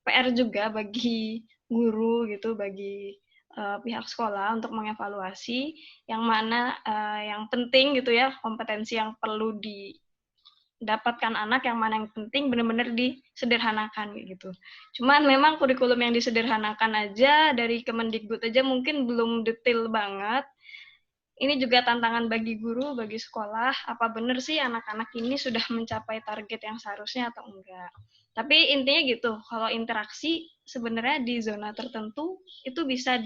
Speaker 2: PR juga bagi guru gitu, bagi pihak sekolah untuk mengevaluasi yang mana yang penting gitu ya, kompetensi yang perlu didapatkan anak, yang mana yang penting benar-benar disederhanakan gitu. Cuman memang kurikulum yang disederhanakan aja dari Kemendikbud aja mungkin belum detail banget. Ini juga tantangan bagi guru, bagi sekolah, apa benar sih anak-anak ini sudah mencapai target yang seharusnya atau enggak. Tapi intinya gitu, kalau interaksi sebenarnya di zona tertentu itu bisa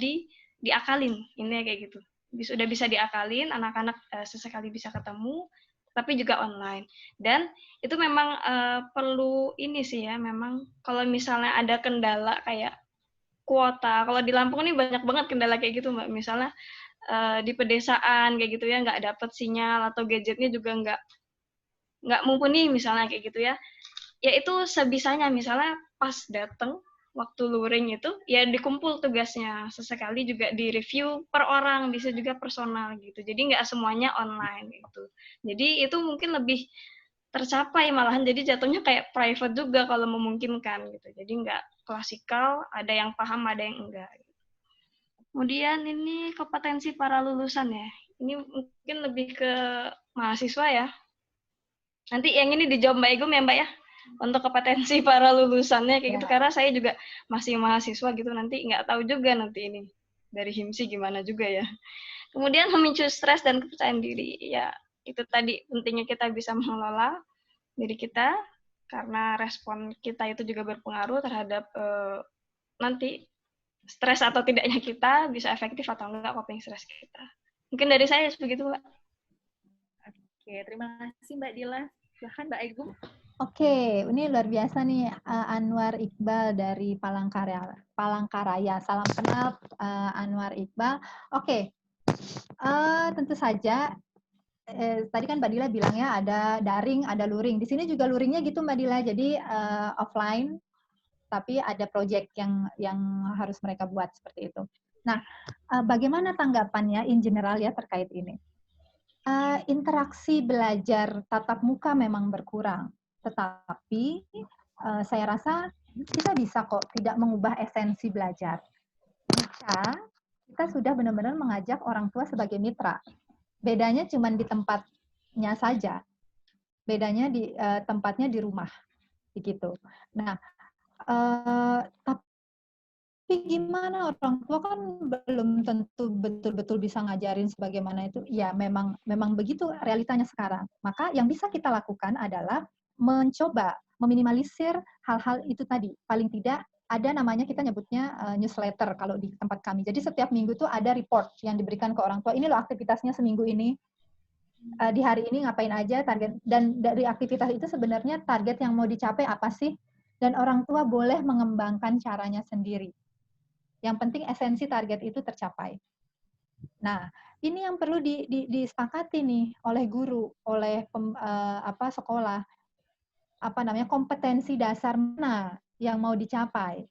Speaker 2: diakalin, intinya kayak gitu. Sudah bisa diakalin, anak-anak sesekali bisa ketemu, tapi juga online. Dan itu memang perlu ini sih ya, memang kalau misalnya ada kendala kayak kuota, kalau di Lampung ini banyak banget kendala kayak gitu Mbak, misalnya di pedesaan kayak gitu ya, nggak dapet sinyal atau gadgetnya juga nggak mumpuni misalnya kayak gitu ya. Ya itu sebisanya, misalnya pas dateng waktu luring itu ya dikumpul tugasnya, sesekali juga di review per orang, bisa juga personal gitu. Jadi nggak semuanya online gitu. Jadi itu mungkin lebih tercapai malahan, jadi jatuhnya kayak private juga kalau memungkinkan gitu. Jadi nggak klasikal, ada yang paham, ada yang enggak. Kemudian ini kompetensi para lulusan ya. Ini mungkin lebih ke mahasiswa ya. Nanti yang ini dijawab Mbak Egum ya Mbak ya. Untuk kompetensi para lulusannya kayak gitu. Karena saya juga masih mahasiswa gitu. Nanti nggak tahu juga nanti ini dari HIMSI gimana juga ya. Kemudian memicu stres dan kepercayaan diri. Ya, itu tadi pentingnya kita bisa mengelola diri kita, karena respon kita itu juga berpengaruh terhadap nanti stres atau tidaknya kita, bisa efektif atau enggak coping stres kita. Mungkin dari saya begitu, Mbak.
Speaker 1: Oke, terima kasih Mbak Dila. Silahkan Mbak Egum.
Speaker 3: Oke, ini luar biasa nih, Anwar Iqbal dari Palangkaraya. Salam kenal Anwar Iqbal. Oke, tentu saja tadi kan Mbak Dila bilang ya ada daring, ada luring. Di sini juga luringnya gitu Mbak Dila. Jadi offline, tapi ada project yang harus mereka buat seperti itu. Nah, bagaimana tanggapannya in general ya terkait ini? Interaksi belajar tatap muka memang berkurang, tetapi saya rasa kita bisa kok tidak mengubah esensi belajar. Jika kita sudah benar-benar mengajak orang tua sebagai mitra. Bedanya cuma di tempatnya saja. Bedanya di tempatnya di rumah. Begitu. Nah, tapi gimana orang tua kan belum tentu betul-betul bisa ngajarin sebagaimana itu. Ya memang begitu realitanya sekarang. Maka yang bisa kita lakukan adalah mencoba meminimalisir hal-hal itu tadi. Paling tidak ada namanya kita nyebutnya newsletter kalau di tempat kami. Jadi setiap minggu tuh ada report yang diberikan ke orang tua. Ini loh aktivitasnya seminggu ini. Di hari ini ngapain aja target, dan dari aktivitas itu sebenarnya target yang mau dicapai apa sih, dan orang tua boleh mengembangkan caranya sendiri. Yang penting esensi target itu tercapai. Nah, ini yang perlu disepakati nih oleh guru, oleh sekolah. Kompetensi dasar mana yang mau dicapai.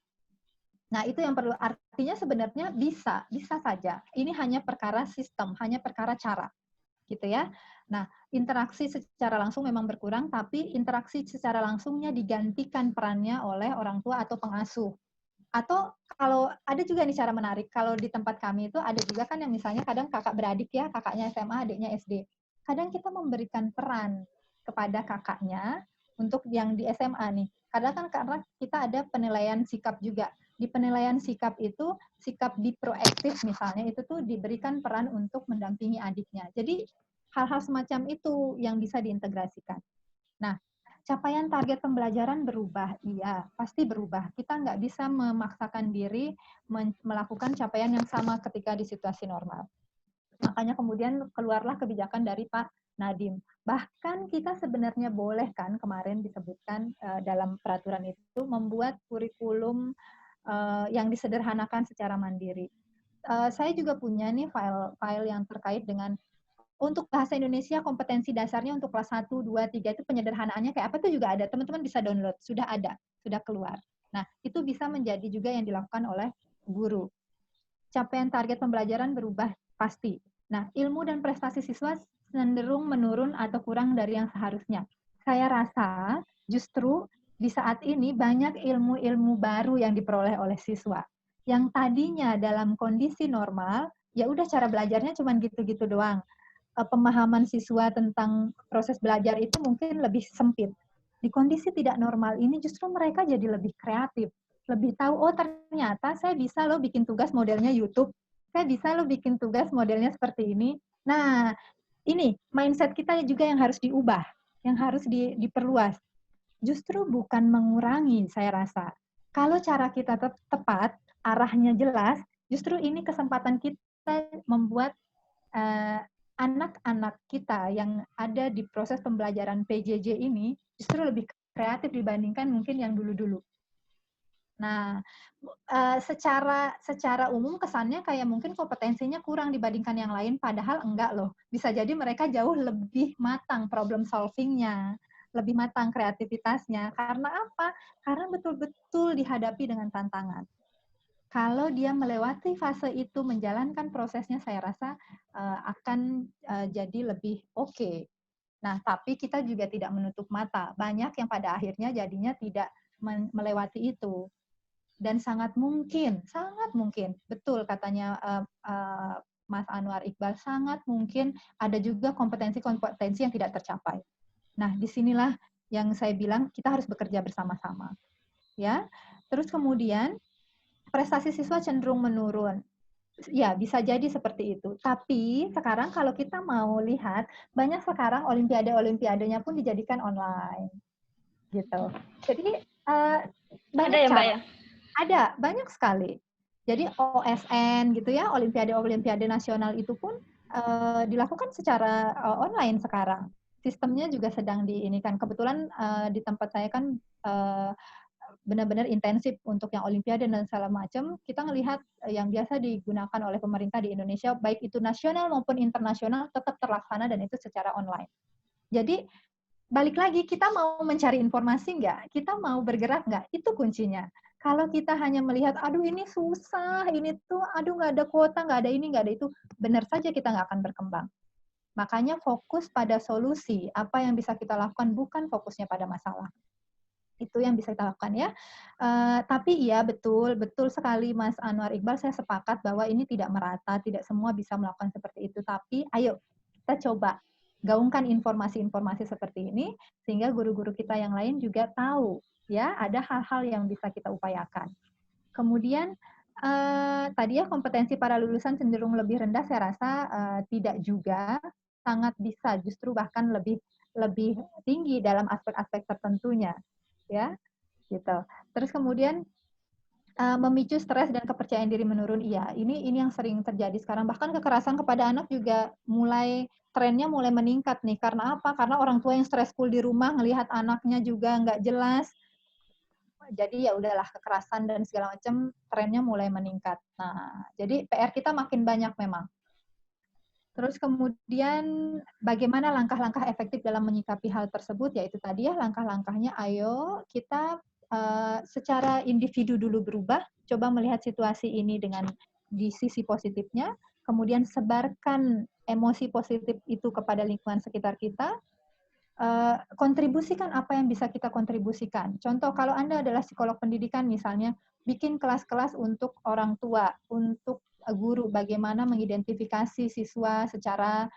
Speaker 3: Nah, itu yang perlu, artinya sebenarnya bisa saja. Ini hanya perkara sistem, hanya perkara cara. Gitu ya. Nah, interaksi secara langsung memang berkurang, tapi interaksi secara langsungnya digantikan perannya oleh orang tua atau pengasuh. Atau kalau ada juga nih cara menarik, kalau di tempat kami itu ada juga kan yang misalnya kadang kakak beradik ya, kakaknya SMA, adiknya SD. Kadang kita memberikan peran kepada kakaknya untuk yang di SMA nih. Kadang kan karena kita ada penilaian sikap juga. Di penilaian sikap itu, sikap diproaktif misalnya, itu tuh diberikan peran untuk mendampingi adiknya. Jadi hal-hal semacam itu yang bisa diintegrasikan. Nah, capaian target pembelajaran berubah, iya, pasti berubah. Kita nggak bisa memaksakan diri melakukan capaian yang sama ketika di situasi normal. Makanya kemudian keluarlah kebijakan dari Pak Nadiem. Bahkan kita sebenarnya boleh kan kemarin disebutkan dalam peraturan itu membuat kurikulum yang disederhanakan secara mandiri. Saya juga punya nih file yang terkait dengan untuk bahasa Indonesia kompetensi dasarnya untuk kelas 1, 2, 3 itu penyederhanaannya kayak apa itu juga ada. Teman-teman bisa download, sudah ada, sudah keluar. Nah, itu bisa menjadi juga yang dilakukan oleh guru. Capaian target pembelajaran berubah pasti. Nah, ilmu dan prestasi siswa cenderung menurun atau kurang dari yang seharusnya. Saya rasa justru di saat ini banyak ilmu-ilmu baru yang diperoleh oleh siswa. Yang tadinya dalam kondisi normal, ya udah cara belajarnya cuma gitu-gitu doang. Pemahaman siswa tentang proses belajar itu mungkin lebih sempit. Di kondisi tidak normal ini justru mereka jadi lebih kreatif, lebih tahu, oh ternyata saya bisa loh bikin tugas modelnya YouTube, saya bisa loh bikin tugas modelnya seperti ini. Nah, ini mindset kita juga yang harus diubah, yang harus diperluas. Justru bukan mengurangi, saya rasa. Kalau cara kita tepat, arahnya jelas, justru ini kesempatan kita membuat anak-anak kita yang ada di proses pembelajaran PJJ ini justru lebih kreatif dibandingkan mungkin yang dulu-dulu. Nah, secara umum kesannya kayak mungkin kompetensinya kurang dibandingkan yang lain, padahal enggak loh. Bisa jadi mereka jauh lebih matang problem solving-nya, lebih matang kreativitasnya. Karena apa? Karena betul-betul dihadapi dengan tantangan. Kalau dia melewati fase itu, menjalankan prosesnya, saya rasa akan jadi lebih oke. Nah, tapi kita juga tidak menutup mata. Banyak yang pada akhirnya jadinya tidak melewati itu. Dan sangat mungkin, betul katanya Mas Anwar Iqbal, sangat mungkin ada juga kompetensi-kompetensi yang tidak tercapai. Nah, disinilah yang saya bilang kita harus bekerja bersama-sama. Ya, terus kemudian prestasi siswa cenderung menurun. Ya, bisa jadi seperti itu. Tapi sekarang kalau kita mau lihat, banyak sekarang olimpiade-olimpiadenya pun dijadikan online, gitu. Jadi
Speaker 2: Ada
Speaker 3: banyak
Speaker 2: ya, Mbak
Speaker 3: cara.
Speaker 2: ya?
Speaker 3: Ada, banyak sekali. Jadi OSN gitu ya, Olimpiade-Olimpiade Nasional itu pun dilakukan secara online sekarang. Sistemnya juga sedang diinikan. Kebetulan di tempat saya kan benar-benar intensif untuk yang Olimpiade dan segala macam. Kita ngelihat yang biasa digunakan oleh pemerintah di Indonesia, baik itu nasional maupun internasional, tetap terlaksana dan itu secara online. Jadi balik lagi, kita mau mencari informasi nggak? Kita mau bergerak nggak? Itu kuncinya. Kalau kita hanya melihat, aduh ini susah, ini tuh, aduh nggak ada kuota, nggak ada ini, nggak ada itu, benar saja kita nggak akan berkembang. Makanya fokus pada solusi, apa yang bisa kita lakukan, bukan fokusnya pada masalah. Itu yang bisa kita lakukan ya. Tapi iya betul sekali Mas Anwar Iqbal, saya sepakat bahwa ini tidak merata, tidak semua bisa melakukan seperti itu. Tapi ayo kita coba gaungkan informasi-informasi seperti ini sehingga guru-guru kita yang lain juga tahu ya ada hal-hal yang bisa kita upayakan. Kemudian tadi ya kompetensi para lulusan cenderung lebih rendah, saya rasa tidak juga, sangat bisa, justru bahkan lebih tinggi dalam aspek-aspek tertentunya, ya, gitu. Terus kemudian memicu stres dan kepercayaan diri menurun, iya. Ini yang sering terjadi sekarang. Bahkan kekerasan kepada anak juga trennya mulai meningkat nih. Karena apa? Karena orang tua yang stressful di rumah, ngelihat anaknya juga nggak jelas, jadi ya udahlah kekerasan dan segala macam trennya mulai meningkat. Nah, jadi PR kita makin banyak memang. Terus kemudian bagaimana langkah-langkah efektif dalam menyikapi hal tersebut? Yaitu tadi ya langkah-langkahnya, ayo kita secara individu dulu berubah, coba melihat situasi ini dengan di sisi positifnya, kemudian sebarkan emosi positif itu kepada lingkungan sekitar kita, kontribusikan apa yang bisa kita kontribusikan. Contoh, kalau Anda adalah psikolog pendidikan misalnya, bikin kelas-kelas untuk orang tua, untuk guru, bagaimana mengidentifikasi siswa secara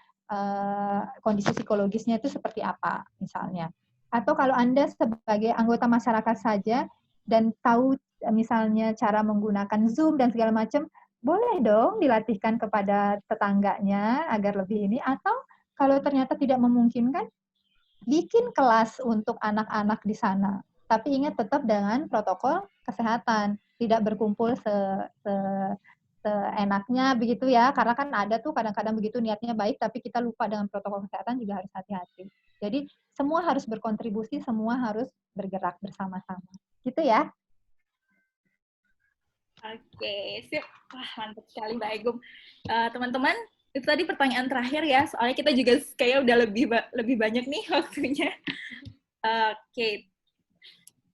Speaker 3: kondisi psikologisnya itu seperti apa misalnya. Atau kalau Anda sebagai anggota masyarakat saja dan tahu misalnya cara menggunakan Zoom dan segala macam, boleh dong dilatihkan kepada tetangganya agar lebih ini. Atau kalau ternyata tidak memungkinkan, bikin kelas untuk anak-anak di sana. Tapi ingat tetap dengan protokol kesehatan, tidak berkumpul seenaknya begitu ya, karena kan ada tuh kadang-kadang begitu niatnya baik, tapi kita lupa dengan protokol kesehatan, juga harus hati-hati. Jadi semua harus berkontribusi, semua harus bergerak bersama-sama. Gitu ya.
Speaker 1: Oke, sip. Wah, mantap sekali Mbak Egum. Teman-teman, itu tadi pertanyaan terakhir ya, soalnya kita juga kayak udah lebih banyak nih waktunya. Oke,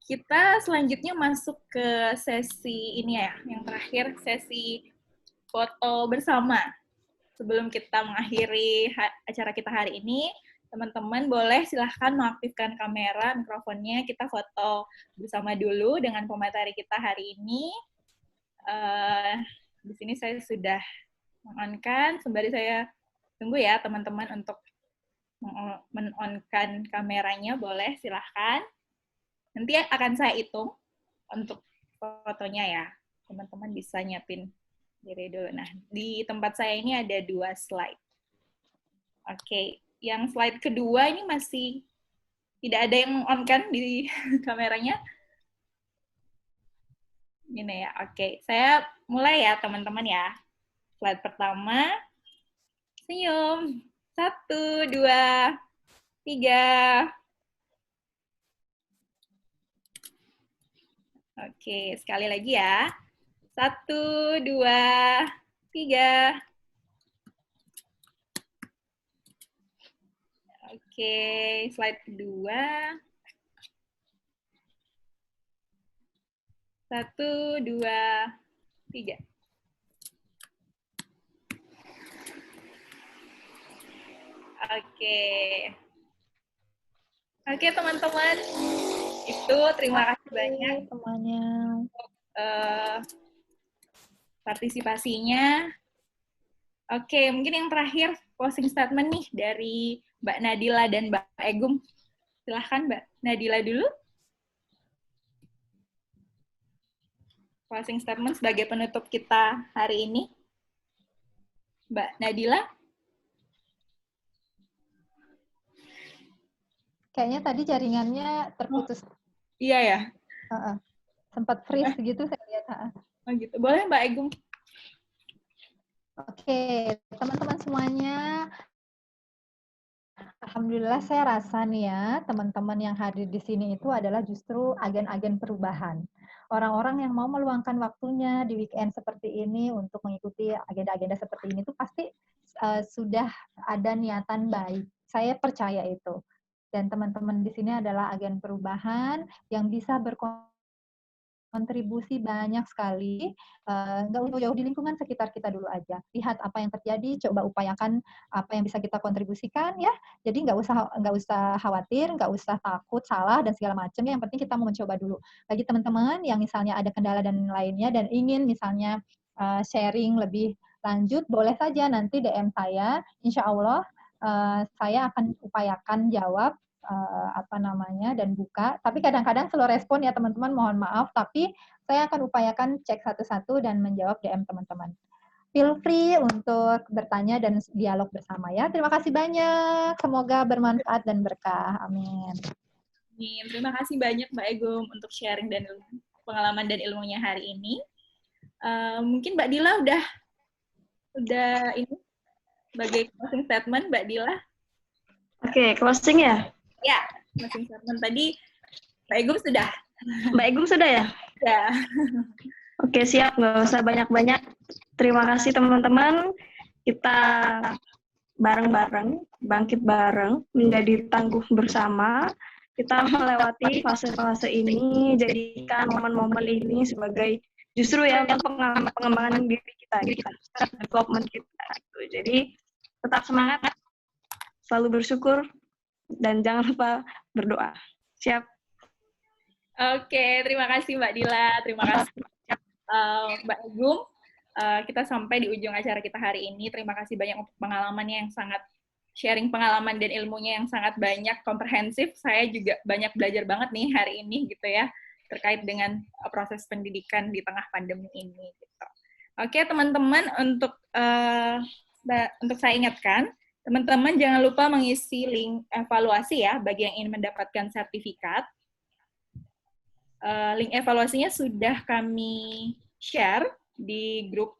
Speaker 1: kita selanjutnya masuk ke sesi ini ya, yang terakhir, sesi foto bersama. Sebelum kita mengakhiri acara kita hari ini, teman-teman boleh silahkan mengaktifkan kamera, mikrofonnya, kita foto bersama dulu dengan pemateri kita hari ini. Di sini saya sudah men-on-kan, sembari saya tunggu ya teman-teman untuk men-on-kan kameranya, boleh silahkan. Nanti akan saya hitung untuk fotonya ya, teman-teman bisa nyiapin diri dulu. Nah, di tempat saya ini ada 2 slide. Oke, yang slide kedua ini masih tidak ada yang on kan di kameranya. Gini ya, oke. Saya mulai ya teman-teman ya. Slide pertama, senyum. 1, 2, 3. Oke, sekali lagi ya. 1, 2, 3. Oke, slide kedua. 1, 2, 3. Oke, teman-teman. Itu terima kasih banyak
Speaker 3: semuanya.
Speaker 1: Partisipasinya. Oke, mungkin yang terakhir closing statement nih dari Mbak Nadila dan Mbak Egum. Silahkan Mbak Nadila dulu. Closing statement sebagai penutup kita hari ini. Mbak Nadila?
Speaker 3: Kayaknya tadi jaringannya terputus.
Speaker 1: Iya ya?
Speaker 3: Sempat freeze gitu saya lihat.
Speaker 1: Oh gitu. Boleh Mbak Egum?
Speaker 3: Oke, teman-teman semuanya. Alhamdulillah saya rasa nih ya, teman-teman yang hadir di sini itu adalah justru agen-agen perubahan. Orang-orang yang mau meluangkan waktunya di weekend seperti ini untuk mengikuti agenda-agenda seperti ini itu pasti sudah ada niatan baik. Saya percaya itu. Dan teman-teman di sini adalah agen perubahan yang bisa berkontribusi banyak sekali, nggak jauh-jauh di lingkungan sekitar kita dulu aja. Lihat apa yang terjadi, coba upayakan apa yang bisa kita kontribusikan ya. Jadi nggak usah khawatir, nggak usah takut salah dan segala macam. Yang penting kita mau mencoba dulu. Bagi teman-teman yang misalnya ada kendala dan lainnya dan ingin misalnya sharing lebih lanjut, boleh saja nanti DM saya. Insya Allah saya akan upayakan jawab dan buka. Tapi kadang-kadang slow respon ya teman-teman, mohon maaf. Tapi saya akan upayakan cek satu-satu dan menjawab DM teman-teman. Feel free untuk bertanya dan dialog bersama ya. Terima kasih banyak. Semoga bermanfaat dan berkah. Amin.
Speaker 1: Amin. Terima kasih banyak Mbak Egum untuk sharing dan pengalaman dan ilmunya hari ini. Mungkin Mbak Dila udah ini sebagai closing statement, Mbak Dila.
Speaker 2: Oke, closing ya?
Speaker 1: Ya, closing statement tadi Mbak Egum sudah.
Speaker 2: Mbak Egum sudah ya?
Speaker 1: Ya.
Speaker 2: Oke, siap. Nggak usah banyak-banyak. Terima kasih teman-teman. Kita bareng-bareng, bangkit bareng, menjadi tangguh bersama. Kita melewati fase-fase ini, jadikan momen-momen ini sebagai justru ya untuk pengembangan diri kita, development kita. Gitu. Jadi tetap semangat, selalu bersyukur, dan jangan lupa berdoa. Siap?
Speaker 1: Oke, terima kasih Mbak Dila, terima kasih Mbak Egum. Kita sampai di ujung acara kita hari ini. Terima kasih banyak untuk pengalamannya yang sangat sharing pengalaman dan ilmunya yang sangat banyak, komprehensif. Saya juga banyak belajar banget nih hari ini gitu ya, terkait dengan proses pendidikan di tengah pandemi ini. Gitu. Oke, teman-teman, untuk saya ingatkan, teman-teman jangan lupa mengisi link evaluasi ya bagi yang ingin mendapatkan sertifikat. Link evaluasinya sudah kami share di grup,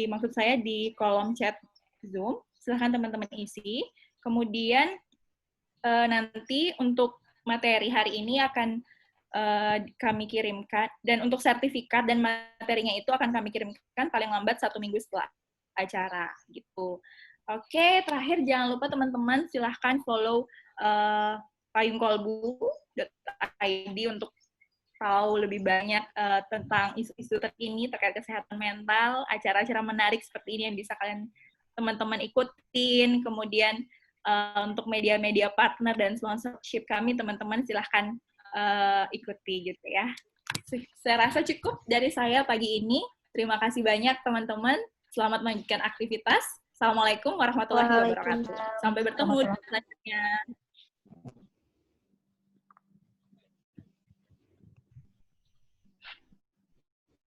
Speaker 1: maksud saya di kolom chat Zoom. Silahkan teman-teman isi. Kemudian nanti untuk materi hari ini akan kami kirimkan, dan untuk sertifikat dan materinya itu akan kami kirimkan paling lambat 1 minggu setelah acara gitu. Oke, terakhir jangan lupa teman-teman silahkan follow payungkolbu.id untuk tahu lebih banyak tentang isu-isu terkini terkait kesehatan mental, acara-acara menarik seperti ini yang bisa kalian teman-teman ikutin. Kemudian untuk media-media partner dan sponsorship kami, teman-teman silahkan ikuti gitu ya. Saya rasa cukup dari saya pagi ini. Terima kasih banyak teman-teman. Selamat melanjutkan aktivitas. Assalamualaikum warahmatullahi wabarakatuh. Sampai bertemu di selanjutnya.